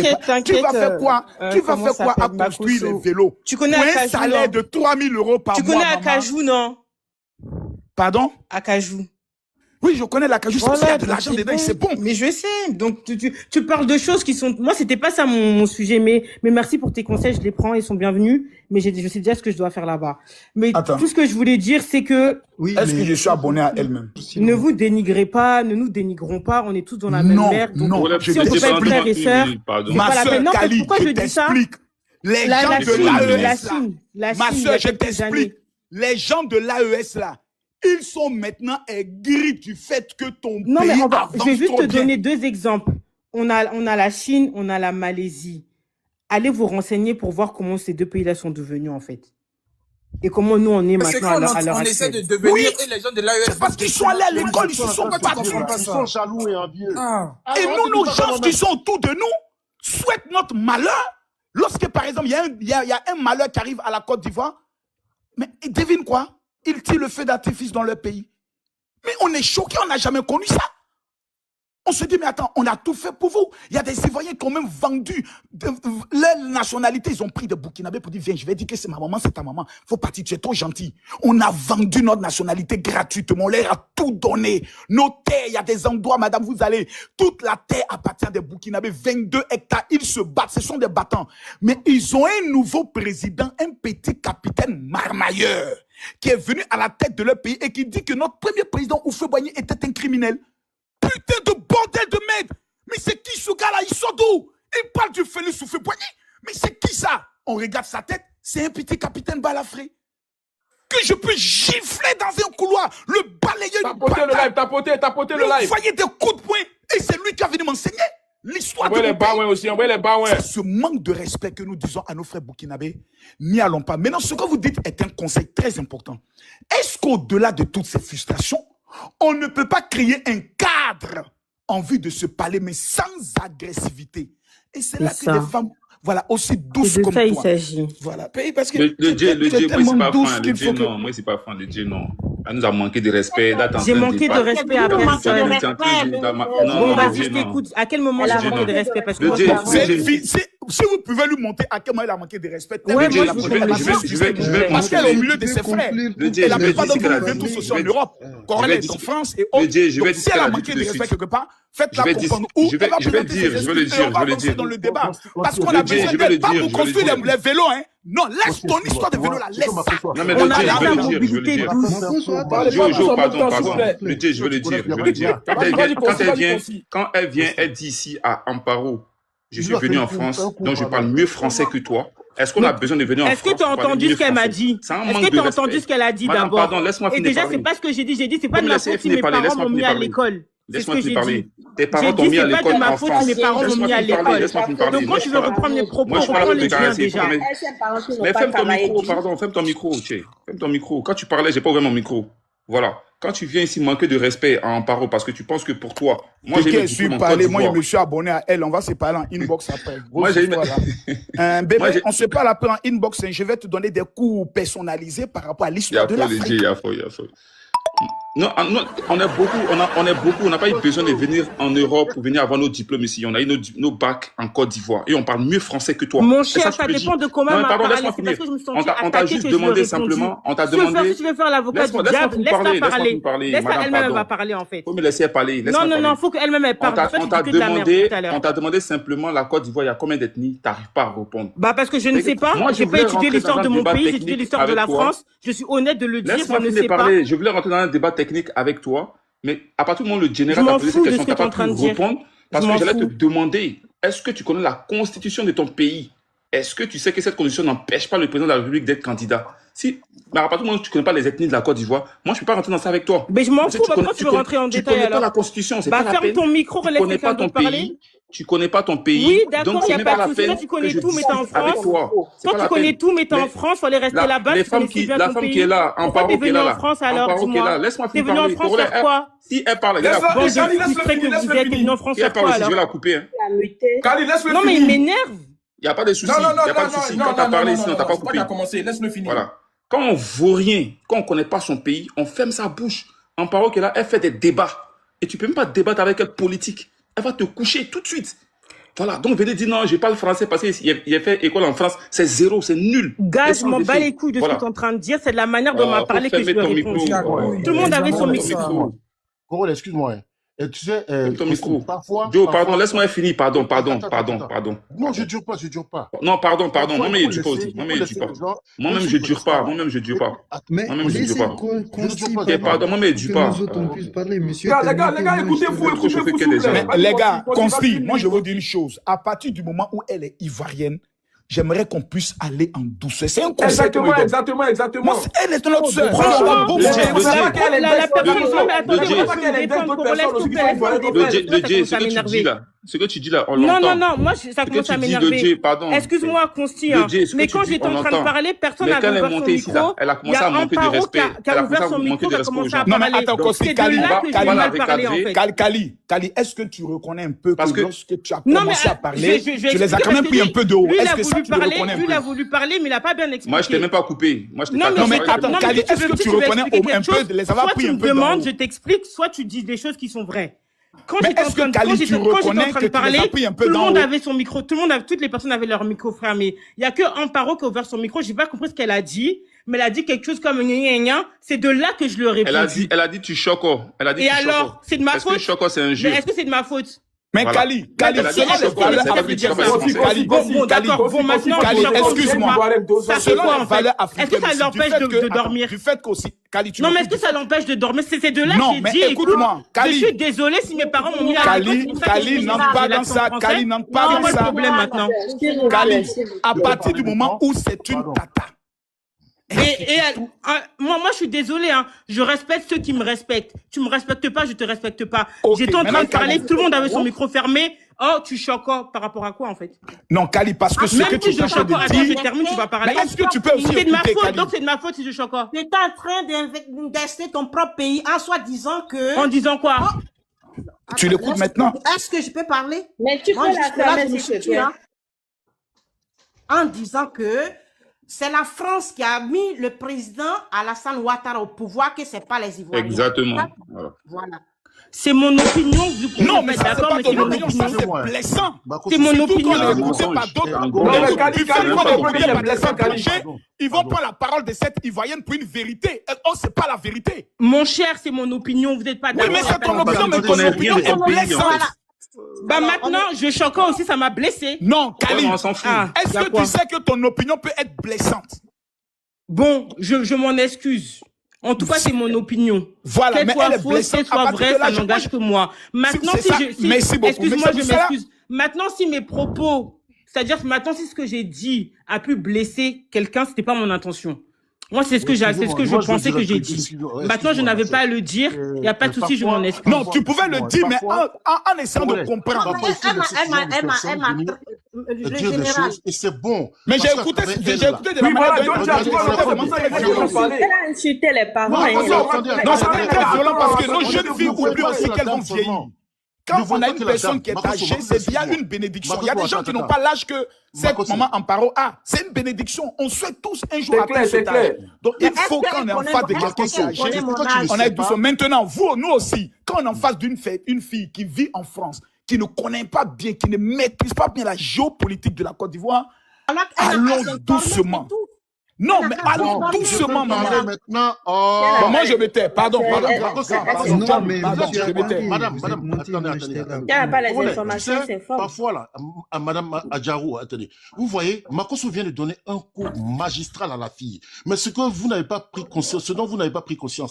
construire les vélos? Tu connais pour un salaire de 3 000 € par mois. Tu connais Acajou, non? Pardon? Acajou. Oui, je connais l'Acajou, c'est parce qu'il y a de Voilà, l'argent c'est dedans et bon. c'est bon. Mais je sais. Donc, tu parles de choses qui sont... Moi, c'était pas ça mon sujet, mais merci pour tes conseils, je les prends, ils sont bienvenus. Mais je sais déjà ce que je dois faire là-bas. Mais Attends. tout ce que je voulais dire, c'est que... Oui, Est-ce mais- que je suis abonné à elle-même? Ne vous dénigrez pas, ne nous dénigrons pas, on est tous dans la même Non, merde. Donc, non, si on peut pas être frères et sœurs, c'est Ma pas la sœur peine. Non, Kali, pourquoi je je dis ça? t'explique. Les La gens de Chine, l'AES, la là, Chine, ma il y sœur, a je quelques t'explique. années. Les gens de l'AES, là, ils sont maintenant aigris du fait que ton Non, mais pays je vais avance juste trop te bien. donner deux exemples. On a la Chine, on a la Malaisie. Allez vous renseigner pour voir comment ces deux pays-là sont devenus, en fait. Et comment nous, on est C'est maintenant quand à l'heure on essaie actuelle. de devenir Oui. et les gens de l'AES. C'est parce qu'ils sont allés à l'école, ils se sont Pourquoi tu battus. comprends pas Ils ça? sont jaloux et envieux. Ah. Et nous, nos gens qui sont autour de nous, souhaitent notre malheur. Lorsque, par exemple, il y a un malheur qui arrive à la Côte d'Ivoire, mais devine quoi? Ils tirent le feu d'artifice dans leur pays. Mais on est choqués, on n'a jamais connu ça. On se dit, mais attends, on a tout fait pour vous. Il y a des Ivoiriens qui ont même vendu leur nationalité. Ils ont pris des Burkinabés pour dire, viens, je vais dire que c'est ma maman, c'est ta maman. Faut partir, tu es trop gentil. On a vendu notre nationalité gratuitement. On leur a tout donné. Nos terres, il y a des endroits, madame, vous allez. Toute la terre appartient à des Burkinabés. 22 hectares, ils se battent. Ce sont des battants. Mais ils ont un nouveau président, un petit capitaine marmailleur, qui est venu à la tête de leur pays et qui dit que notre premier président, Houphouët-Boigny, était un criminel. Putain de bordel de merde! Mais c'est qui ce gars-là? Il sort d'où? Il parle du Félix Houphouët-Boigny. Mais c'est qui ça? On regarde sa tête, c'est un petit capitaine balafré. Que je peux gifler dans un couloir, le balayer, Tapoter le live, tapoter le live. Voyez des coups de poing. Et c'est lui qui a venu m'enseigner l'histoire de Envoyez les mon pays. baouins aussi, envoyez les baouins. C'est ce manque de respect que nous disons à nos frères burkinabés. N'y allons pas. Maintenant, ce que vous dites est un conseil très important. Est-ce qu'au-delà de toutes ces frustrations, on ne peut pas créer un cadre en vue de se parler, mais sans agressivité? Et c'est là que des femmes, voilà, aussi douces comme toi. Il s'agit. Voilà. Parce que Le Dieu, moi, c'est pas franc. Le Dieu, que... non. Moi, c'est pas franc. Le Dieu, non. Elle nous a manqué de respect. J'ai manqué de respect à personne. Non, vas-y, je t'écoute. À quel moment j'ai manqué de respect? Parce que si vous pouvez lui monter à quel moment il a manqué de respect, parce qu'elle est au milieu de ses frères. Et la plupart d'entre vous vivent tous aussi en Europe, Corée, en France et autres. Donc si elle a manqué de respect quelque part, faites-la comprendre où elle va présenter ses excuses et on va avancer dans le débat. Parce qu'on a besoin d'elle, pas pour construire les vélos, hein. Non, laisse ton histoire de vélo là, laisse ça. Non, mais on a je la veux le mobilité dire. douce. Pardon. Le Dieu, je veux le dire. Quand elle vient, elle dit ici à Amparo, je suis venu en France, donc je parle mieux français que toi. Est-ce qu'on a besoin de venir en France? Est-ce que tu as entendu ce qu'elle m'a dit? Est-ce que tu as entendu ce qu'elle a dit d'abord? Pardon, laisse-moi finir. Et déjà, c'est pas ce que j'ai dit. J'ai dit, c'est pas de ma faute si mes parents m'ont mis à l'école. Laisse-moi te parler. Tes parents t'ont mis à c'est pas de l'école ma en faute France. si mes parents m'ont mis à l'école. Donc quand tu veux reprendre mes propos, reprends les tiens déjà. Mais ferme ton micro, pardon, ferme ton micro, ferme ton micro. Quand tu parlais, j'ai pas ouvert mon micro. Voilà. Quand tu viens ici manquer de respect à Amparo parce que tu penses que pour toi, moi j'ai je suis parlé, moi je me suis abonné à elle, on va se parler en inbox après. Moi j'ai bébé, on se parle après en inbox, je vais te donner des cours personnalisés par rapport à l'histoire de l'Afrique. Il y a faux. Non, on est beaucoup, on n'a pas eu besoin de venir en Europe pour venir avoir nos diplômes ici. On a eu nos bacs en Côte d'Ivoire et on parle mieux français que toi. Mon cher, ça dépend de comment on m'a parlé. C'est parce que je me suis sentie on t'a juste demandé simplement, on t'a demandé. Si tu veux faire l'avocat du diable, laisse-la parler. Laisse-la elle-même va parler en fait. Faut me laisser parler. Non, faut qu'elle-même elle parle. On t'a demandé simplement la Côte d'Ivoire, il y a combien d'ethnies? T'arrives pas à répondre. Bah parce que je ne sais pas. J'ai pas étudié l'histoire de mon pays, j'ai étudié l'histoire de la France. Je suis honnête de le dire, je ne sais pas. Je voulais rentrer dans un débat technique avec toi, mais à partir du moment où le général t'a posé cette question, t'as pas pu répondre, parce que j'allais te demander, est-ce que tu connais la constitution de ton pays? Est-ce que tu sais que cette constitution n'empêche pas le président de la République d'être candidat? Si, mais à partir du moment où tu connais pas les ethnies de la Côte d'Ivoire, moi je peux pas rentrer dans ça avec toi. Mais je m'en fous, pourquoi tu veux rentrer en détail alors? Tu connais pas la constitution, c'est pas la peine. Ferme ton micro, laisse quelqu'un d'autre parler. Tu connais pas ton pays. Oui, d'accord, il n'y a pas de souci. Toi, tu connais tout, mais t'es en France. Toi, tu connais tout, mais t'es en France, faut aller rester là-bas. La femme qui est là, Amparo qui est là. En France, alors, dis-moi. Laisse-moi T'es venu en France faire quoi? Si elle parle, laisse-le finir. En France, si elle parle aussi, je vais la couper. Kali, laisse-le finir. Non, mais il m'énerve. Il n'y a pas de souci. Il n'y a pas de souci. Quand t'as parlé, sinon t'as pas coupé. Laisse-le finir. Voilà. Quand on vaut rien, quand on ne connaît pas son pays, on ferme sa bouche. Amparo qui est là, elle fait des débats. Et tu peux même pas débattre avec elle politique. Elle va te coucher tout de suite. Voilà, donc venez dire non, je parle français parce qu'il a fait école en France, c'est zéro, c'est nul. Gars, je m'en bats les couilles de ce que tu es en train de dire, c'est de la manière dont on m'a parlé que je lui ai répondu. Tout le monde avait son micro. Corolle, excuse-moi. Et tu sais, ton micro. Parfois, Joe, pardon, laisse-moi finir. Pardon. Non, je dure pas. Non, pardon. Moi-même, je dure pas aussi. Moi-même, je dure pas. Moi-même, je dure pas. Mais laissez Pardon, moi-même, je dure pas. Que nous autres, on puisse parler, monsieur. Les gars, écoutez-vous. Les gars, Consti, moi, je veux dire une chose. À partir du moment où elle est ivoirienne, j'aimerais qu'on puisse aller en douceur. C'est un conseil. Exactement. Moi, elle est notre sœur. Ce que tu dis là, on l'entend. Non, moi, ça commence à m'énerver. Excuse-moi, Consti, mais quand j'étais en train de parler, personne n'avait ouvert son micro. Elle a commencé à manquer de respect. Qui a ouvert son micro, qui a commencé à parler. Non, mais attends, Consti, Kali, est-ce que tu reconnais un peu que lorsque tu as commencé à parler, tu les as quand même pris un peu de haut? Est-ce que ça, tu le reconnais un peu? Lui, il a voulu parler, mais il n'a pas bien expliqué. Moi, je t'ai même pas coupé. Non, mais attends, Kali, est-ce que tu reconnais un peu de les avoir pris un peu de haut? Soit tu me demandes, je t'explique, soit tu dis des choses qui sont vraies. Mais est-ce que Kali, tu reconnais que tu les as pris un peu tout le dans monde avait son micro, toutes les personnes avaient leur micro fermé. Il y a que Amparo qui a ouvert son micro, j'ai pas compris ce qu'elle a dit, mais elle a dit quelque chose comme gna. C'est de là que je lui ai répondu. Elle a dit tu choco. Et alors, c'est de ma faute. Est-ce que choco c'est un jeu? Mais est-ce que c'est de ma faute? Mais voilà. Kali, excuse-moi. Selon les valeurs africaines, est-ce que ça l'empêche de dormir? Du fait qu'aussi, Kali, tu non, mais est-ce que ça l'empêche de dormir? C'est de là que j'ai dit, écoute-moi, je suis désolée si mes parents m'ont mis à l'école. Kali n'entre pas dans ça. Kali n'entre pas dans ça. Pas de problème maintenant. Kali, à partir du moment où c'est une tata. Moi, je suis désolée, hein. Je respecte ceux qui me respectent. Tu me respectes pas, je te respecte pas. Okay, j'étais en train de parler, tout le monde avait son micro fermé. Oh, tu choques par rapport à quoi, en fait? Non, Kali, parce que ce que tu choques, je termine, tu vas parler. Mais est-ce que tu peux aussi c'est de ma faute, donc c'est de ma faute si je choque. Tu es en train d'investir ton propre pays en soi-disant que... En disant quoi? Tu l'écoutes maintenant? Est-ce que je peux parler? Mais tu peux la fermer si tu veux. En disant que c'est la France qui a mis le président Alassane Ouattara au pouvoir, que c'est pas les Ivoiriens. Exactement. Voilà. C'est mon opinion. Non, mais ça, c'est pas ton opinion, ça, c'est blessant. C'est mon opinion. Ils vont prendre la parole de cette Ivoirienne pour une vérité. Oh, c'est pas la vérité. Mon cher, c'est mon opinion. Vous n'êtes pas d'accord. Oui, mais c'est ton opinion, mais ton opinion est blessante. Bah maintenant, je choque aussi, ça m'a blessé. Non, Kali, est-ce que tu sais que ton opinion peut être blessante? Bon, je m'en excuse. En tout cas, c'est mon opinion. Voilà, mais elle est blessante. Qu'elle soit vraie, ça n'engage que moi. Maintenant, excuse-moi, je m'excuse. Maintenant, si mes propos, c'est-à-dire maintenant, si ce que j'ai dit a pu blesser quelqu'un, c'était pas mon intention. Moi, c'est ce que je pensais que j'ai dit. Maintenant, je n'avais pas à le dire. Il n'y a pas de souci, je m'en excuse. Non, tu pouvais le dire, mais en essayant de comprendre. Le général. Et c'est bon. Mais j'ai écouté de la manière. Elle a insulté les parents. Non, c'est très violent parce que nos jeunes filles oublient aussi qu'elles vont vieillir. Quand on a une personne qui est âgée, c'est via une bénédiction. Il y a des gens qui n'ont pas l'âge que cette maman Amparo a. C'est une bénédiction. On souhaite tous un jour atteindre cet âge. Donc il faut qu'on est en face de quelqu'un qui est âgé. On est doucement. Maintenant, nous aussi, quand on est en face d'une fille qui vit en France, qui ne connaît pas bien, qui ne maîtrise pas bien la géopolitique de la Côte d'Ivoire, allons doucement. Non, mais allons doucement, maman. Maintenant, moi, je me tais. Pardon. Non, mais madame, attendez. Il n'y a pas les informations, c'est fort. Parfois, là, madame Adjarou, attendez. Vous voyez, Makosso vient de donner un cours magistral à la fille. Mais ce dont vous n'avez pas pris conscience,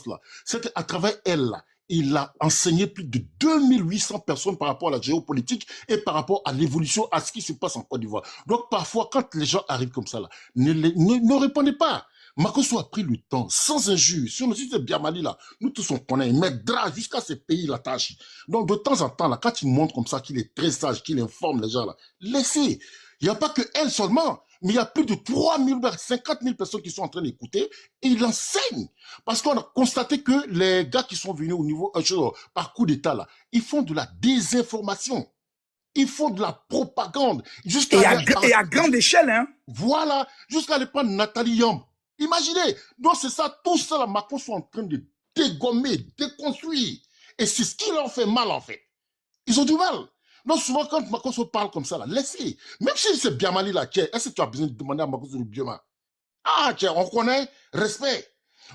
là, c'est qu'à travers elle, là, il a enseigné plus de 2800 personnes par rapport à la géopolitique et par rapport à l'évolution, à ce qui se passe en Côte d'Ivoire. Donc, parfois, quand les gens arrivent comme ça, là, ne répondez pas. Makosso a pris le temps, sans injure. Sur le site de Biamali, là, nous tous on connaît, il m'aidera jusqu'à ces pays, la tâche. Donc, de temps en temps, là, quand il montre comme ça qu'il est très sage, qu'il informe les gens, là, laissez. Il n'y a pas que elle seulement, mais il y a plus de 50 000 personnes qui sont en train d'écouter et il enseigne. Parce qu'on a constaté que les gars qui sont venus au niveau, par coup d'État, là, ils font de la désinformation. Ils font de la propagande. Et à grande échelle, hein. Voilà, jusqu'à aller prendre Nathalie Yamb. Imaginez. Donc c'est ça, tout ça, là, Macron sont en train de dégommer, déconstruire. Et c'est ce qui leur fait mal, en fait. Ils ont du mal. Donc souvent, quand Makosso parle comme ça, là, laissez. Même si c'est Biamali là, est-ce que tu as besoin de demander à Makosso de Bioma? Ah, tiens, on connaît, respect.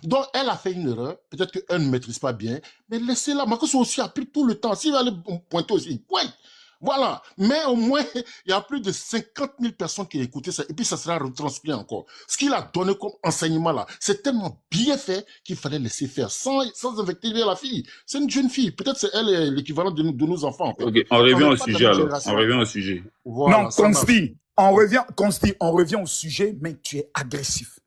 Donc, elle a fait une erreur. Peut-être qu'elle ne maîtrise pas bien. Mais laissez-la. Makosso aussi a pris tout le temps. S'il va aller pointer aussi, il pointe. Voilà. Mais au moins, il y a plus de 50 000 personnes qui ont écouté ça. Et puis, ça sera retranscrit encore. Ce qu'il a donné comme enseignement là, c'est tellement bien fait qu'il fallait laisser faire sans invectiver la fille. C'est une jeune fille. Peut-être c'est elle l'équivalent de nos enfants. En fait. Ok, on revient au sujet alors. On revient au sujet. Voilà, non, Consti, on revient au sujet, mais tu es agressif.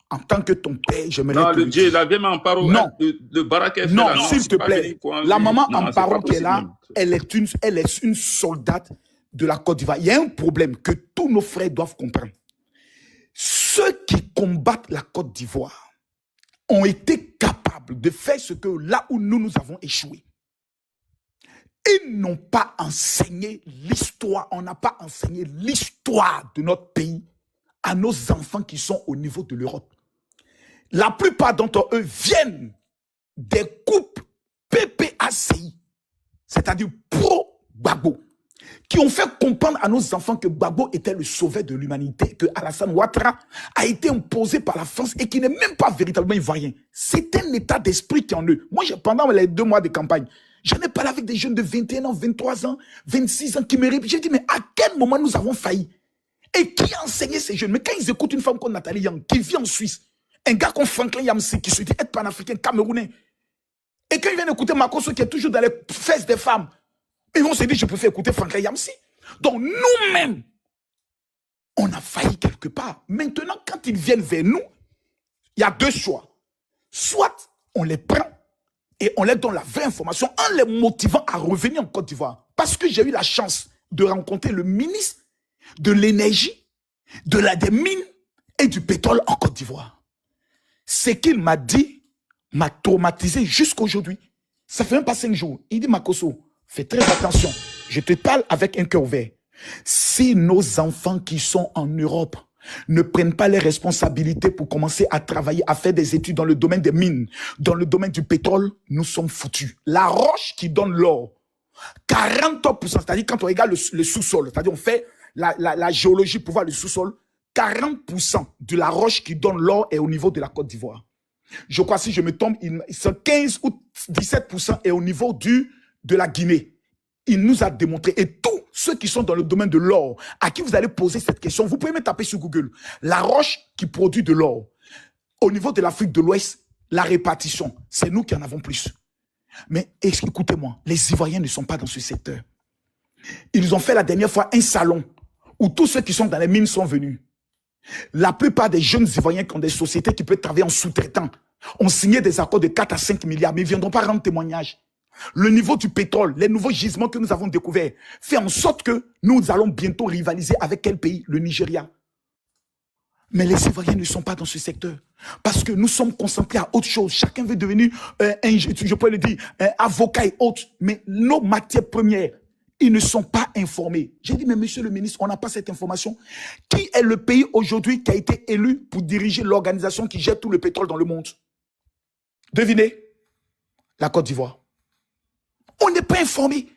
En tant que ton père, j'aimerais... Non, le Dieu, la vieille Amparo de Barak. Non, s'il te plaît. La maman Amparo qui est là, elle est une soldate de la Côte d'Ivoire. Il y a un problème que tous nos frères doivent comprendre. Ceux qui combattent la Côte d'Ivoire ont été capables de faire ce que là où nous avons échoué. Ils n'ont pas enseigné l'histoire. On n'a pas enseigné l'histoire de notre pays à nos enfants qui sont au niveau de l'Europe. La plupart d'entre eux viennent des couples PPACI, c'est-à-dire pro-Gbagbo, qui ont fait comprendre à nos enfants que Gbagbo était le sauveur de l'humanité, que Alassane Ouattara a été imposé par la France et qui n'est même pas véritablement ivoirien. C'est un état d'esprit qui est en eux. Moi, pendant les 2 mois de campagne, j'en ai parlé avec des jeunes de 21 ans, 23 ans, 26 ans qui me répètent. J'ai dit, mais à quel moment nous avons failli? Et qui a enseigné ces jeunes? Mais quand ils écoutent une femme comme Nathalie Yang, qui vit en Suisse, un gars comme Franklin Yamsi, qui se dit être panafricain, camerounais, et quand ils viennent écouter Makosso, qui est toujours dans les fesses des femmes, ils vont se dire, je préfère écouter Franklin Yamsi. Donc nous-mêmes, on a failli quelque part. Maintenant, quand ils viennent vers nous, il y a 2 choix. Soit on les prend et on leur donne la vraie information en les motivant à revenir en Côte d'Ivoire. Parce que j'ai eu la chance de rencontrer le ministre de l'énergie, des mines et du pétrole en Côte d'Ivoire. Ce qu'il m'a dit m'a traumatisé jusqu'aujourd'hui. Ça fait même pas 5 jours. Il dit, Makosso, fais très attention. Je te parle avec un cœur ouvert. Si nos enfants qui sont en Europe ne prennent pas les responsabilités pour commencer à travailler, à faire des études dans le domaine des mines, dans le domaine du pétrole, nous sommes foutus. La roche qui donne l'or, 40%, c'est-à-dire quand on regarde le sous-sol, c'est-à-dire on fait la géologie pour voir le sous-sol, 40% de la roche qui donne l'or est au niveau de la Côte d'Ivoire. Je crois, si je me trompe, 15 ou 17% est au niveau de la Guinée. Il nous a démontré, et tous ceux qui sont dans le domaine de l'or, à qui vous allez poser cette question, vous pouvez me taper sur Google. La roche qui produit de l'or, au niveau de l'Afrique de l'Ouest, la répartition, c'est nous qui en avons plus. Mais écoutez-moi, les Ivoiriens ne sont pas dans ce secteur. Ils ont fait la dernière fois un salon où tous ceux qui sont dans les mines sont venus. La plupart des jeunes Ivoiriens qui ont des sociétés qui peuvent travailler en sous-traitant ont signé des accords de 4 à 5 milliards, mais ils ne viendront pas rendre témoignage. Le niveau du pétrole, les nouveaux gisements que nous avons découverts, fait en sorte que nous allons bientôt rivaliser avec quel pays? Le Nigeria. Mais les Ivoiriens ne sont pas dans ce secteur. Parce que nous sommes concentrés à autre chose. Chacun veut devenir, je peux le dire, un avocat et autres. Mais nos matières premières, ils ne sont pas informés. J'ai dit, mais monsieur le ministre, on n'a pas cette information. Qui est le pays aujourd'hui qui a été élu pour diriger l'organisation qui gère tout le pétrole dans le monde? Devinez. La Côte d'Ivoire. On n'est pas informé.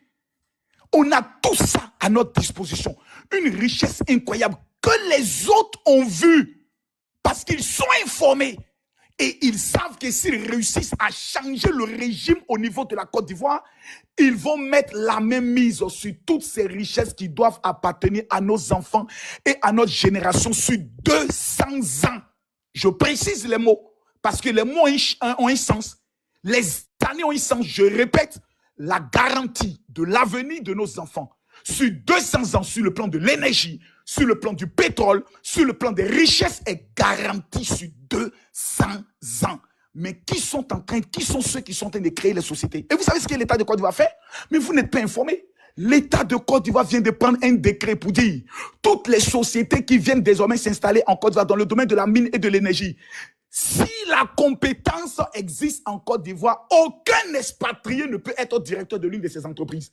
On a tout ça à notre disposition. Une richesse incroyable que les autres ont vue. Parce qu'ils sont informés. Et ils savent que s'ils réussissent à changer le régime au niveau de la Côte d'Ivoire, ils vont mettre la même mise sur toutes ces richesses qui doivent appartenir à nos enfants et à notre génération sur 200 ans. Je précise les mots, parce que les mots ont un sens. Les années ont un sens. Je répète, la garantie de l'avenir de nos enfants sur 200 ans, sur le plan de l'énergie, sur le plan du pétrole, sur le plan des richesses, est garantie sur 200 ans. Mais qui sont ceux qui sont en train de créer les sociétés? Et vous savez ce que l'État de Côte d'Ivoire fait? Mais vous n'êtes pas informés. L'État de Côte d'Ivoire vient de prendre un décret pour dire toutes les sociétés qui viennent désormais s'installer en Côte d'Ivoire dans le domaine de la mine et de l'énergie. Si la compétence existe en Côte d'Ivoire, aucun expatrié ne peut être directeur de l'une de ces entreprises.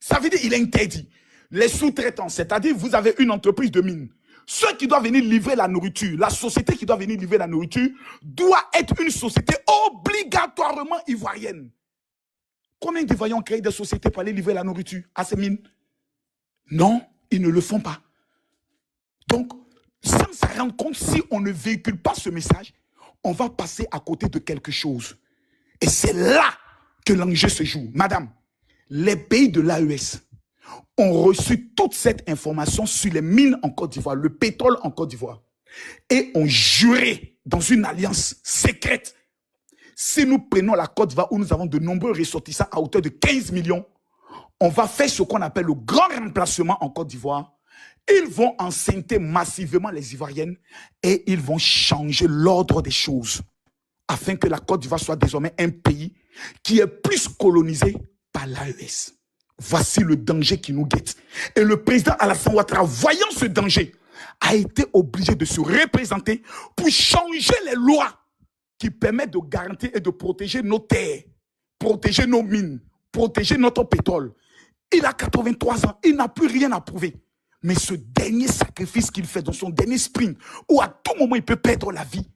Ça veut dire qu'il est interdit. Les sous-traitants, c'est-à-dire vous avez une entreprise de mine. Ceux qui doivent venir livrer la nourriture, la société qui doit venir livrer la nourriture, doit être une société obligatoirement ivoirienne. Combien d'Ivoiriens ont créé des sociétés pour aller livrer la nourriture à ces mines? Non, ils ne le font pas. Donc, sans s'en rendre compte, si on ne véhicule pas ce message, on va passer à côté de quelque chose. Et c'est là que l'enjeu se joue. Madame, les pays de l'AES ont reçu toute cette information sur les mines en Côte d'Ivoire, le pétrole en Côte d'Ivoire, et ont juré dans une alliance secrète. Si nous prenons la Côte d'Ivoire où nous avons de nombreux ressortissants à hauteur de 15 millions, on va faire ce qu'on appelle le grand remplacement en Côte d'Ivoire. Ils vont enceinter massivement les Ivoiriennes et ils vont changer l'ordre des choses afin que la Côte d'Ivoire soit désormais un pays qui est plus colonisé par l'AES. Voici le danger qui nous guette. Et le président Alassane Ouattara, voyant ce danger, a été obligé de se représenter pour changer les lois qui permettent de garantir et de protéger nos terres, protéger nos mines, protéger notre pétrole. Il a 83 ans, il n'a plus rien à prouver. Mais ce dernier sacrifice qu'il fait dans son dernier sprint, où à tout moment il peut perdre la vie,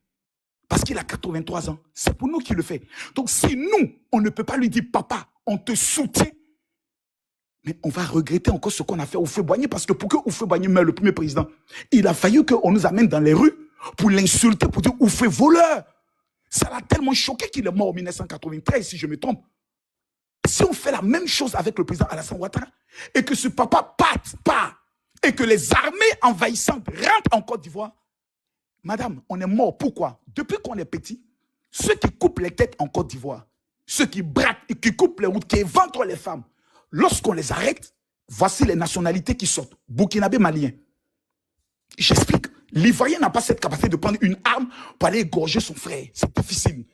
parce qu'il a 83 ans, c'est pour nous qu'il le fait. Donc si nous, on ne peut pas lui dire, papa, on te soutient, mais on va regretter encore ce qu'on a fait au Houphouët-Boigny, parce que pour que Houphouët-Boigny meure, le premier président, il a fallu qu'on nous amène dans les rues pour l'insulter, pour dire Houphouët voleur. Ça l'a tellement choqué qu'il est mort en 1993, si je me trompe. Si on fait la même chose avec le président Alassane Ouattara, et que ce papa part, et que les armées envahissantes rentrent en Côte d'Ivoire, madame, on est mort. Pourquoi? Depuis qu'on est petit, ceux qui coupent les têtes en Côte d'Ivoire, ceux qui braquent et qui coupent les routes, qui éventrent les femmes, lorsqu'on les arrête, voici les nationalités qui sortent. Burkinabé, malien. J'explique. L'Ivoirien n'a pas cette capacité de prendre une arme pour aller égorger son frère. C'est difficile.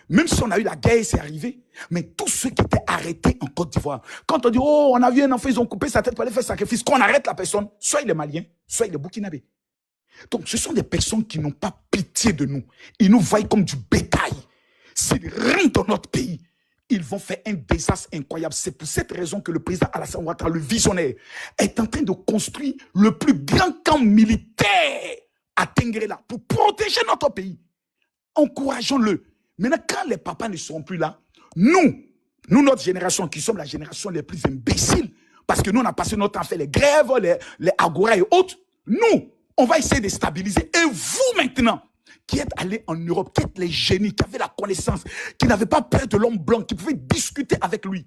Même si on a eu la guerre, c'est arrivé. Mais tous ceux qui étaient arrêtés en Côte d'Ivoire, quand on dit, oh, on a vu un enfant, ils ont coupé sa tête pour aller faire sacrifice, qu'on arrête la personne, soit il est malien, soit il est burkinabé. Donc, ce sont des personnes qui n'ont pas pitié de nous. Ils nous voient comme du bétail. S'ils rentrent dans notre pays, ils vont faire un désastre incroyable. C'est pour cette raison que le président Alassane Ouattara, le visionnaire, est en train de construire le plus grand camp militaire à Tenguerela pour protéger notre pays. Encourageons-le. Maintenant, quand les papas ne seront plus là, nous, notre génération, qui sommes la génération les plus imbéciles, parce que nous, on a passé notre temps à faire les grèves, les agora et autres, nous, on va essayer de stabiliser. Et vous, maintenant, qui êtes allés en Europe, qui êtes les génies, qui avaient la connaissance, qui n'avaient pas peur de l'homme blanc, qui pouvaient discuter avec lui.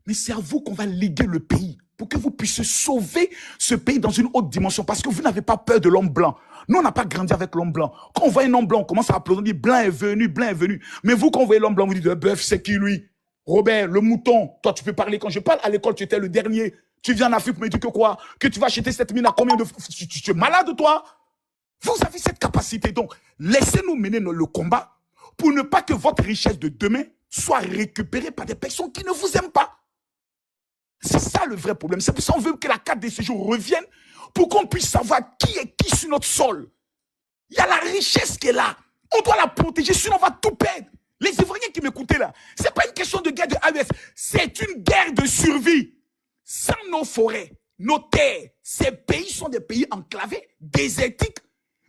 Mais c'est à vous qu'on va liguer le pays pour que vous puissiez sauver ce pays dans une autre dimension, parce que vous n'avez pas peur de l'homme blanc. Nous, on n'a pas grandi avec l'homme blanc. Quand on voit un homme blanc, on commence à applaudir, blanc est venu, blanc est venu. Mais vous, quand vous voyez l'homme blanc, vous dites, le bœuf, c'est qui lui? Robert, le mouton. Toi, tu peux parler. Quand je parle à l'école, tu étais le dernier. Tu viens en Afrique pour me dire que quoi? Que tu vas acheter cette mine à combien de... Tu es malade, toi? Vous avez cette capacité. Donc, laissez-nous mener le combat pour ne pas que votre richesse de demain soit récupérée par des personnes qui ne vous aiment pas. C'est ça le vrai problème. C'est pour ça qu'on veut que la carte de séjour revienne pour qu'on puisse savoir qui est qui sur notre sol. Il y a la richesse qui est là. On doit la protéger, sinon on va tout perdre. Les Ivoiriens qui m'écoutaient là, ce n'est pas une question de guerre de AES, c'est une guerre de survie. Sans nos forêts, nos terres, ces pays sont des pays enclavés, désertiques,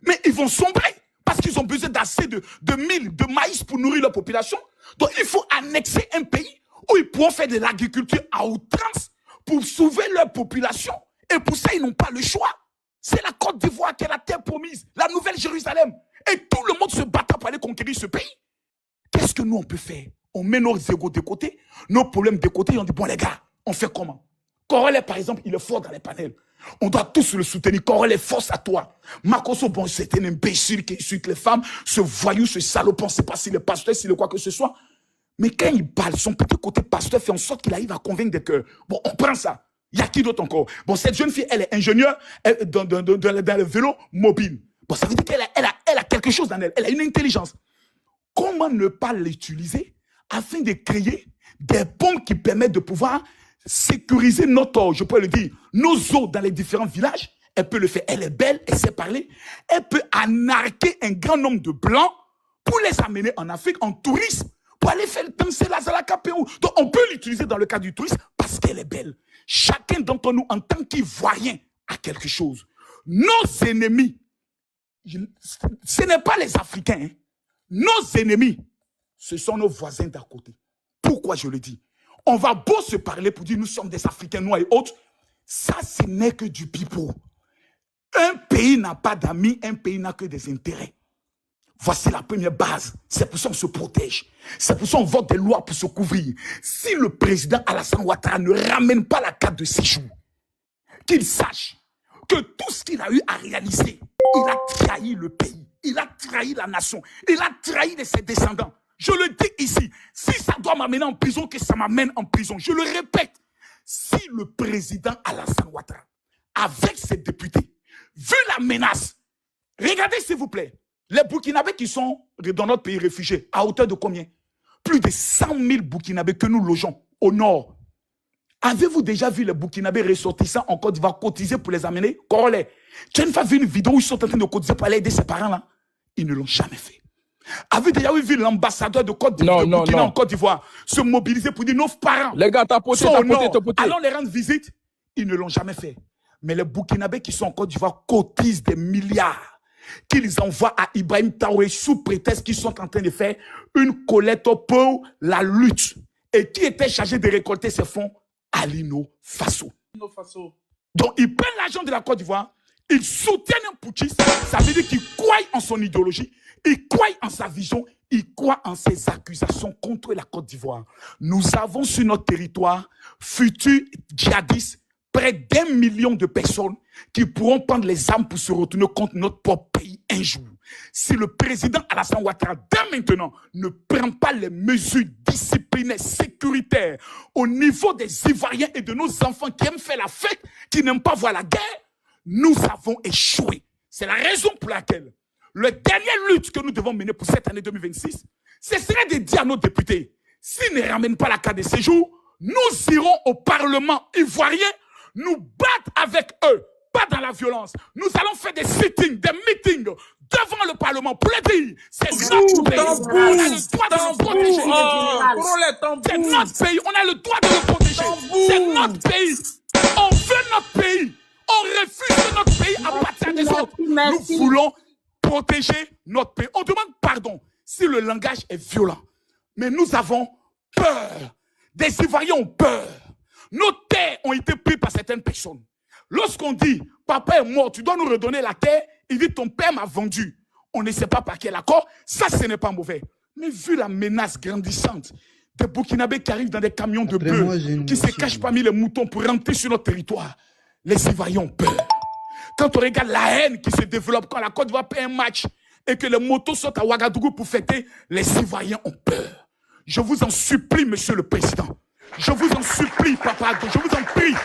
mais ils vont sombrer parce qu'ils ont besoin d'assez de mil, de maïs pour nourrir leur population. Donc il faut annexer un pays où ils pourront faire de l'agriculture à outrance pour sauver leur population. Et pour ça, ils n'ont pas le choix. C'est la Côte d'Ivoire qui est la terre promise, la nouvelle Jérusalem. Et tout le monde se battra pour aller conquérir ce pays. Qu'est-ce que nous, on peut faire? On met nos égos de côté, nos problèmes de côté, et on dit, bon les gars, on fait comment? Corolais, par exemple, il est fort dans les panels. On doit tous le soutenir. Corolais, force à toi. Makosso, bon, c'est un imbécile qui insulte les femmes, ce voyou, ce salopon, on ne sait pas s'il est pasteur, s'il est quoi que ce soit. Mais quand il parle, son petit côté pasteur fait en sorte qu'il arrive à convaincre des cœurs. Bon, on prend ça. Il y a qui d'autre encore? Bon, cette jeune fille, elle est ingénieure dans le vélo mobile. Bon, ça veut dire qu'elle a quelque chose dans elle. Elle a une intelligence. Comment ne pas l'utiliser afin de créer des bombes qui permettent de pouvoir sécuriser notre, je peux le dire, nos eaux dans les différents villages? Elle peut le faire. Elle est belle, elle sait parler. Elle peut anarquer un grand nombre de blancs pour les amener en Afrique en tourisme, pour aller faire danser la Zalakapéou. Donc, on peut l'utiliser dans le cadre du tourisme parce qu'elle est belle. Chacun d'entre nous, en tant qu'Ivoirien, a quelque chose. Nos ennemis, ce n'est pas les Africains. Hein. Nos ennemis, ce sont nos voisins d'à côté. Pourquoi je le dis? On va beau se parler pour dire nous sommes des Africains noirs et autres. Ça, ce n'est que du pipeau. Un pays n'a pas d'amis, un pays n'a que des intérêts. Voici la première base. C'est pour ça qu'on se protège. C'est pour ça qu'on vote des lois pour se couvrir. Si le président Alassane Ouattara ne ramène pas la carte de séjour, qu'il sache que tout ce qu'il a eu à réaliser, il a trahi le pays, il a trahi la nation, il a trahi ses descendants. Je le dis ici, si ça doit m'amener en prison, que ça m'amène en prison. Je le répète, si le président Alassane Ouattara, avec ses députés, vu la menace, regardez s'il vous plaît, les Burkinabés qui sont dans notre pays réfugiés, à hauteur de combien? Plus de 100 000 Burkinabés que nous logeons au nord. Avez-vous déjà vu les Burkinabés ressortissants en Côte d'Ivoire cotiser pour les amener? Corollaire. Tu as une fois vu une vidéo où ils sont en train de cotiser pour aller aider ses parents là? Ils ne l'ont jamais fait. Avez-vous déjà vu l'ambassadeur de Burkina en Côte d'Ivoire se mobiliser pour dire nos parents les gars, tapoter. Allons les rendre visite? Ils ne l'ont jamais fait. Mais les Burkinabés qui sont en Côte d'Ivoire cotisent des milliards qu'ils envoient à Ibrahim Traoré sous prétexte qu'ils sont en train de faire une collecte pour la lutte. Et qui était chargé de récolter ces fonds? Alino Faso. Donc ils prennent l'argent de la Côte d'Ivoire, ils soutiennent un putschiste, ça veut dire qu'ils croient en son idéologie, ils croient en sa vision, ils croient en ses accusations contre la Côte d'Ivoire. Nous avons sur notre territoire futurs djihadistes, près d'1 million de personnes qui pourront prendre les armes pour se retourner contre notre propre pays un jour. Si le président Alassane Ouattara, dès maintenant, ne prend pas les mesures disciplinaires, sécuritaires, au niveau des Ivoiriens et de nos enfants qui aiment faire la fête, qui n'aiment pas voir la guerre, nous avons échoué. C'est la raison pour laquelle la dernière lutte que nous devons mener pour cette année 2026, ce serait de dire à nos députés, s'ils ne ramènent pas la carte de séjour, nous irons au Parlement ivoirien, nous battre avec eux, pas dans la violence. Nous allons faire des sittings, des meetings devant le Parlement pour les dire, c'est notre pays, on a le droit de le protéger. C'est notre pays, on a le droit de le protéger. C'est notre pays, on veut notre pays, on refuse notre pays à partir des autres. Nous voulons protéger notre pays. On demande pardon si le langage est violent, mais nous avons peur. Des Ivoiriens ont peur. Nos terres ont été prises par certaines personnes. Lorsqu'on dit, papa est mort, tu dois nous redonner la terre, il dit, ton père m'a vendu. On ne sait pas par quel accord, ça ce n'est pas mauvais. Mais vu la menace grandissante des Burkinabés qui arrivent dans des camions de bœufs, qui se cachent parmi les moutons pour rentrer sur notre territoire, les Ivoiriens ont peur. Quand on regarde la haine qui se développe, quand la Côte d'Ivoire paie un match et que les motos sautent à Ouagadougou pour fêter, les Ivoiriens ont peur. Je vous en supplie, monsieur le président. Je vous en supplie, papa, je vous en prie.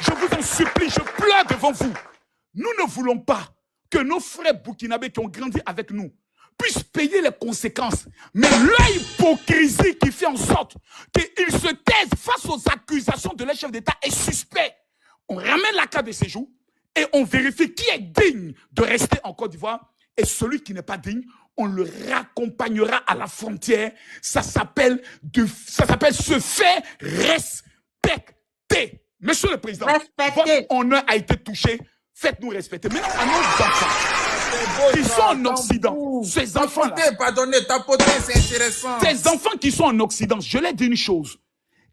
Je vous en supplie, je pleure devant vous. Nous ne voulons pas que nos frères burkinabés qui ont grandi avec nous puissent payer les conséquences. Mais l'hypocrisie qui fait en sorte qu'ils se taisent face aux accusations de leur chef d'État est suspect. On ramène la carte de séjour et on vérifie qui est digne de rester en Côte d'Ivoire. Et celui qui n'est pas digne, on le raccompagnera à la frontière. Ça s'appelle se faire respecter. Monsieur le Président, votre honneur a été touché. Faites-nous respecter. Maintenant, à nos enfants qui sont en Occident, ces enfants-là, c'est intéressant. Ces enfants qui sont en Occident, je leur dis une chose.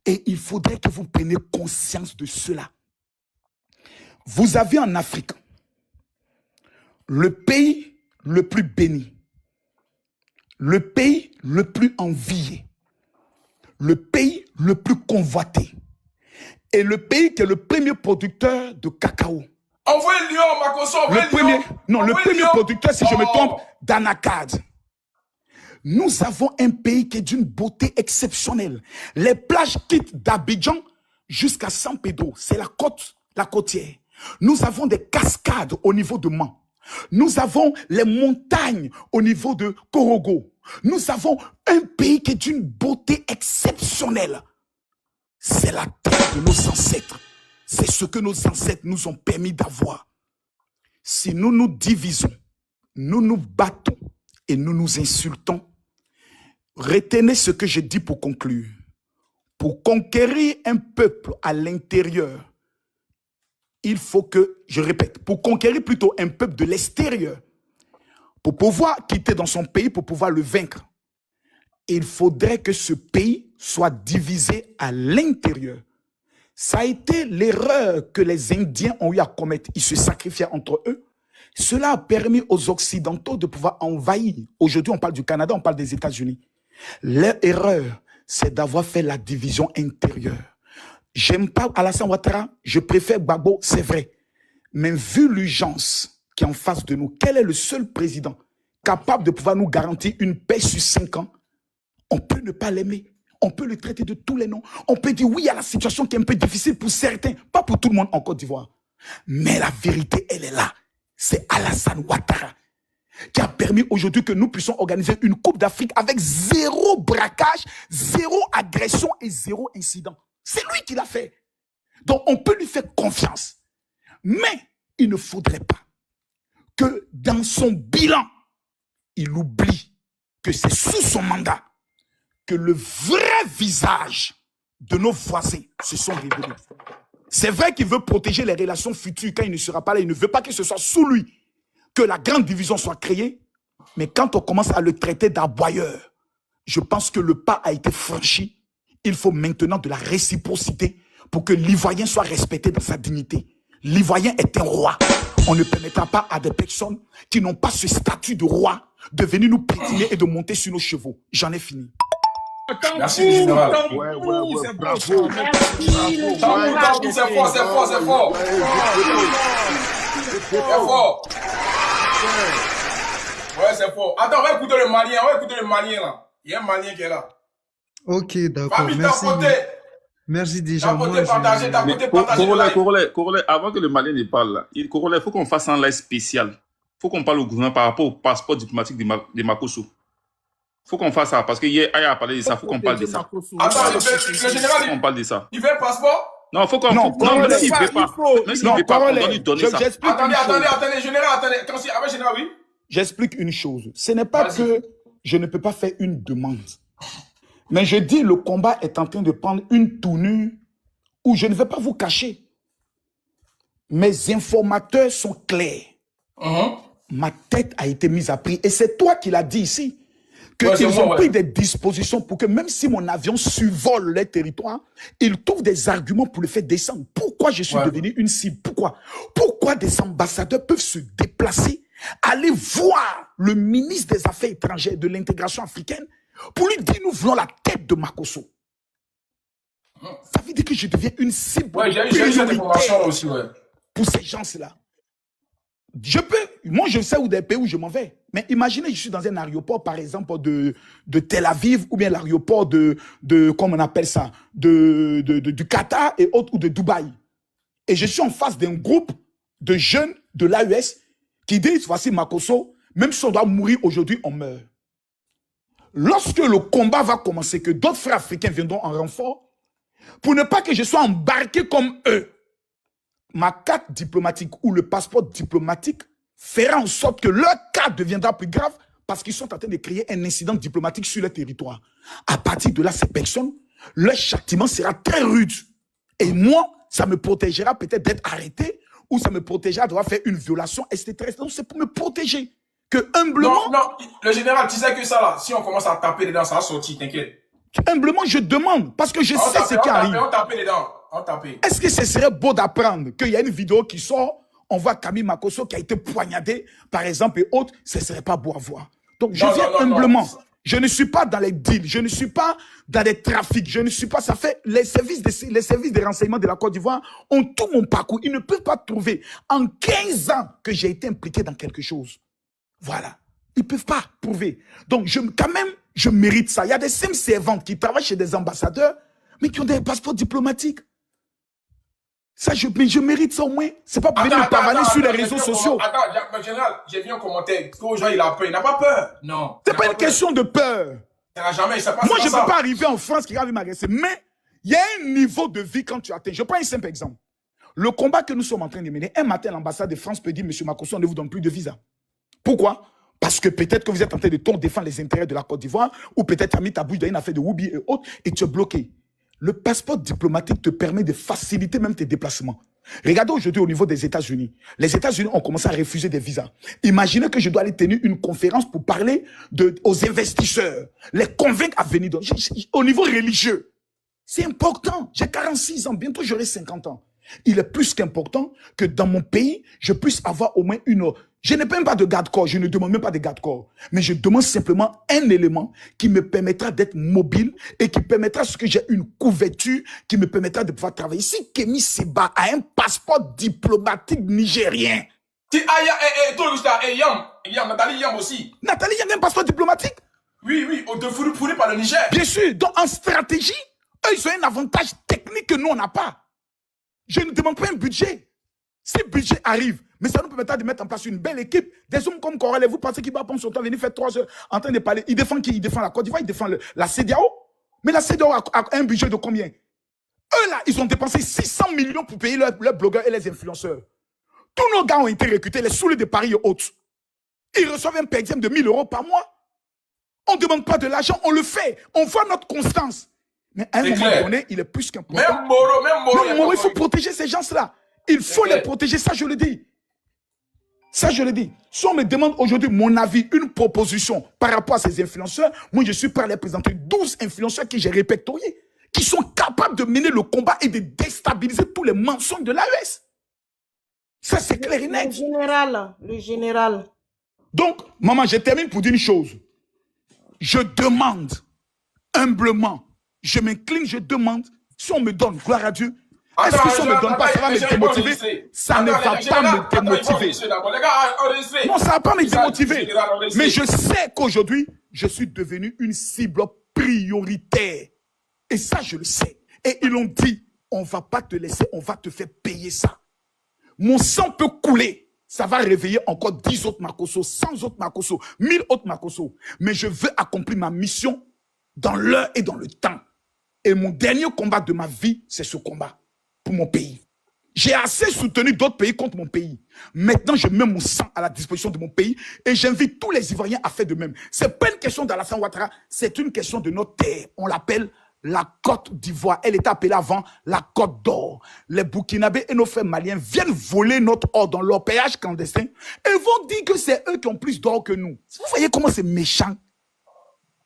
Et il faudrait que vous preniez conscience de cela. Vous avez en Afrique le pays le plus béni, le pays le plus envié, le pays le plus convoité et le pays qui est le premier producteur de cacao. Envoyez Lyon, Makoso, le premier producteur, si je me trompe, d'anacarde. Nous avons un pays qui est d'une beauté exceptionnelle. Les plages quittent d'Abidjan jusqu'à San Pedro, c'est la côtière. Nous avons des cascades au niveau de Mans. Nous avons les montagnes au niveau de Korogo. Nous avons un pays qui est d'une beauté exceptionnelle. C'est la terre de nos ancêtres. C'est ce que nos ancêtres nous ont permis d'avoir. Si nous nous divisons, nous nous battons et nous nous insultons, retenez ce que je dis pour conclure. Pour conquérir un peuple à l'intérieur, il faut que, je répète, pour conquérir plutôt un peuple de l'extérieur, pour pouvoir quitter dans son pays, pour pouvoir le vaincre, il faudrait que ce pays soit divisé à l'intérieur. Ça a été l'erreur que les Indiens ont eu à commettre. Ils se sacrifiaient entre eux. Cela a permis aux Occidentaux de pouvoir envahir. Aujourd'hui, on parle du Canada, on parle des États-Unis. Leur erreur, c'est d'avoir fait la division intérieure. J'aime pas Alassane Ouattara, je préfère Gbagbo, c'est vrai. Mais vu l'urgence qui est en face de nous, quel est le seul président capable de pouvoir nous garantir une paix sur 5 ans? On peut ne pas l'aimer. On peut le traiter de tous les noms. On peut dire oui à la situation qui est un peu difficile pour certains, pas pour tout le monde en Côte d'Ivoire. Mais la vérité, elle est là. C'est Alassane Ouattara qui a permis aujourd'hui que nous puissions organiser une Coupe d'Afrique avec 0 braquage, 0 agression et 0 incident. C'est lui qui l'a fait. Donc on peut lui faire confiance. Mais il ne faudrait pas que dans son bilan, il oublie que c'est sous son mandat que le vrai visage de nos voisins se sont révélés. C'est vrai qu'il veut protéger les relations futures quand il ne sera pas là. Il ne veut pas que ce soit sous lui que la grande division soit créée. Mais quand on commence à le traiter d'aboyeur, je pense que le pas a été franchi. Il faut maintenant de la réciprocité pour que l'Ivoirien soit respecté dans sa dignité. L'Ivoirien est un roi. On ne permettra pas à des personnes qui n'ont pas ce statut de roi de venir nous piétiner et de monter sur nos chevaux. J'en ai fini. Merci, le général. Ouais, bravo. C'est fort, c'est fort, c'est fort. C'est fort. Ouais, c'est fort. Attends, on va écouter le Malien, là. Il y a un Malien qui est là. Ok, d'accord, merci. Merci déjà. Corollaire, avant que le Malien ne parle là, il faut qu'on fasse un live spécial. Il faut qu'on parle au gouvernement par rapport au passeport diplomatique de Makosso. Il faut qu'on fasse ça, parce que hier, Aya a parlé de ça, il faut qu'on parle de ça. Attends, le général, on parle de ça. Il veut un passeport? Non, il faut qu'on... Non, même s'il ne veut pas, on doit lui donner ça. Attendez, général, général, oui. J'explique une chose. Ce n'est pas que je ne peux pas faire une demande. Mais je dis, le combat est en train de prendre une tournure où je ne vais pas vous cacher. Mes informateurs sont clairs. Ma tête a été mise à prix. Et c'est toi qui l'as dit ici. Qu'ils ont pris des dispositions pour que même si mon avion survole les territoires, ils trouvent des arguments pour le faire descendre. Pourquoi je suis devenu une cible? Pourquoi des ambassadeurs peuvent se déplacer, aller voir le ministre des Affaires étrangères et de l'intégration africaine pour lui dire nous voulons la tête de Makosso? Ça veut dire que je deviens une cible j'ai eu cette information aussi, pour ces gens-là. Moi je sais où des pays où je m'en vais. Mais imaginez, je suis dans un aéroport, par exemple, de Tel Aviv, ou bien l'aéroport comment on appelle ça, du Qatar et autres, ou de Dubaï. Et je suis en face d'un groupe de jeunes de l'AES qui disent, voici Makosso, même si on doit mourir aujourd'hui, on meurt. Lorsque le combat va commencer, que d'autres frères africains viendront en renfort, pour ne pas que je sois embarqué comme eux, ma carte diplomatique ou le passeport diplomatique fera en sorte que leur cas deviendra plus grave parce qu'ils sont en train de créer un incident diplomatique sur le territoire. À partir de là, ces personnes, leur châtiment sera très rude. Et moi, ça me protégera peut-être d'être arrêté ou ça me protégera d'avoir fait une violation, etc. Donc c'est pour me protéger. Que humblement... Non, le général, tu sais que ça là, si on commence à taper dedans, ça va sortir, t'inquiète. Humblement, je demande, parce que je sais ce qui arrive. On tape dedans. Est-ce que ce serait beau d'apprendre qu'il y a une vidéo qui sort, on voit Camille Makosso qui a été poignardé, par exemple, et autres, ce ne serait pas beau à voir. Donc, je viens humblement. Je ne suis pas dans les deals, je ne suis pas dans les trafics, je ne suis pas... Ça fait... Les services de renseignement de la Côte d'Ivoire ont tout mon parcours. Ils ne peuvent pas trouver en 15 ans que j'ai été impliqué dans quelque chose. Voilà. Ils ne peuvent pas prouver. Donc, quand même, je mérite ça. Il y a des simples servantes qui travaillent chez des ambassadeurs, mais qui ont des passeports diplomatiques. Ça, je mérite ça au moins. C'est pas pour venir me pavaner sur les réseaux sociaux. Attends, général, j'ai vu un commentaire. Aux gens, il a peur. Il n'a pas peur. Non. C'est pas une question de peur. Jamais, moi, je ne peux pas arriver en France qui va m'agresser. Mais il y a un niveau de vie quand tu atteins. Je prends un simple exemple. Le combat que nous sommes en train de mener, un matin, l'ambassade de France peut dire, monsieur Makosso, on ne vous donne plus de visa. Pourquoi? Parce que peut-être que vous êtes en train de défendre les intérêts de la Côte d'Ivoire, ou peut-être Ami Tabouj dans une affaire de Woubi et autres, et tu es bloqué. Le passeport diplomatique te permet de faciliter même tes déplacements. Regardez aujourd'hui au niveau des États-Unis. Les États-Unis ont commencé à refuser des visas. Imaginez que je dois aller tenir une conférence pour parler aux investisseurs, les convaincre à venir. Au niveau religieux, c'est important. J'ai 46 ans, bientôt j'aurai 50 ans. Il est plus qu'important que dans mon pays, je puisse avoir au moins Je n'ai même pas de garde-corps, je ne demande même pas de garde-corps. Mais je demande simplement un élément qui me permettra d'être mobile et qui permettra ce que j'ai une couverture qui me permettra de pouvoir travailler. Si Kémy Seba a un passeport diplomatique nigérien. Nathalie Yam aussi. Nathalie Yam a un passeport diplomatique? Oui, fourni par le Niger. Bien sûr, donc en stratégie, eux, ils ont un avantage technique que nous, on n'a pas. Je ne demande pas un budget. Si le budget arrive, mais ça nous permettra de mettre en place une belle équipe. Des hommes comme Corel, vous pensez qu'il va prendre son temps, venir faire 3 heures en train de parler. Il défend qui? Il défend la Côte d'Ivoire, il défend la CEDEAO. Mais la CEDEAO a un budget de combien? Eux là, ils ont dépensé 600 millions pour payer leurs blogueurs et les influenceurs. Tous nos gars ont été recrutés, les soulés de Paris et autres. Ils reçoivent un per diem de 1000 € par mois. On ne demande pas de l'argent, on le fait. On voit notre constance. Mais à un moment donné, il est plus qu'important. Même Moro, il faut protéger ces gens-là. Il faut les protéger, ça je le dis. Ça je le dis. Si on me demande aujourd'hui mon avis, une proposition par rapport à ces influenceurs, moi je suis prêt à les présenter 12 influenceurs que j'ai répertoriés, qui sont capables de mener le combat et de déstabiliser tous les mensonges de l'AES. Ça c'est clair et net. Le général. Donc, maman, je termine pour dire une chose. Je demande, humblement, je m'incline, je demande, si on me donne, gloire à Dieu, est-ce que si on ne me donne pas, ça va me démotiver? Ça ne va pas me démotiver. Non, ça ne va pas me démotiver. Mais je sais qu'aujourd'hui, je suis devenu une cible prioritaire. Et ça, je le sais. Et ils l'ont dit, on ne va pas te laisser, on va te faire payer ça. Mon sang peut couler. Ça va réveiller encore 10 autres Makosso, 100 autres Makosso, 1000 autres Makosso. Mais je veux accomplir ma mission dans l'heure et dans le temps. Et mon dernier combat de ma vie, c'est ce combat pour mon pays. J'ai assez soutenu d'autres pays contre mon pays. Maintenant, je mets mon sang à la disposition de mon pays et j'invite tous les Ivoiriens à faire de même. Ce n'est pas une question d'Alassane Ouattara, c'est une question de notre terre. On l'appelle la Côte d'Ivoire. Elle était appelée avant la Côte d'Or. Les Burkinabés et nos frères maliens viennent voler notre or dans leur péage clandestin et vont dire que c'est eux qui ont plus d'or que nous. Vous voyez comment c'est méchant?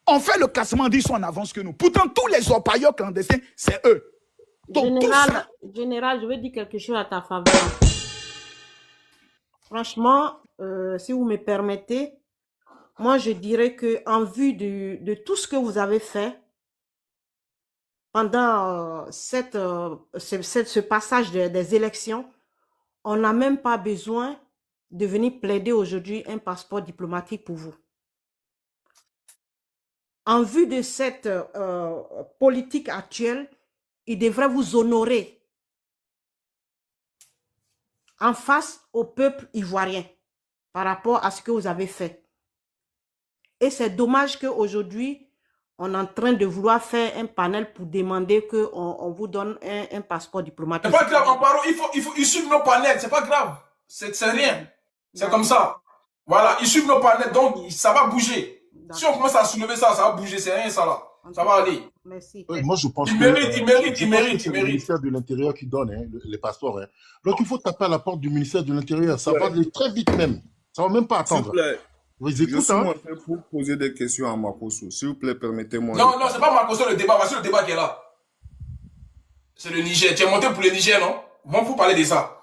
On fait le classement, ils sont en avance que nous. Pourtant, tous les orpailleurs clandestins, c'est eux. Donc, Général, je veux dire quelque chose à ta faveur. Franchement, si vous me permettez, moi je dirais que en vue de tout ce que vous avez fait, pendant ce passage des élections, on n'a même pas besoin de venir plaider aujourd'hui un passeport diplomatique pour vous. En vue de cette politique actuelle, il devrait vous honorer en face au peuple ivoirien par rapport à ce que vous avez fait. Et c'est dommage qu'aujourd'hui, on est en train de vouloir faire un panel pour demander qu'on vous donne un passeport diplomatique. C'est pas grave, Amparo, ils suivent nos panels, c'est pas grave. C'est rien. C'est comme ça. Voilà, ils suivent nos panels, donc ça va bouger. Si on commence à soulever ça, ça va bouger, c'est rien ça là. Ça va aller. Merci. Moi, je pense il mérite. C'est le ministère de l'Intérieur qui donne les passeports. Donc, il faut taper à la porte du ministère de l'Intérieur. Ça va aller très vite même. Ça ne va même pas attendre. Je suis en train pour poser des questions à Makosso. S'il vous plaît, permettez-moi. Non, c'est pas Makosso le débat. C'est le débat qui est là. C'est le Niger. Tu es monté pour le Niger, non? Bon, pour parler de ça.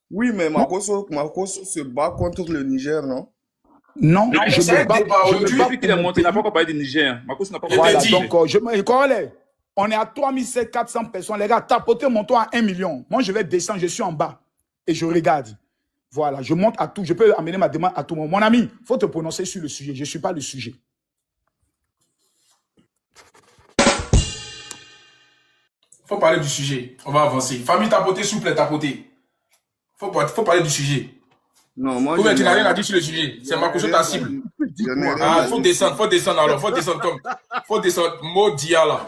Oui, mais Makosso se bat contre le Niger, non? Non, je me bats. Depuis qu'il est monté, il n'a pas encore parlé du Niger. Makosso n'a pas encore parlé. Voilà, donc, on est à 3400 personnes. Les gars, tapotez mon toit à 1 million. Moi, je vais descendre, je suis en bas. Et je regarde. Voilà, je monte à tout. Je peux amener ma demande à tout le monde. Mon ami, il faut te prononcer sur le sujet. Je ne suis pas le sujet. Il faut parler du sujet. On va avancer. Famille tapotée, s'il vous plaît, tapotée. Il faut parler du sujet. Non, moi, tu n'as rien à dire sur le sujet. C'est Makosso ta cible. Ah, faut descendre alors. Faut descendre. Maudit là.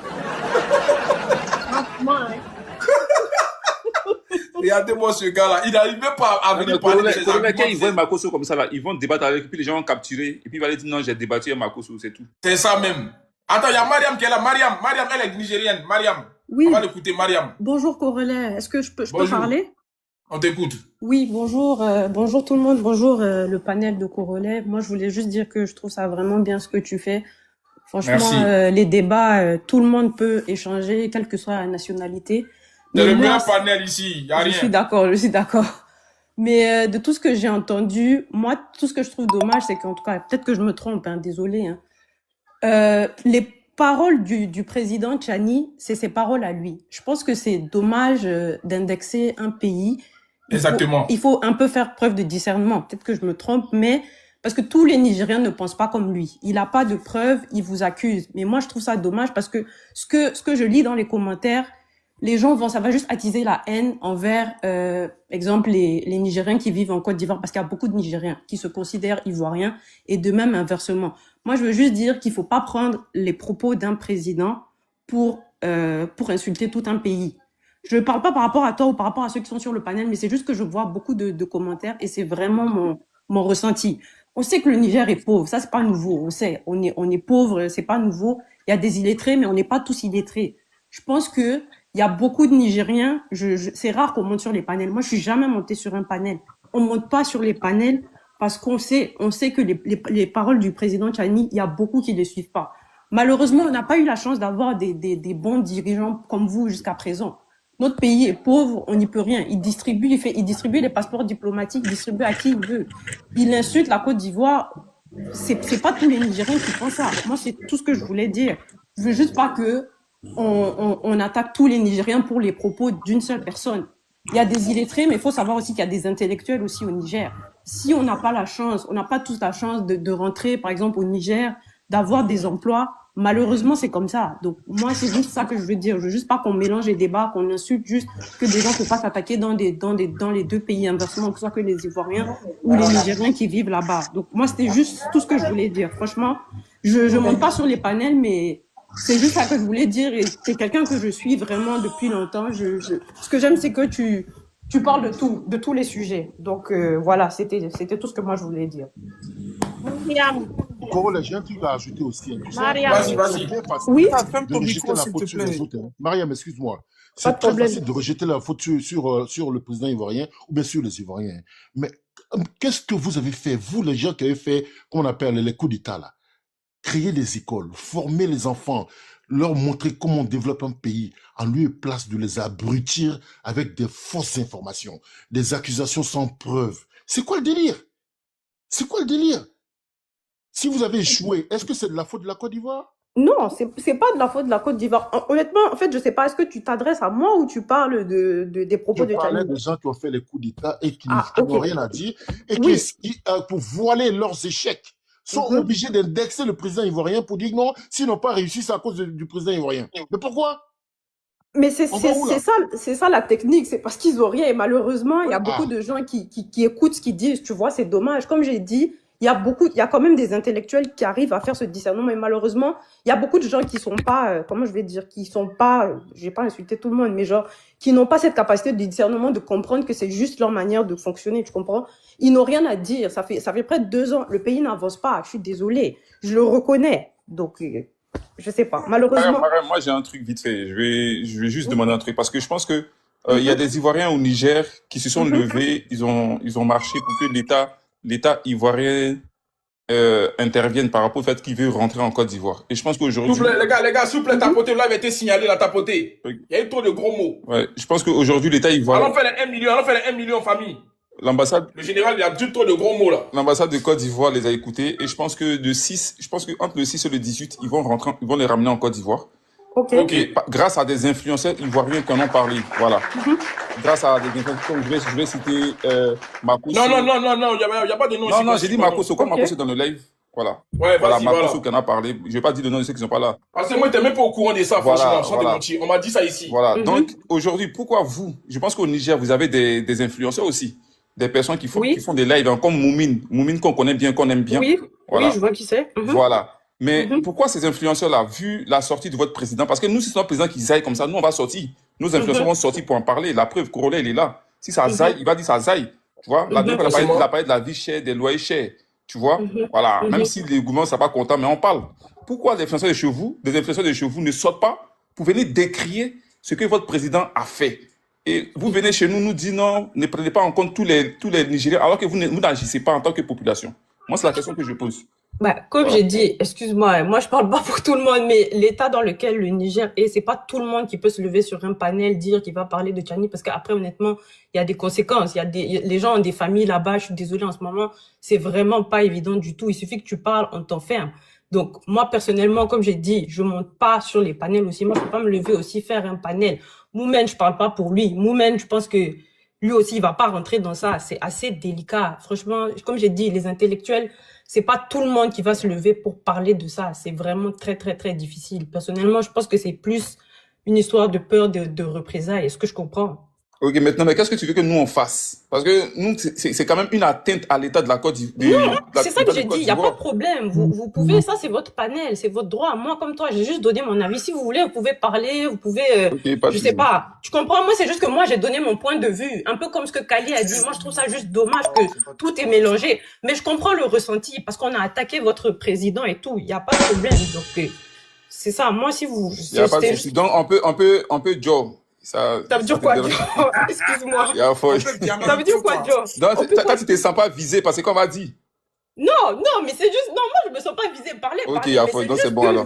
Regardez-moi ce gars-là. Il n'arrive même pas à venir parler de ses arguments. Quand ils voient Makosso comme ça, là, ils vont débattre avec lui, puis les gens vont capturer, et puis il va aller dire non, j'ai débattu avec Makosso, c'est tout. C'est ça même. Attends, il y a Mariam qui est là. Mariam, elle est nigérienne. Mariam. Oui. On va l'écouter, Mariam. Bonjour, Corolais. Est-ce que je peux parler? On t'écoute. Oui, bonjour. Bonjour tout le monde. Bonjour le panel de Corolais. Moi, je voulais juste dire que je trouve ça vraiment bien ce que tu fais. Franchement, les débats, tout le monde peut échanger, quelle que soit la nationalité. C'est le meilleur panel ici, il n'y a rien. Je suis d'accord. Mais de tout ce que j'ai entendu, moi, tout ce que je trouve dommage, c'est qu'en tout cas, peut-être que je me trompe, hein, désolé, hein, les paroles du président Tchani, c'est ses paroles à lui. Je pense que c'est dommage d'indexer un pays. Exactement. Il faut un peu faire preuve de discernement. Peut-être que je me trompe, mais parce que tous les Nigériens ne pensent pas comme lui. Il n'a pas de preuves, il vous accuse. Mais moi, je trouve ça dommage parce que ce que je lis dans les commentaires, les gens ça va juste attiser la haine envers, exemple, les Nigériens qui vivent en Côte d'Ivoire, parce qu'il y a beaucoup de Nigériens qui se considèrent ivoiriens, et de même inversement. Moi, je veux juste dire qu'il faut pas prendre les propos d'un président pour insulter tout un pays. Je ne parle pas par rapport à toi ou par rapport à ceux qui sont sur le panel, mais c'est juste que je vois beaucoup de commentaires et c'est vraiment mon ressenti. On sait que le Niger est pauvre, ça c'est pas nouveau, on sait, on est pauvre, c'est pas nouveau. Il y a des illettrés, mais on n'est pas tous illettrés. Je pense que il y a beaucoup de Nigériens, c'est rare qu'on monte sur les panels. Moi, je suis jamais montée sur un panel. On monte pas sur les panels parce qu'on sait que les paroles du président Tchani, il y a beaucoup qui les suivent pas. Malheureusement, on n'a pas eu la chance d'avoir des bons dirigeants comme vous jusqu'à présent. Notre pays est pauvre, on n'y peut rien. Il distribue les passeports diplomatiques, il distribue à qui il veut. Il insulte la Côte d'Ivoire. C'est pas tous les Nigériens qui font ça. Moi, c'est tout ce que je voulais dire. Je veux juste pas que on attaque tous les Nigériens pour les propos d'une seule personne. Il y a des illettrés, mais il faut savoir aussi qu'il y a des intellectuels aussi au Niger. Si on n'a pas la chance, on n'a pas tous la chance de rentrer, par exemple, au Niger, d'avoir des emplois, malheureusement, c'est comme ça. Donc, moi, c'est juste ça que je veux dire. Je veux juste pas qu'on mélange les débats, qu'on insulte juste que des gens ne peuvent pas s'attaquer dans les deux pays inversement, que ce soit que les Ivoiriens ou les Nigériens qui vivent là-bas. Donc, moi, c'était juste tout ce que je voulais dire. Franchement, je monte pas sur les panels, mais c'est juste ça que je voulais dire. Et c'est quelqu'un que je suis vraiment depuis longtemps. Ce que j'aime, c'est que tu parles de tous les sujets. Donc, voilà, c'était tout ce que moi, je voulais dire. Corolla, j'ai un truc à ajouter aussi. Vas-y. Oui. De rejeter la faute sur les autres. Mariam, excuse-moi. Pas de C'est très problème. facile de rejeter la faute sur le président ivoirien ou bien sur les Ivoiriens. Mais qu'est-ce que vous avez fait, vous, les gens qui avez fait, qu'on appelle les coups d'État, là? Créer des écoles, former les enfants, leur montrer comment on développe un pays, en lieu et place de les abrutir avec des fausses informations, des accusations sans preuve. C'est quoi le délire? C'est quoi le délire? Si vous avez échoué, est-ce que c'est de la faute de la Côte d'Ivoire? Non, c'est pas de la faute de la Côte d'Ivoire. Honnêtement, en fait, je sais pas, est-ce que tu t'adresses à moi ou tu parles des propos de Je parlais Tchani? des gens qui ont fait les coups d'État et qui ok. n'ont rien à dire et Oui. qui, pour voiler leurs échecs, sont obligés d'indexer le président ivoirien pour dire non, s'ils n'ont pas réussi, c'est à cause du président ivoirien. Mais pourquoi? Mais c'est On va où, là? ça la technique, c'est parce qu'ils ont rien. Et malheureusement, il y a beaucoup de gens qui écoutent ce qu'ils disent, tu vois, c'est dommage. Comme j'ai dit, il y a quand même des intellectuels qui arrivent à faire ce discernement, mais malheureusement, il y a beaucoup de gens qui sont pas, comment je vais dire, qui sont pas, je vais pas insulter tout le monde, mais genre, qui n'ont pas cette capacité de discernement de comprendre que c'est juste leur manière de fonctionner, tu comprends? Ils n'ont rien à dire. Ça fait près de 2 ans. Le pays n'avance pas. Je suis désolée. Je le reconnais. Donc, je sais pas. Malheureusement. Moi, j'ai un truc vite fait. Je vais juste demander un truc parce que je pense que il y a des Ivoiriens au Niger qui se sont levés. Ils ont marché pour que l'État ivoirien intervienne par rapport au fait qu'il veut rentrer en Côte d'Ivoire. Et je pense qu'aujourd'hui... S'il vous plaît, les gars, s'il vous plaît, tapotez. Là, il a été signalé, la tapotée. Il y a eu trop de gros mots. Ouais, je pense qu'aujourd'hui, l'État ivoirien... Allons faire les 1 million en famille. L'ambassade... Le général, il a dit trop de gros mots, là. L'ambassade de Côte d'Ivoire les a écoutés et je pense que entre le 6 et le 18, ils vont les ramener en Côte d'Ivoire. Ok. Et grâce à des influenceurs ivoiriens qui en ont parlé, voilà. Grâce à des influenceurs, comme je vais citer Makosso. Non, il n'y a pas de nom. Non, j'ai dit Makosso, comme Makosso dans le live. Voilà. Ouais, voilà, vas-y, Makosso qui en a parlé. Je vais pas dire de nom de ceux qui sont pas là. Parce que moi, je n'étais même pas au courant de ça, franchement, sans te mentir. On m'a dit ça ici. Voilà. Donc, aujourd'hui, pourquoi vous? Je pense qu'au Niger, vous avez des influenceurs aussi. Des personnes qui font des lives, hein, comme Moumine qu'on connaît bien, qu'on aime bien. Voilà. Oui, je vois qui c'est. Voilà. Mais pourquoi ces influenceurs-là, vu la sortie de votre président, parce que nous, si c'est notre président qui zaille comme ça, nous, on va sortir. Nos influenceurs vont sortir pour en parler. La preuve, Corolla, il est là. Si ça zaille, il va dire ça zaille. Tu vois? La dernière fois, il a parlé de la vie chère, des loyers chers. Tu vois? Voilà. Même si les gouvernements ne sont pas contents, mais on parle. Pourquoi les influenceurs de chez vous ne sortent pas pour venir décrier ce que votre président a fait? Et vous venez chez nous nous dire non, ne prenez pas en compte tous les Nigériens, alors que vous n'agissez pas en tant que population. Moi, c'est la question que je pose. Bah, comme j'ai dit, excuse-moi, moi je parle pas pour tout le monde, mais l'état dans lequel le Niger est, c'est pas tout le monde qui peut se lever sur un panel, dire qu'il va parler de Tchani, parce qu'après, honnêtement, il y a des conséquences. Les gens ont des familles là-bas, je suis désolée en ce moment, c'est vraiment pas évident du tout. Il suffit que tu parles, on t'enferme. Donc, moi, personnellement, comme j'ai dit, je monte pas sur les panels aussi. Moi, je peux pas me lever aussi faire un panel. Moumen, je parle pas pour lui. Moumen, je pense que lui aussi, il va pas rentrer dans ça. C'est assez délicat. Franchement, comme j'ai dit, les intellectuels, c'est pas tout le monde qui va se lever pour parler de ça. C'est vraiment très, très, très difficile. Personnellement, je pense que c'est plus une histoire de peur de représailles. Est-ce que je comprends? Ok, maintenant, mais qu'est-ce que tu veux que nous on fasse? Parce que nous, c'est quand même une atteinte à l'état de la Côte d'Ivoire. Non, c'est ça que j'ai dit. Il n'y a pas de problème. Vous pouvez, ça c'est votre panel, c'est votre droit. Moi, comme toi, j'ai juste donné mon avis. Si vous voulez, vous pouvez parler, vous pouvez, je sais pas. Tu comprends? Moi, c'est juste que moi, j'ai donné mon point de vue. Un peu comme ce que Kali a dit. Moi, je trouve ça juste dommage que tout est mélangé. Mais je comprends le ressenti parce qu'on a attaqué votre président et tout. Il n'y a pas de problème. Donc, c'est ça. Moi, si vous... Il n'y a pas de souci. Donc, on peut Joe. Ça veut dire quoi, Joe? Excuse-moi. Ça veut dire quoi, Joe? Donc, quand tu te sens pas visé parce qu'on va dire. Non, mais c'est juste... Non, moi, je me sens pas visée par les Ok, donc c'est bon alors.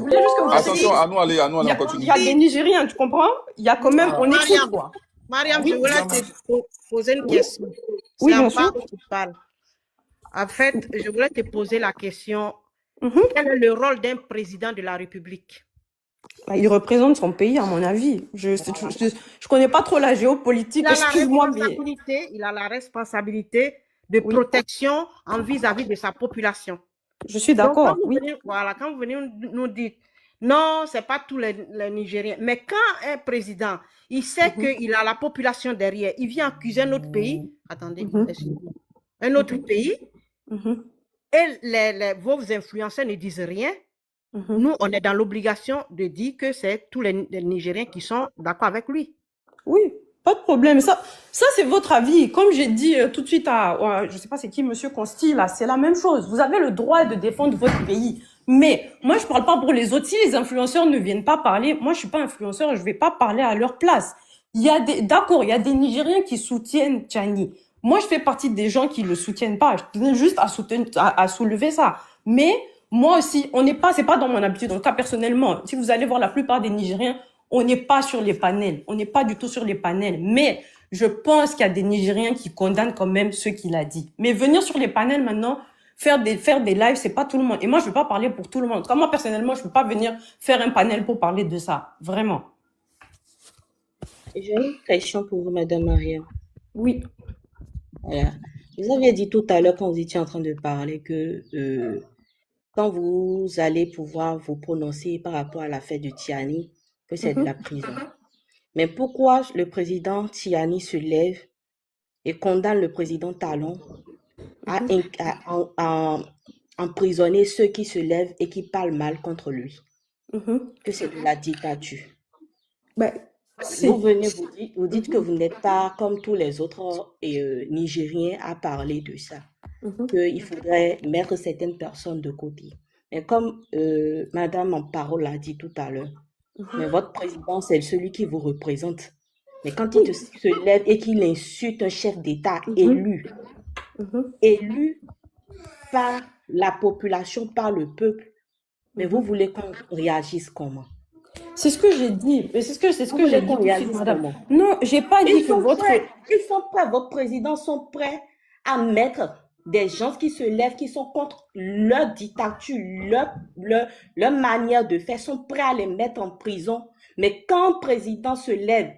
Attention, à nous aller, on continue. Il y a des Nigériens, tu comprends? Il y a quand même... On écoute, quoi. Mariam, je voulais te poser une question. Oui, bien sûr. Tu parles. En fait, je voulais te poser la question. Quel est le rôle d'un président de la République? Il représente son pays, à mon avis. Je connais pas trop la géopolitique, excuse-moi, mais... Il a la responsabilité de protection en vis-à-vis de sa population. Je suis d'accord, oui. Voilà, quand vous venez nous dire, non, c'est pas tous les Nigériens, mais quand un président, il sait qu'il a la population derrière, il vient accuser un autre pays, attendez, un autre pays, et vos influenceurs ne disent rien, nous, on est dans l'obligation de dire que c'est tous les Nigériens qui sont d'accord avec lui. Oui, pas de problème. Ça c'est votre avis. Comme j'ai dit tout de suite à, je sais pas c'est qui, Monsieur Consti, là, c'est la même chose. Vous avez le droit de défendre votre pays. Mais moi, je parle pas pour les autres. Si les influenceurs ne viennent pas parler, moi, je suis pas influenceur, je vais pas parler à leur place. D'accord, il y a des Nigériens qui soutiennent Tchani. Moi, je fais partie des gens qui le soutiennent pas. Je tenais juste à soulever ça. Mais moi aussi, c'est pas dans mon habitude. En tout cas, personnellement, si vous allez voir la plupart des Nigériens, on n'est pas sur les panels. On n'est pas du tout sur les panels. Mais je pense qu'il y a des Nigériens qui condamnent quand même ce qu'il a dit. Mais venir sur les panels maintenant, faire des lives, c'est pas tout le monde. Et moi, je veux pas parler pour tout le monde. En tout cas, moi, personnellement, je peux pas venir faire un panel pour parler de ça. Vraiment. J'ai une question pour vous, Madame Maria. Oui. Voilà. Vous aviez dit tout à l'heure quand vous étiez en train de parler que quand vous allez pouvoir vous prononcer par rapport à l'affaire de Tchani, que c'est de la prison. Mais pourquoi le président Tchani se lève et condamne le président Talon à emprisonner ceux qui se lèvent et qui parlent mal contre lui? Que c'est de la dictature. Vous dites que vous n'êtes pas comme tous les autres Nigériens à parler de ça, qu'il faudrait mettre certaines personnes de côté. Mais comme Madame en parole l'a dit tout à l'heure, mais votre président, c'est celui qui vous représente. Mais quand il se lève et qu'il insulte un chef d'État élu par la population, par le peuple, mais vous voulez qu'on réagisse comment? C'est ce que j'ai dit. C'est ce que j'ai dit, madame. Non, j'ai pas dit que ils sont prêts, votre président sont prêts à mettre des gens qui se lèvent, qui sont contre leur dictature, leur manière de faire, sont prêts à les mettre en prison. Mais quand un président se lève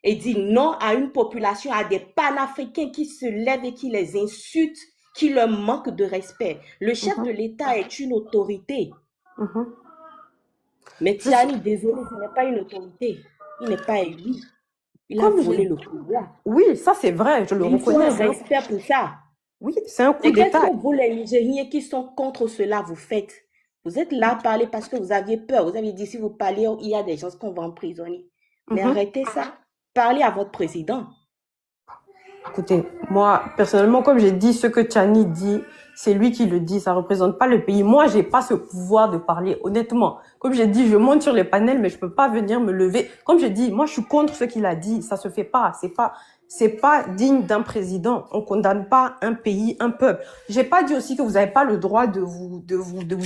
et dit non à une population, à des panafricains qui se lèvent et qui les insultent, qui leur manquent de respect, le chef de l'État est une autorité. Mais Tchani, désolé, ce n'est pas une autorité. Il n'est pas élu. Il a volé le pouvoir. Oui, ça c'est vrai, je le reconnais. Il faut un respect pour ça. Oui, c'est un coup d'État. Qu'est-ce que vous, les Nigériens qui sont contre cela, vous faites? Vous êtes là à parler parce que vous aviez peur. Vous avez dit, si vous parlez, il y a des gens qu'on va emprisonner. Mais arrêtez ça. Parlez à votre président. Écoutez, moi, personnellement, comme j'ai dit, ce que Tchani dit, c'est lui qui le dit, ça représente pas le pays. Moi, j'ai pas ce pouvoir de parler, honnêtement. Comme j'ai dit, je monte sur les panels, mais je peux pas venir me lever. Comme j'ai dit, moi, je suis contre ce qu'il a dit. Ça se fait pas. C'est pas digne d'un président. On condamne pas un pays, un peuple. J'ai pas dit aussi que vous avez pas le droit de vous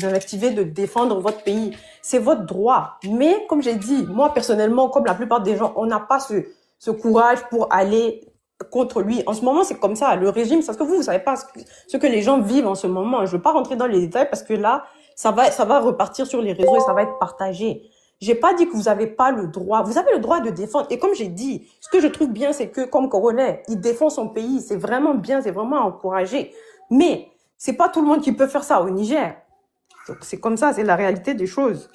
activer, de défendre votre pays. C'est votre droit. Mais, comme j'ai dit, moi, personnellement, comme la plupart des gens, on n'a pas ce courage pour aller contre lui. En ce moment, c'est comme ça. Le régime, parce que vous savez pas ce que les gens vivent en ce moment. Je veux pas rentrer dans les détails parce que là, ça va repartir sur les réseaux et ça va être partagé. J'ai pas dit que vous avez pas le droit. Vous avez le droit de défendre. Et comme j'ai dit, ce que je trouve bien, c'est que comme Congolais, il défend son pays. C'est vraiment bien, c'est vraiment encouragé. Mais c'est pas tout le monde qui peut faire ça au Niger. Donc c'est comme ça, c'est la réalité des choses.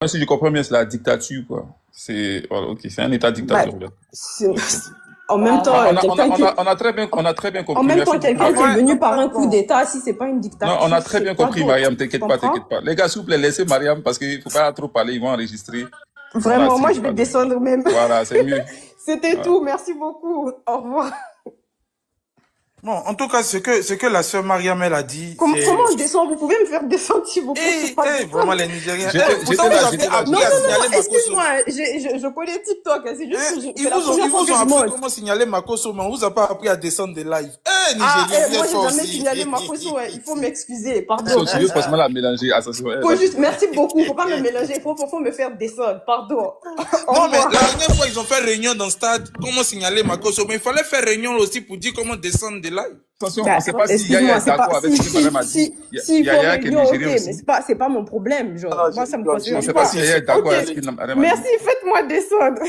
Moi, si je comprends bien, c'est la dictature, quoi. C'est voilà, ok, c'est un état dictature. En même temps, on a très bien compris. En même temps, quelqu'un qui est venu par un coup d'État, si c'est pas une dictature. Non, on a très bien compris, Mariam. T'inquiète pas. Les gars, s'il vous plaît, laissez Mariam parce qu'il faut pas trop parler. Ils vont enregistrer. Vraiment, voilà, moi, je vais descendre même. Voilà, c'est mieux. C'était tout. Merci beaucoup. Au revoir. Bon, en tout cas, ce que la sœur Mariam, elle a dit. Comment on descend? Vous pouvez me faire descendre, s'il vous plaît? Vraiment, les Nigériens. Non, excuse-moi. Je connais TikTok. C'est juste que ils vous ont appris comment signaler Makosso, mais on vous a pas appris à descendre des lives. Nigériens, moi, j'ai jamais signalé Makosso. Il faut m'excuser. Pardon. Tu veux forcément la mélanger. Merci beaucoup. Faut pas me mélanger. Faut me faire descendre. Pardon. Non, mais la dernière fois, ils ont fait réunion dans le stade. Comment signaler Makosso? Mais il fallait faire réunion aussi pour dire comment descendre des lives. Attention, on ne sait pas si Yaya est d'accord avec ce que Madame a dit. Yaya qui est nigérien aussi. Mais c'est pas mon problème. Genre, moi, ça me concerne pas. On ne sait pas si Yaya est d'accord avec ce que Madame a dit. Merci, faites-moi descendre.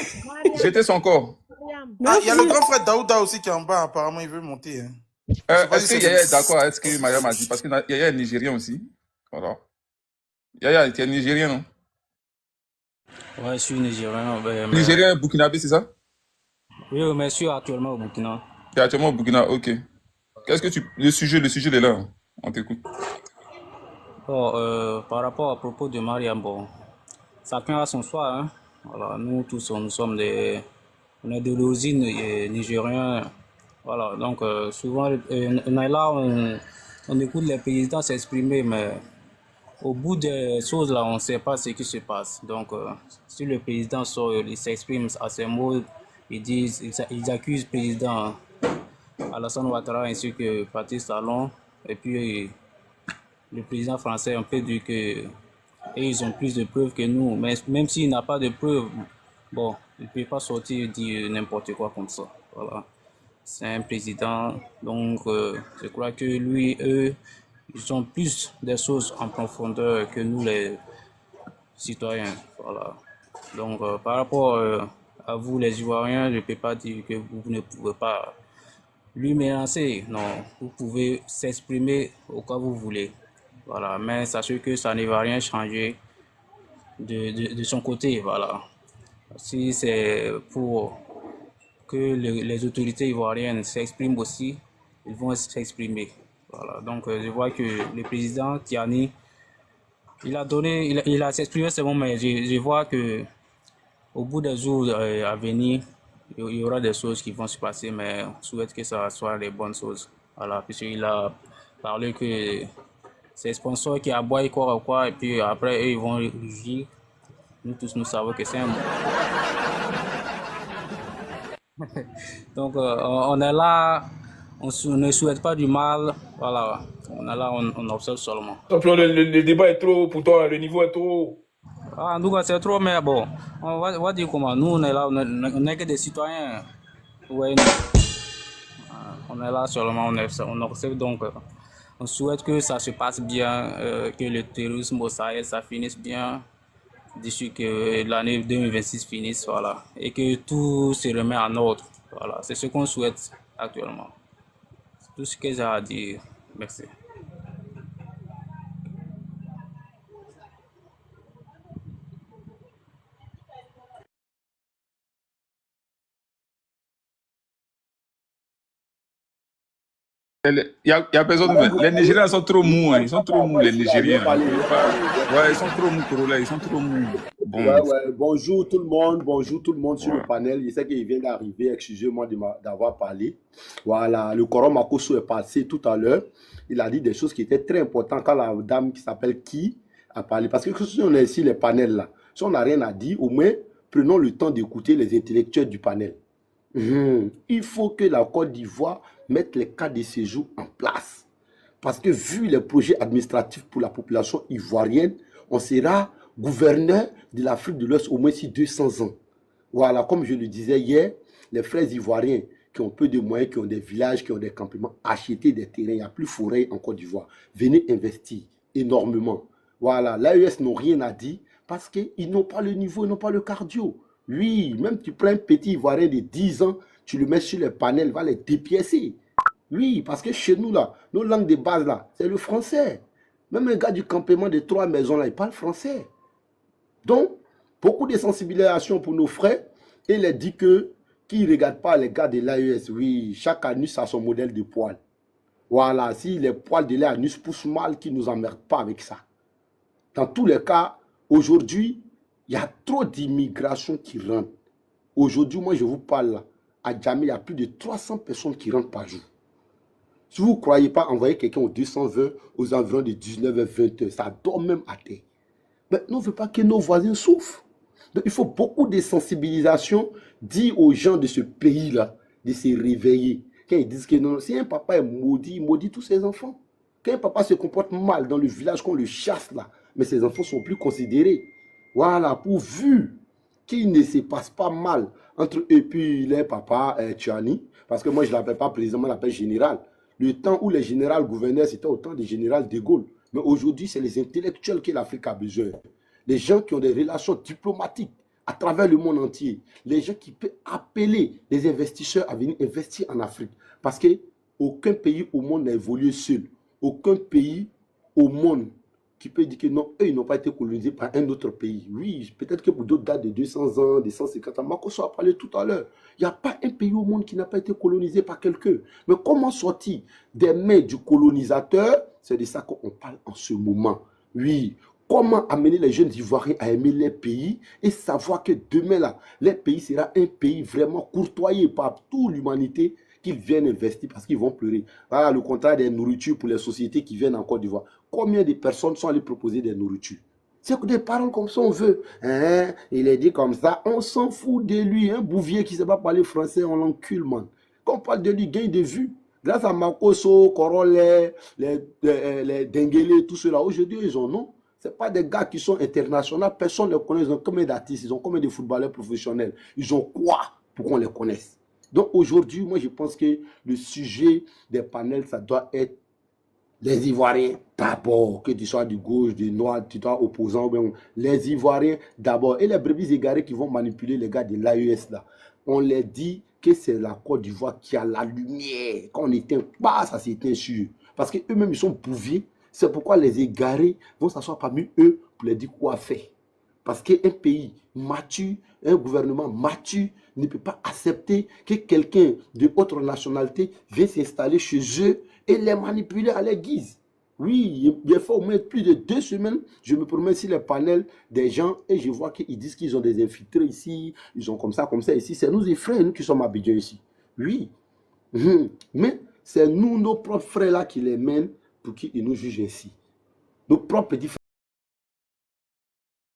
Jetez son corps. Il y a le grand frère Daouda aussi qui est en bas. Apparemment, il veut monter. Est-ce que Yaya est d'accord avec ce que Madame a dit? Parce que Yaya est nigérien aussi. Voilà. Yaya, tu es nigérien, non? Ouais, je suis nigérien. Nigérien burkinabé, c'est ça? Oui, mais je suis actuellement au Burkina. Tu es actuellement au Burkina, ok. Qu'est-ce que le sujet il est là. On t'écoute. Bon, par rapport à propos de Mariam, bon, chacun a son choix. Hein. Voilà, nous tous, on est de l'origine nigérien. Voilà, donc souvent, on est là, on écoute les présidents s'exprimer, mais au bout des choses là, on ne sait pas ce qui se passe. Donc, si le président sort, il s'exprime à ses mots, ils accusent le président Alassane Ouattara ainsi que Patrice Talon, et puis le président français on peut dire que ils ont plus de preuves que nous, mais même s'il n'a pas de preuves, bon, il ne peut pas sortir et dire n'importe quoi comme ça. Voilà. C'est un président, donc je crois que eux, ils ont plus des choses en profondeur que nous les citoyens. Voilà. Donc par rapport à vous les Ivoiriens, je ne peux pas dire que vous ne pouvez pas lui menacer. Non, vous pouvez s'exprimer au cas où vous voulez. Voilà, mais sachez que ça ne va rien changer de son côté. Voilà. Si c'est pour que les autorités ivoiriennes s'expriment aussi, ils vont s'exprimer. Voilà. Donc je vois que le président Tiani, il a s'exprimé, c'est bon, mais je vois que au bout des jours à venir, il y aura des choses qui vont se passer, mais on souhaite que ça soit les bonnes choses. Voilà, puisqu'il a parlé que c'est sponsors qui aboient quoi ou quoi, et puis après, eux, ils vont rugir. Nous tous, nous savons que c'est un... Donc, on est là, on ne souhaite pas du mal, voilà. On est là, on observe seulement. Le débat est trop haut pour toi, le niveau est trop haut. Ah, nous, c'est trop, mais bon, on va dire comment. Nous, on est là, on n'est que des citoyens. Ouais, on est là seulement, on observe donc. On souhaite que ça se passe bien, que le terrorisme au Sahel, ça finisse bien, d'ici que l'année 2026 finisse, voilà. Et que tout se remet en ordre. Voilà, c'est ce qu'on souhaite actuellement. C'est tout ce que j'ai à dire. Merci. Il y a besoin de... Les Nigériens sont trop mous, hein. Ils sont trop mous, les Nigériens. Ouais, ils sont trop mous, Corolla, ils sont trop mous. Bon. Ouais, bonjour tout le monde sur le panel. Je sais qu'il vient d'arriver, excusez-moi d'avoir parlé. Voilà, le Coran Makosso est passé tout à l'heure. Il a dit des choses qui étaient très importantes quand la dame qui s'appelle Qui a parlé. Parce que si on est ici, les panels là, si on n'a rien à dire, au moins, prenons le temps d'écouter les intellectuels du panel. Il faut que la Côte d'Ivoire mette les cas de séjour en place. Parce que vu les projets administratifs pour la population ivoirienne, on sera gouverneur de l'Afrique de l'Ouest au moins si 200 ans. Voilà, comme je le disais hier, les frères ivoiriens qui ont peu de moyens, qui ont des villages, qui ont des campements, achetez des terrains, il n'y a plus forêt en Côte d'Ivoire. Venez investir énormément. Voilà, l'AES n'ont rien à dire parce qu'ils n'ont pas le niveau, ils n'ont pas le cardio. Oui, même tu prends un petit ivoirien de 10 ans, tu le mets sur les panels, va les dépiécer. Oui, parce que chez nous, là, nos langues de base, là, c'est le français. Même un gars du campement de 3 maisons, là, il parle français. Donc, beaucoup de sensibilisation pour nos frères. Et il a dit que, qui ne regarde pas les gars de l'AES, oui, chaque anus a son modèle de poil. Voilà, si les poils de l'anus poussent mal, qui ne nous emmerde pas avec ça. Dans tous les cas, aujourd'hui, il y a trop d'immigration qui rentre. Aujourd'hui, moi, je vous parle là. À Djamé, il y a plus de 300 personnes qui rentrent par jour. Si vous ne croyez pas, envoyer quelqu'un aux 220, aux environs de 19h, 20h, ça dort même à terre. Mais nous, on ne veut pas que nos voisins souffrent. Donc, il faut beaucoup de sensibilisation, dire aux gens de ce pays-là de se réveiller. Quand ils disent que non, si un papa est maudit, il maudit tous ses enfants. Quand un papa se comporte mal dans le village, qu'on le chasse là, mais ses enfants sont plus considérés. Voilà, pourvu qu'il ne se passe pas mal entre eux et puis les papas Tchani, parce que moi je ne l'appelle pas président, je l'appelle général. Le temps où les généraux gouvernaient, c'était au temps des général de Gaulle. Mais aujourd'hui, c'est les intellectuels que l'Afrique a besoin. Les gens qui ont des relations diplomatiques à travers le monde entier. Les gens qui peuvent appeler les investisseurs à venir investir en Afrique. Parce qu'aucun pays au monde n'a évolué seul. Aucun pays au monde qui peut dire que non, eux, ils n'ont pas été colonisés par un autre pays. Oui, peut-être que pour d'autres dates de 200 ans, de 150 ans, Makosso a parlé tout à l'heure. Il n'y a pas un pays au monde qui n'a pas été colonisé par quelqu'un. Mais comment sortir des mains du colonisateur? C'est de ça qu'on parle en ce moment. Oui, comment amener les jeunes Ivoiriens à aimer les pays et savoir que demain, là, les pays sera un pays vraiment courtoyé par toute l'humanité qu'ils viennent investir parce qu'ils vont pleurer. Voilà le contrat des nourritures pour les sociétés qui viennent en Côte d'Ivoire. Combien de personnes sont allées proposer des nourritures? C'est que des paroles comme ça, on veut. Hein? Il est dit comme ça, on s'en fout de lui. Un bouvier qui ne sait pas parler français, on l'encule, man. Quand on parle de lui, gagne de vue. Grâce à Makosso, Korole, les Dengele, tout cela, aujourd'hui, ils ont non. Ce pas des gars qui sont internationaux. Personne ne les connaît. Ils ont combien d'artistes, ils ont combien de footballeurs professionnels. Ils ont quoi pour qu'on les connaisse? Donc aujourd'hui, moi je pense que le sujet des panels, ça doit être les Ivoiriens d'abord, que tu sois du gauche, du noir, tu sois opposant, les Ivoiriens d'abord. Et les brebis égarés qui vont manipuler les gars de l'AES là, on les dit que c'est la Côte d'Ivoire qui a la lumière. Quand on n'éteint pas, ça s'éteint sûr. Parce qu'eux-mêmes, ils sont bouviers. C'est pourquoi les égarés vont s'asseoir parmi eux pour les dire quoi faire. Parce qu'un pays mature, un gouvernement mature ne peut pas accepter que quelqu'un de autre nationalité vienne s'installer chez eux et les manipuler à leur guise. Oui, il faut au moins plus de 2 semaines, je me promets sur les panels des gens et je vois qu'ils disent qu'ils ont des infiltrés ici, ils ont comme ça ici. C'est nous les frères nous, qui sommes habillés ici. Oui. Mais c'est nous, nos propres frères là qui les mènent pour qu'ils nous jugent ainsi. Nos propres petits frères.